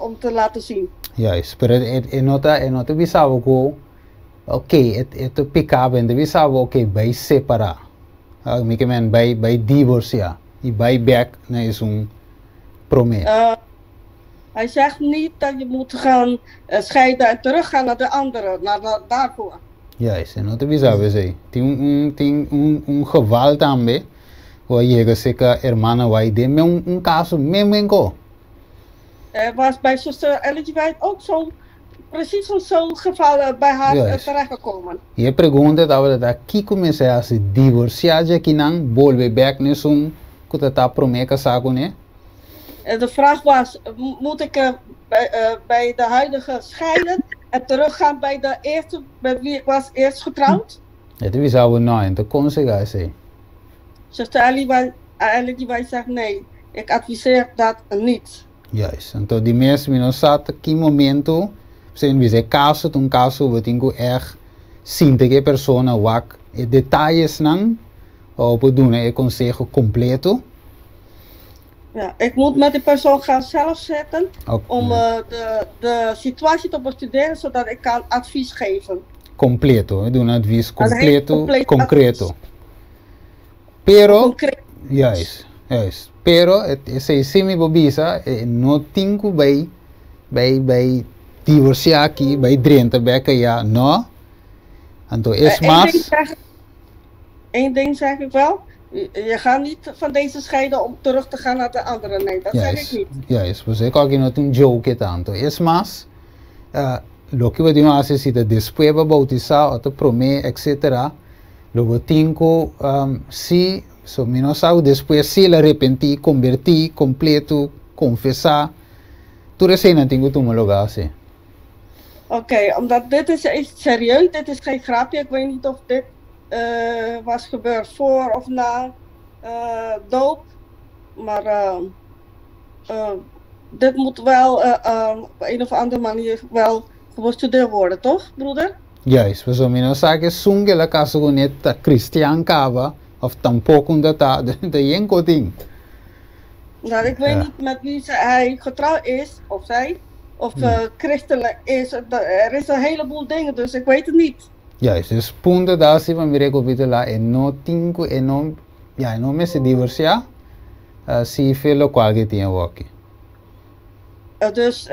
om te laten zien. Juist, pero nota bisavo ko, okay, het picaba, en bisavo okay, bij separar. Mieke men bij divorcia, bij back na is een promet. Hij zegt niet dat je moet gaan scheiden en teruggaan naar de andere, daarvoor. Juist, en nota bisavo zei, tem geval também, waar je zeker hermana wij de met een caso memengo. Er was bij zuster Ellen White ook precies zo'n geval bij haar terechtgekomen. Je pergunta dat aqui comecei a se divorciar de não volve back nesum que tá promeka saco né? De vraag was, moet ik bij de huidige scheiden en teruggaan bij de eerste, met wie ik was eerst getrouwd? Het is al nou, en dat kon ze zeggen. Zuster Ellen White zegt nee, ik adviseer dat niet. Juist, então die mensen die nog zaten, que momento, zijn we zijn caso, um caso, we tingo echt zien que persona wak, detalhes não, op doen een consejo completo. Ja, ik moet met die persoon gaan zelf zitten om de situatie te bestuderen, zodat ik kan advies geven. Completo, we doen advies completo, concreto. Pero, juist. Pero se semi bobisa no tingo bij divorciar aqui, bij drenta beca ja, no. Então es mais. Eén ding zeg ik wel. Je gaat niet van deze scheiden om terug te gaan naar de andere. Nee, dat zeg ik niet. Juist, você aqui não tem joke tanto. Es mais, lo que podemos hacer si después va bautizar o te promete, etc. Luego tengo, si, so, menos algo, después si le arrepentí, convertí, completo, confessar. Toen is hij natuurlijk homologatie. Oké, omdat dit is echt serieus, dit is geen grapje. Ik weet niet of dit was gebeurd voor of na doop. Maar dit moet wel op een of andere manier wel gebestudeerd worden, toch, broeder? Juist, we zullen nog zeggen, zonder la caso con het Christian Kava, of tampoco de jenko ding. Nou, ik weet niet met wie hij getrouwd is, of zij, of christelijk is. Er is een heleboel dingen, dus ik weet het niet. Juist, dus punto daar si van mire capitola en no tinco en no, ja, no me se divorcia, si fe lo qual che tiene walkie. Dus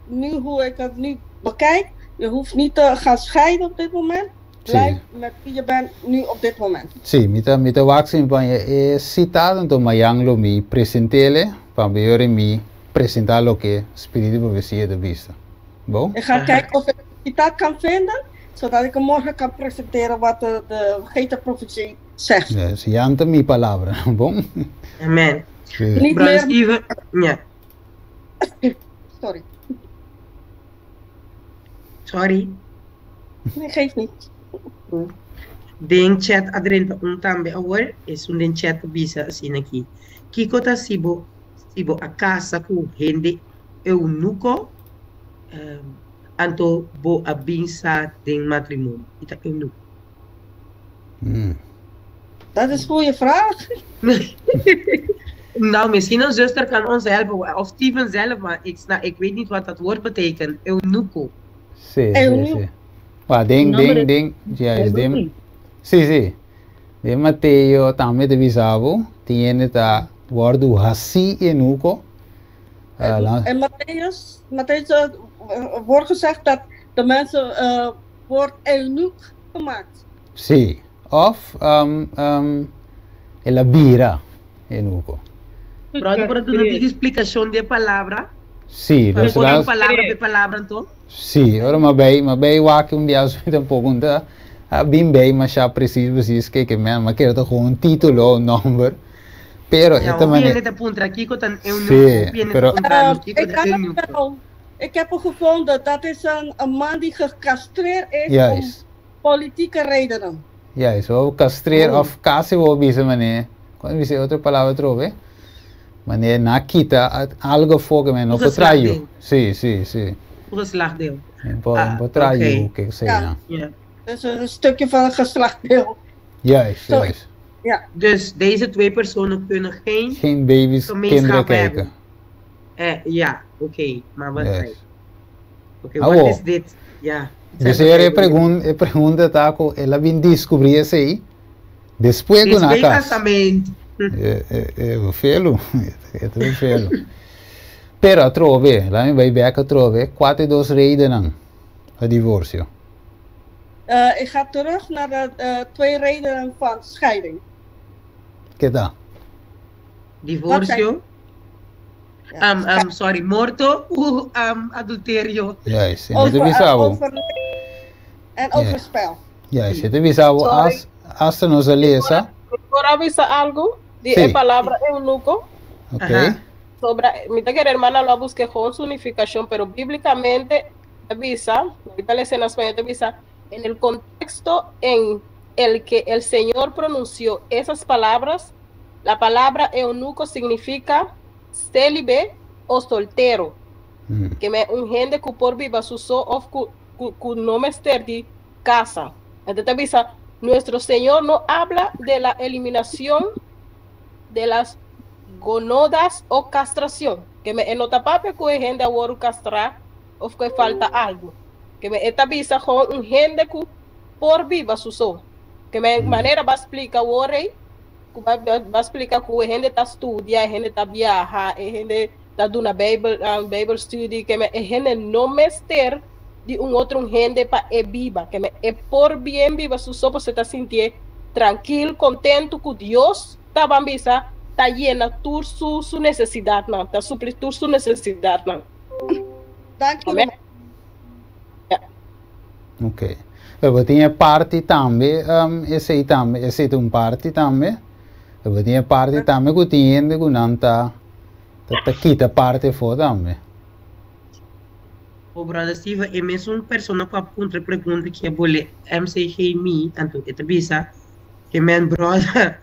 nu hoe ik het nu bekijk, je hoeft niet te gaan scheiden op dit moment. Blijf met wie je bent nu op dit moment. Sì, mi ta waxing pan je citado to mayang lo mi presentele, pan beore mi presentar lo que Spiritu Profecia de vista. Bon? Ik ga kijken of ik een citaat kan vinden, zodat ik hem morgen kan presenteren wat de Geta Profetie zegt. Yes, yanta mi palabra, bon? Amen. Niet Brother meer. Steven, ja. Sorry. Sorry. Nee, geeft niet. Den chat adrenta un tambe awar es un den chat bisa assim aqui. Kiko ta sibo a casa ku hende eunuco anto bo abinsa den matrimonio. Ita eunuco. Dat is een goede vraag. Nou, misschien een zuster kan ons helpen, of Steven zelf, maar ik weet niet wat dat woord betekent. Eunuco. Sì, sì, sì. Wa ding, ja is dem. Sì. De Matteo tambe de visavo, tiene ta wordu hasi enuco. En Matthäus wordt gezegd dat de mensen wordt eunuch gemaakt. Sì, of la bira enuco. Brother, para tu não ter explicação de palavra? Sì, Para dus poder palavra per palavra, então? Sì, ora mabei waki un dia suita un po' conta, bim bei, ma siya precies que ma quero toch gewoon un titolo, un number. Pero Ja, esta viene manera. de punta aqui com tan Sí, pero- Ik heb hem gevonden, dat is een man die gecastreerd is Juist. om politieke redenen. Ja, so castreer of casi wo bisa mane. Quando dice outra palavra trove. Mane na kita algo fogo me no potraio. Sì. Geslachtdeel. Un po' traio oké. che sei. Ja. Ja. Dus een stukje van een geslachtdeel. Juist. Ja. Dus deze twee personen kunnen geen Geen baby's, gemeenschap kinderen hebben. kijken. Ja, oké. Maar wat Yes. Oké, Ah, wat wow. is dit? Ja. Dus ele pergunta taco, ela vem descobrir isso aí. Depois que na Desde casa. casamento. É felo, é tudo felo. Pero trove, lá me vai back trove, 4-2 redenen a divórcio. Ik ga terug naar de twee redenen van scheiding. Que tal? Divorcio. Sorry, morto. Adulterio. Juist, en dat bisavo. Overlijden en overspel. Juist, het bisavo as nos lesa. ¿Por avisar algo? Sí. La palabra eunuco. Ok. Ajá. Sobre, mi hermana lo busqué con su unificación, pero bíblicamente avisa, ahorita le en español avisa, en el contexto en el que el Señor pronunció esas palabras, la palabra eunuco significa célibe o soltero, que me un gente que por viva su so of ku no me de casa. Entonces avisa, nuestro Señor no habla de la eliminación de las gonodas o castración, que me enota pape que gente a castrar o que falta algo, que me esta visa con un gente que por viva su so, que me manera va a explicar va a explicar que gente está estudia, gente está viaja, gente está dando una Bible study, que me gente no me ester de un otro gente para viva, que me por bien viva su so, pues se está sintiendo tranquilo, contento que Dios está bambisa, está llena su necesidad, no, está suplir su necesidad, no. Dankjewel. Ok. Pero tinha parte também, esse é um parte também. Pero tinha parte também que tinha que não tá quita parte fora também. O brother Steve é mesmo uma pessoa que aponta pergunta que é bole MCG me, então é bisa que meu brother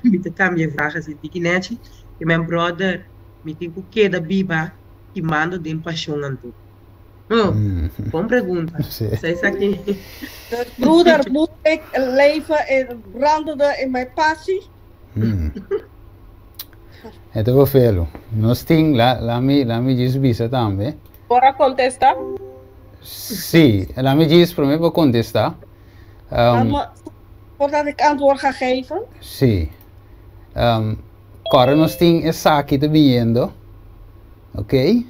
me te cambia vragen se die net que meu brother me tem que da biba que manda de paixão anto. Bom pergunta. Sei aqui. Broeder, moet ik leven brandende in mijn passie? Então vou felo. Nós tem lá me diz bisa também. Bora contestar? Sim, lá me diz para mim para contestar. Voordat ik antwoord ga geven? Sim. Agora nós tem essa aqui te vindo. Ok?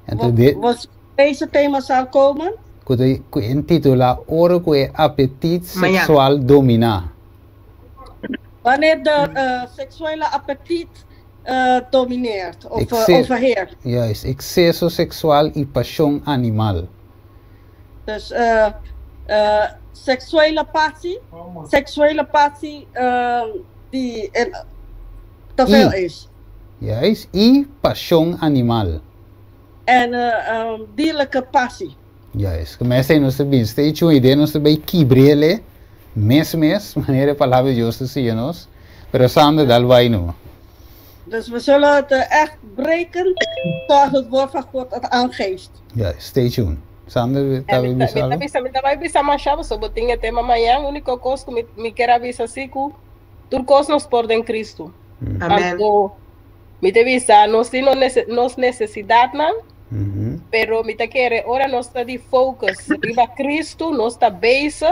Então Deze thema zal komen? Que intitula Ora que apetite sexual dominar. Wanneer de seksuele appetiet domineert of overheerst. Juist, excesso sexual e paixão animal. Dus seksuele passie die te veel is. Juist, e paixão animal. En dierlijke passie. Juist, começa aí nós bem, steeds uma ideia nós bem quibrele, mes, maneira palavra de Deus se nos, pero samen dal vai no. Dus we zullen het echt breken zoals het woord van God het aangeeft. Ja, stay tuned. Sander, tá bem bisalo? Me vai bisa machado sobre tinha tema amanhã, único coisa que me quer avisar assim que turcos nos por em Cristo. Amém. Me te visa, nós temos necessidade, pero me te quer, ora nós está de focus, viva Cristo, nós está base,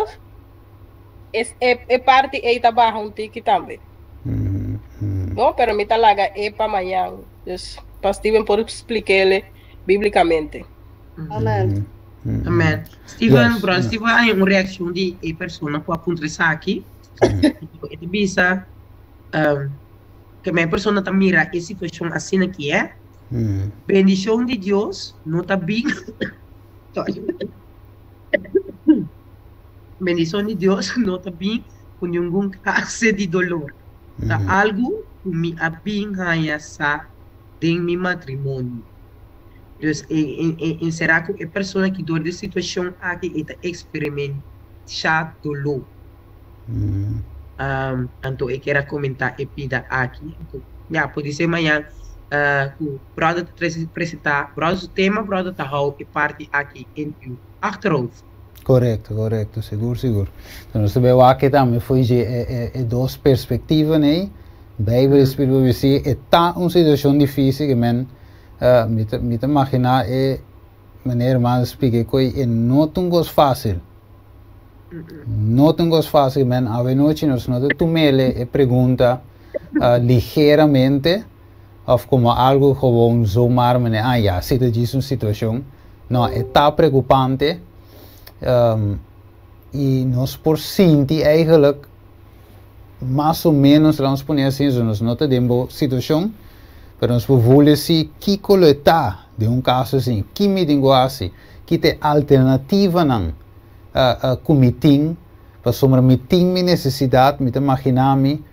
é parte aí tá barra um tique também. Bom, pero me tá laga é para amanhã, dus para Steven por explicar-lhe biblicamente. Amém. Amém. Steven, bro, Steven há uma reação de pessoa que aponta aqui, e bisa que minha pessoa tá mira a situação assim aqui é, bendição de Deus não tá bem, bendição de Deus não tá bem com nenhum caso de dolor, tá algo que me abinha sa em meu matrimônio. Então, será que a pessoa que dor de situação aqui está experimentando dolor? Então eu quero comentar e pida aqui. Já pode ser amanhã o produto apresentar, o tema produto tá e parte aqui em achterhoofd. Correto, seguro. Então nós vemos aqui também foi duas perspectivas, né? Bíblia espiritual dizer é tá uma situação difícil que me imaginar maneira mais explicar que não tão gosto fácil. Não tão gosto fácil, man. A noite nós não tomele pergunta ligeiramente ou como algo gewoon zomaar, mas ja, zit er uma situação. Não, é tá preocupante. E nós por sentir eigenlijk mais ou menos, vamos pôr assim, nós não temos situação, mas nós podemos se que coletar de caso assim, que me digo assim, que tem alternativa não, comitim, para somar mitim minha necessidade, me imaginar-me,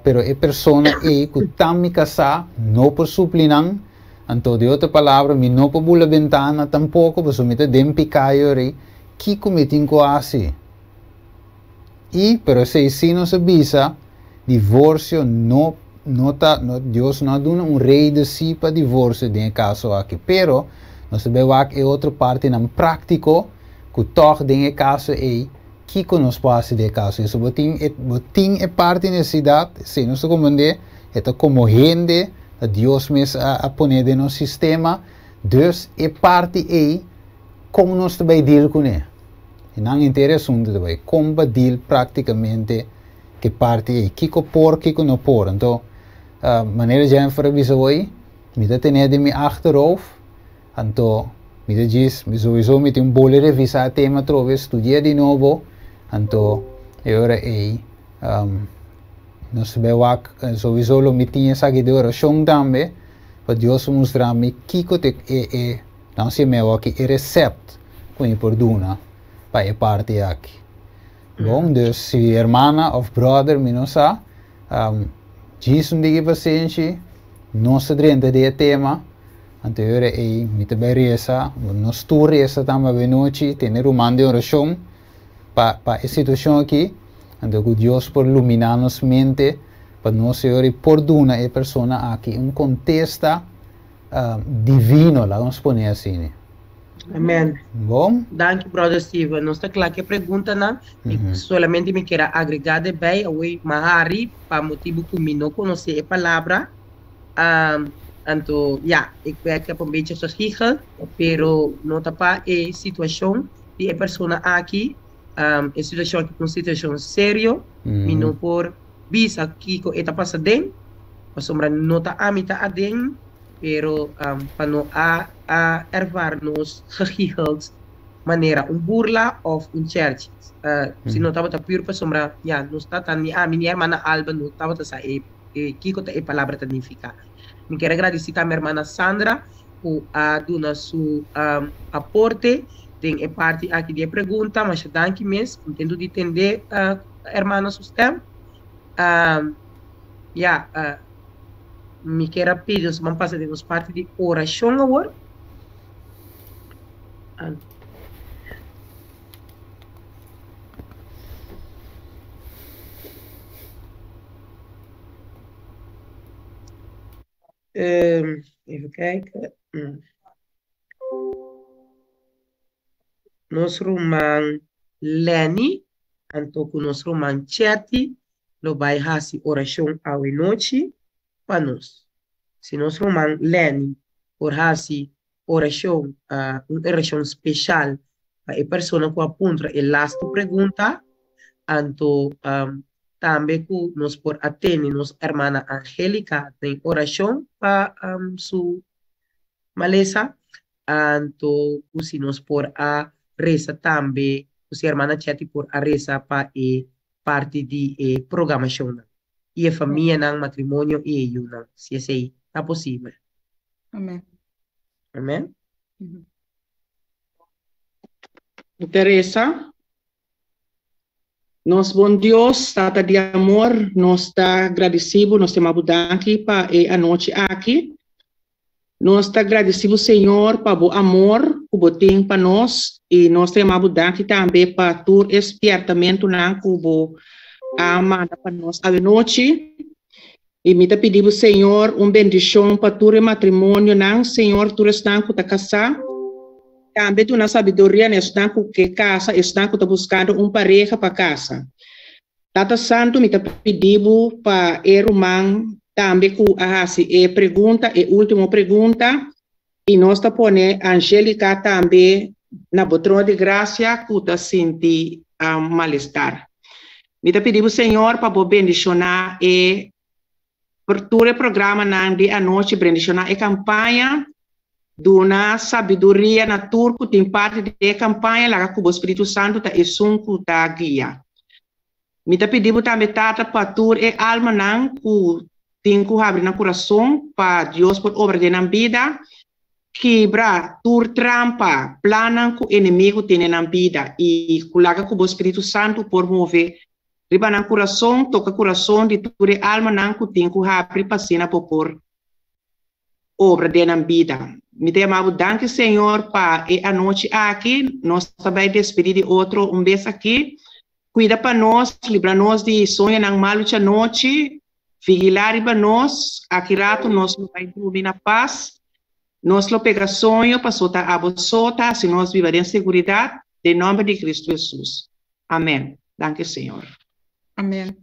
pero a pessoa é que está me casar, não por suplir não, então de outra palavra, me não por bula ventana tampouco, para somar dem picaio que comitim assim. E, pero se não se visa, divórcio não Deus não dá rei de si para divórcio de caso aqui, pero nós sabemos que é outra parte não prático que toch de caso é que nos passa de caso. Isso botin é parte necessidade, se não se compreende, é como gente a Deus mesmo a poner de nosso sistema, dus é parte é como nós também deal com ele. E não interessante também como deal praticamente que parte é que por que não por. Então maneira de avisar hoje, me dá ter de me achterhoofd, então me diz, me sowieso me tem bole revisar tema trove, estudar de novo, então agora é nós sabemos sowieso me tinha essa de oração também, para Deus mostrar-me que é Então, se eu aqui é recept com a perdona para a parte aqui. Bom, dus se irmã ou brother, me não sabe, diz diga paciente, não se drenta de tema, anterior é muito bem reza, nós tu reza também bem noite, tem romano de oração para a situação aqui, então que Deus por iluminar nos mente, para nós Senhor perdona a pessoa aqui, um contexto divino, lá vamos pôr assim. Amém. Bom? Danke, brother Steven. Não está claro que a pergunta, não? Solamente me quero agregar de bem, eu mahari, para motivo que eu não conheço a palavra. Então, eu vejo que é um pouco sorriso, pero não está para a situação de a pessoa aqui, a situação aqui é uma situação séria, e não por visa aqui que está passando, a sombra não está a mitad adem, pero para não ervar nos gegiegeld maneira burla of church. Se não estava puro para sombra, não está tan a minha irmã Alba não estava sa kiko ta palavra significa. Me quero agradecer a minha irmã Sandra por dar seu aporte. Tem a parte aqui de pergunta, mas danke mesmo, tento de entender irmã sistema. Me quero pedir, vamos passar de parte de oração agora. Even kijken. Nos roman Lenny, anto com nos roman Chetty, lo vai hasi oração ao noite para nós. Se nos roman Lenny, por hasi oração, uma oração especial para a pessoa que apunta a lasta pergunta, anto também que nós por atender nossa irmã Angélica tem oração para sua maleza, anto se nós por a reza também, se a irmã Chetty por a reza para a parte de programação e a família não matrimônio e eu não, se assim é possível. Amém. Amém. Teresa, nós bom Deus, Tata de amor, nós está agradecido, nós temos abundante para a noite aqui. Nós está agradecido, Senhor, para o amor que você tem para nós e nós temos abundante também para o espertamento que você amada para nós a noite. E me está pedindo, Senhor, bendição para o matrimônio, Senhor, tu estás com a casar. Também tu na sabedoria, estás com que casa, estás com buscando pareja para casa. Tata Santo me está pedindo para o irmão também com a pergunta, a última pergunta, e nós está pondo Angélica também na botrona de graça que está sentindo mal-estar. Me está pedindo, Senhor, para bendicionar e por todo o programa de a noite, bendicionar a campanha dona sabedoria na turco tem parte da campanha lá que o Espírito Santo está essunco da guia. Me está pedindo também tata para tur e alma não que tem que abrir no coração para Deus por obra de na vida quebrar tur trampa plana que o inimigo tem na vida e coloca que o Espírito Santo por mover riba no coração toca coração de tur e alma não que tem que abrir para cena por obra de na vida. Me temavo, danke, Senhor, para a noite aqui. Nós também despedir de outro vez aqui. Cuida para nós, livra-nos de sonho na malucha noite. Vigilar para nós. Aqui rato nós vai dormir na paz. Nós lo pega sonho para soltar a bolsota, se nós viveremos em segurança. Em nome de Cristo Jesus. Amém. Danke, Senhor. Amém.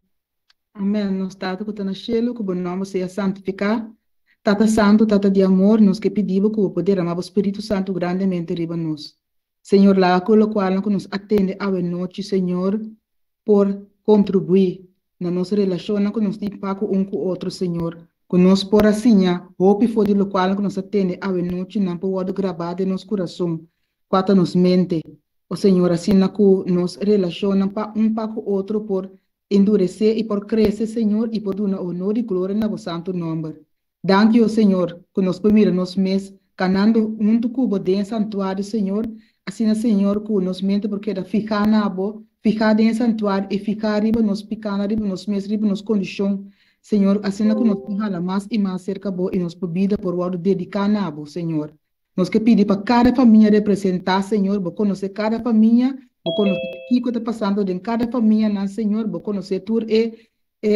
Amém. Nós estamos com o cielo, que o nome seja santificado. Tata Santo, Tata de amor, nos que pedimos que o poder amar o Espírito Santo grandemente riba nós. Senhor, lá com o qual nos atende a noite, Senhor, por contribuir na nossa relação que nos tem com com o outro, Senhor. Que nos por assim, hope for de lo qual nos atende a noite, não pode gravar de nosso coração, quanto nos mente. O Senhor, assim que nos relaciona para com o outro por endurecer e por crescer, Senhor, e por dar honor e glória na vosso santo nome. Danke, o Senhor, que nos permita nos mês canando junto cubo de santuário, Senhor, assim, Senhor, que nos mente porque era ficar na abo, ficar em santuário e ficar riba nos picana, riba nos mes, riba nos condição, Senhor, assim que nos fala mais e mais cerca bo e nos bebida por o dedicar na abo, Senhor. Nós que pedir para cada família representar, Senhor, vou conhecer cada família, vou conhecer o que está passando em cada família, não, Senhor, vou conhecer tudo e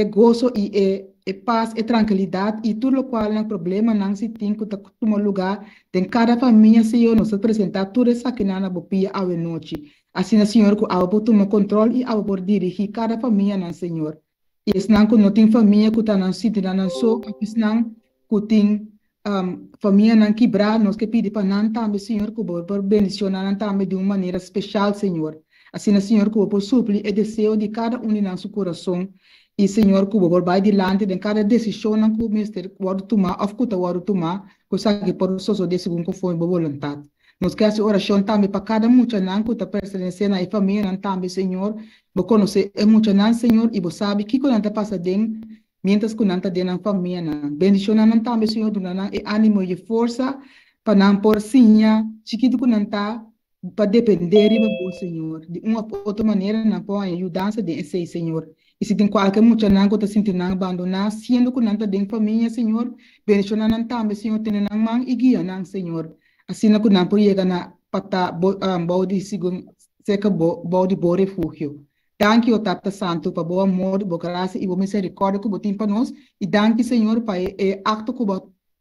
gozo e paz e tranquilidade e tudo o qual não problema não se tem que tomar lugar em cada família, Senhor, nós apresentar tudo isso que não bopia a noite. Assim, Senhor, que a vou tomar controle e a vou dirigir cada família, não, Senhor. E esse não que não tem família que está não sítio, não só, esse não que tem família não quebrar, nós que pedir para não também, Senhor, que vou bendicionar não também de uma maneira especial, Senhor. Assim, Senhor, que vou suprir o desejo de cada um de nosso coração. E, Senhor, que vou vai dilante de cada decisão que o ministério pode tomar, ou que pode tomar, que sabe por o de segundo conforme a vontade. Nós queremos oração também para cada mucha não que está pertencendo à família não também, Senhor. Vou conhecer mucha não, Senhor, e vou saber que quando está passando mientras que não está dentro da família, não. Bendição não também, Senhor, do não e ânimo e força para não por sinha, chiquito que não está para depender do Senhor. De uma ou outra maneira, não pode ajudar de esse Senhor. E se tem qualquer mucha não que está sentindo abandonar, sendo que não está dentro da família, Senhor, bendição não também, Senhor, tem não mão e guia não, Senhor. Assim que não pode chegar na pata bode segundo seca bode bo refúgio. Danke o Tata Santo para boa amor, boa graça e boa misericórdia que botim para nós e danke Senhor para acto que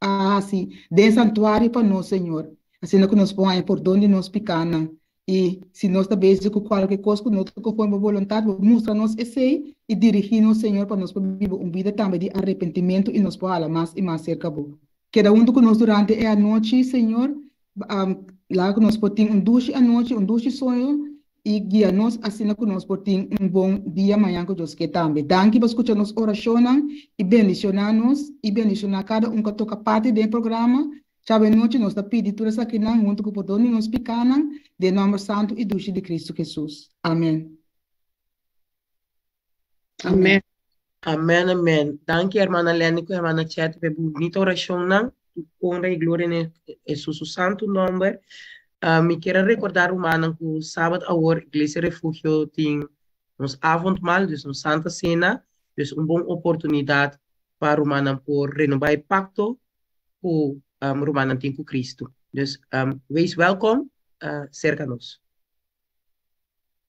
assim de santuário para nós Senhor. Assim que nos põe por onde nos picana e se nós também com qualquer coisa que nós conforme a vontade mostra-nos esse e dirigir-nos Senhor para nós viver uma vida também de arrependimento e nos falar mais e mais cerca bo. Cada um que nós durante a noite Senhor lá que nós podemos duche a noite, duche sonho e guia-nos assim que nós podemos bom dia amanhã que Deus quer também. Danke por escutar nos orações e bendicionar-nos e bendicionar cada um que toca parte do programa. Sabe, noite nós pedimos tudo isso aqui não junto com o poder nos picanan de nome santo e dulce de Cristo Jesus. Amém. Amém. Amém, amém. Danke, hermana Lénico, hermana Chet, por bonita oração, não? Honra e glória em Jesus Santo nome. Me quero recordar humana que o sábado agora Igreja Refúgio tem nos avondmaal, dus nos Santa Cena, dus uma boa oportunidade para humana por renovar o pacto que humana tem com Cristo. Dus wees welkom, cerca-nos.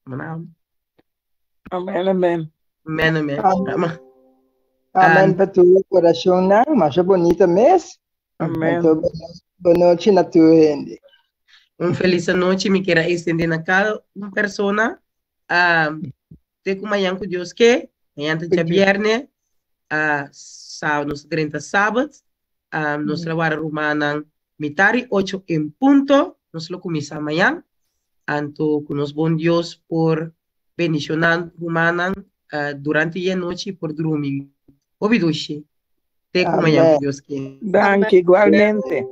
Amém, amém. Amém, amém. Amém para tua coração, não? Mas é bonita mesmo. Amém. Então, boa noite na tua gente. Feliz noite, me quero estender na cada uma pessoa. Te como amanhã que Deus quer, amanhã é viernes, sábado, 30 sábados, nós trabalhamos romana mitari 8 em ponto, nós lo começamos amanhã. Então, com nos bom Deus por bendicionar romana durante a noite por dormir. Obidushi. Te como amanhã que Deus quer. Danke, igualmente.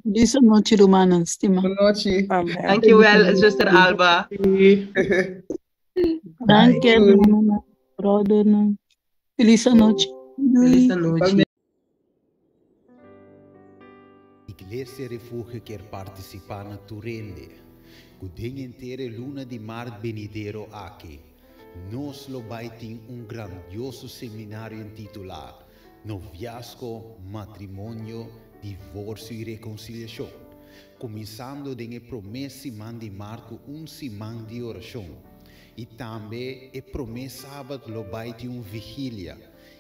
Feliz noite, romana, estima. Boa noite. Thank you, well, Sister Alba. Danke, hermana, brother. Feliz noite. Feliz noite. Iglesia Refugio quer participar na Turende. O dia inteiro luna de mar venidero aqui. Nós lo vai ter grandioso seminário intitulado Noviazgo, Matrimônio, Divórcio e Reconciliação. Começando com a promessa de Marco semana de oração. E também a promessa sábado lo vai ter vigília.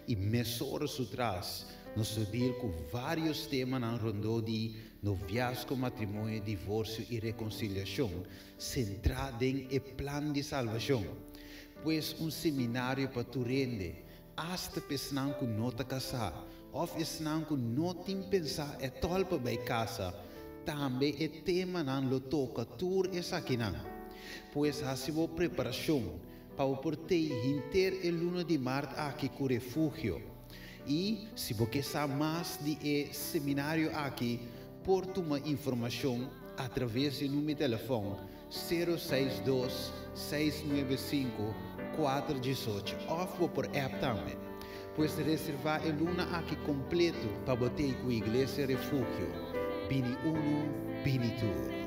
E meia hora atrás, nós deal com vários temas na rondo de noviazgo, matrimônio, divórcio e reconciliação, centrado em o plano de salvação. Pois seminário para tu rende, hasta pessoal que não está casado, ou pessoal que não tem pensar é tolpa para casa, também é tema não lo toca tur essa aqui não. Pois assim a preparação para o portei inter el luna de março aqui com o refúgio. E se você sabe mais de seminário aqui, por uma informação através do número de telefone 062 695 418 ou por app também. Pois reservar a luna aqui completo para bater com a Igreja Refúgio. bini unu, bini tur.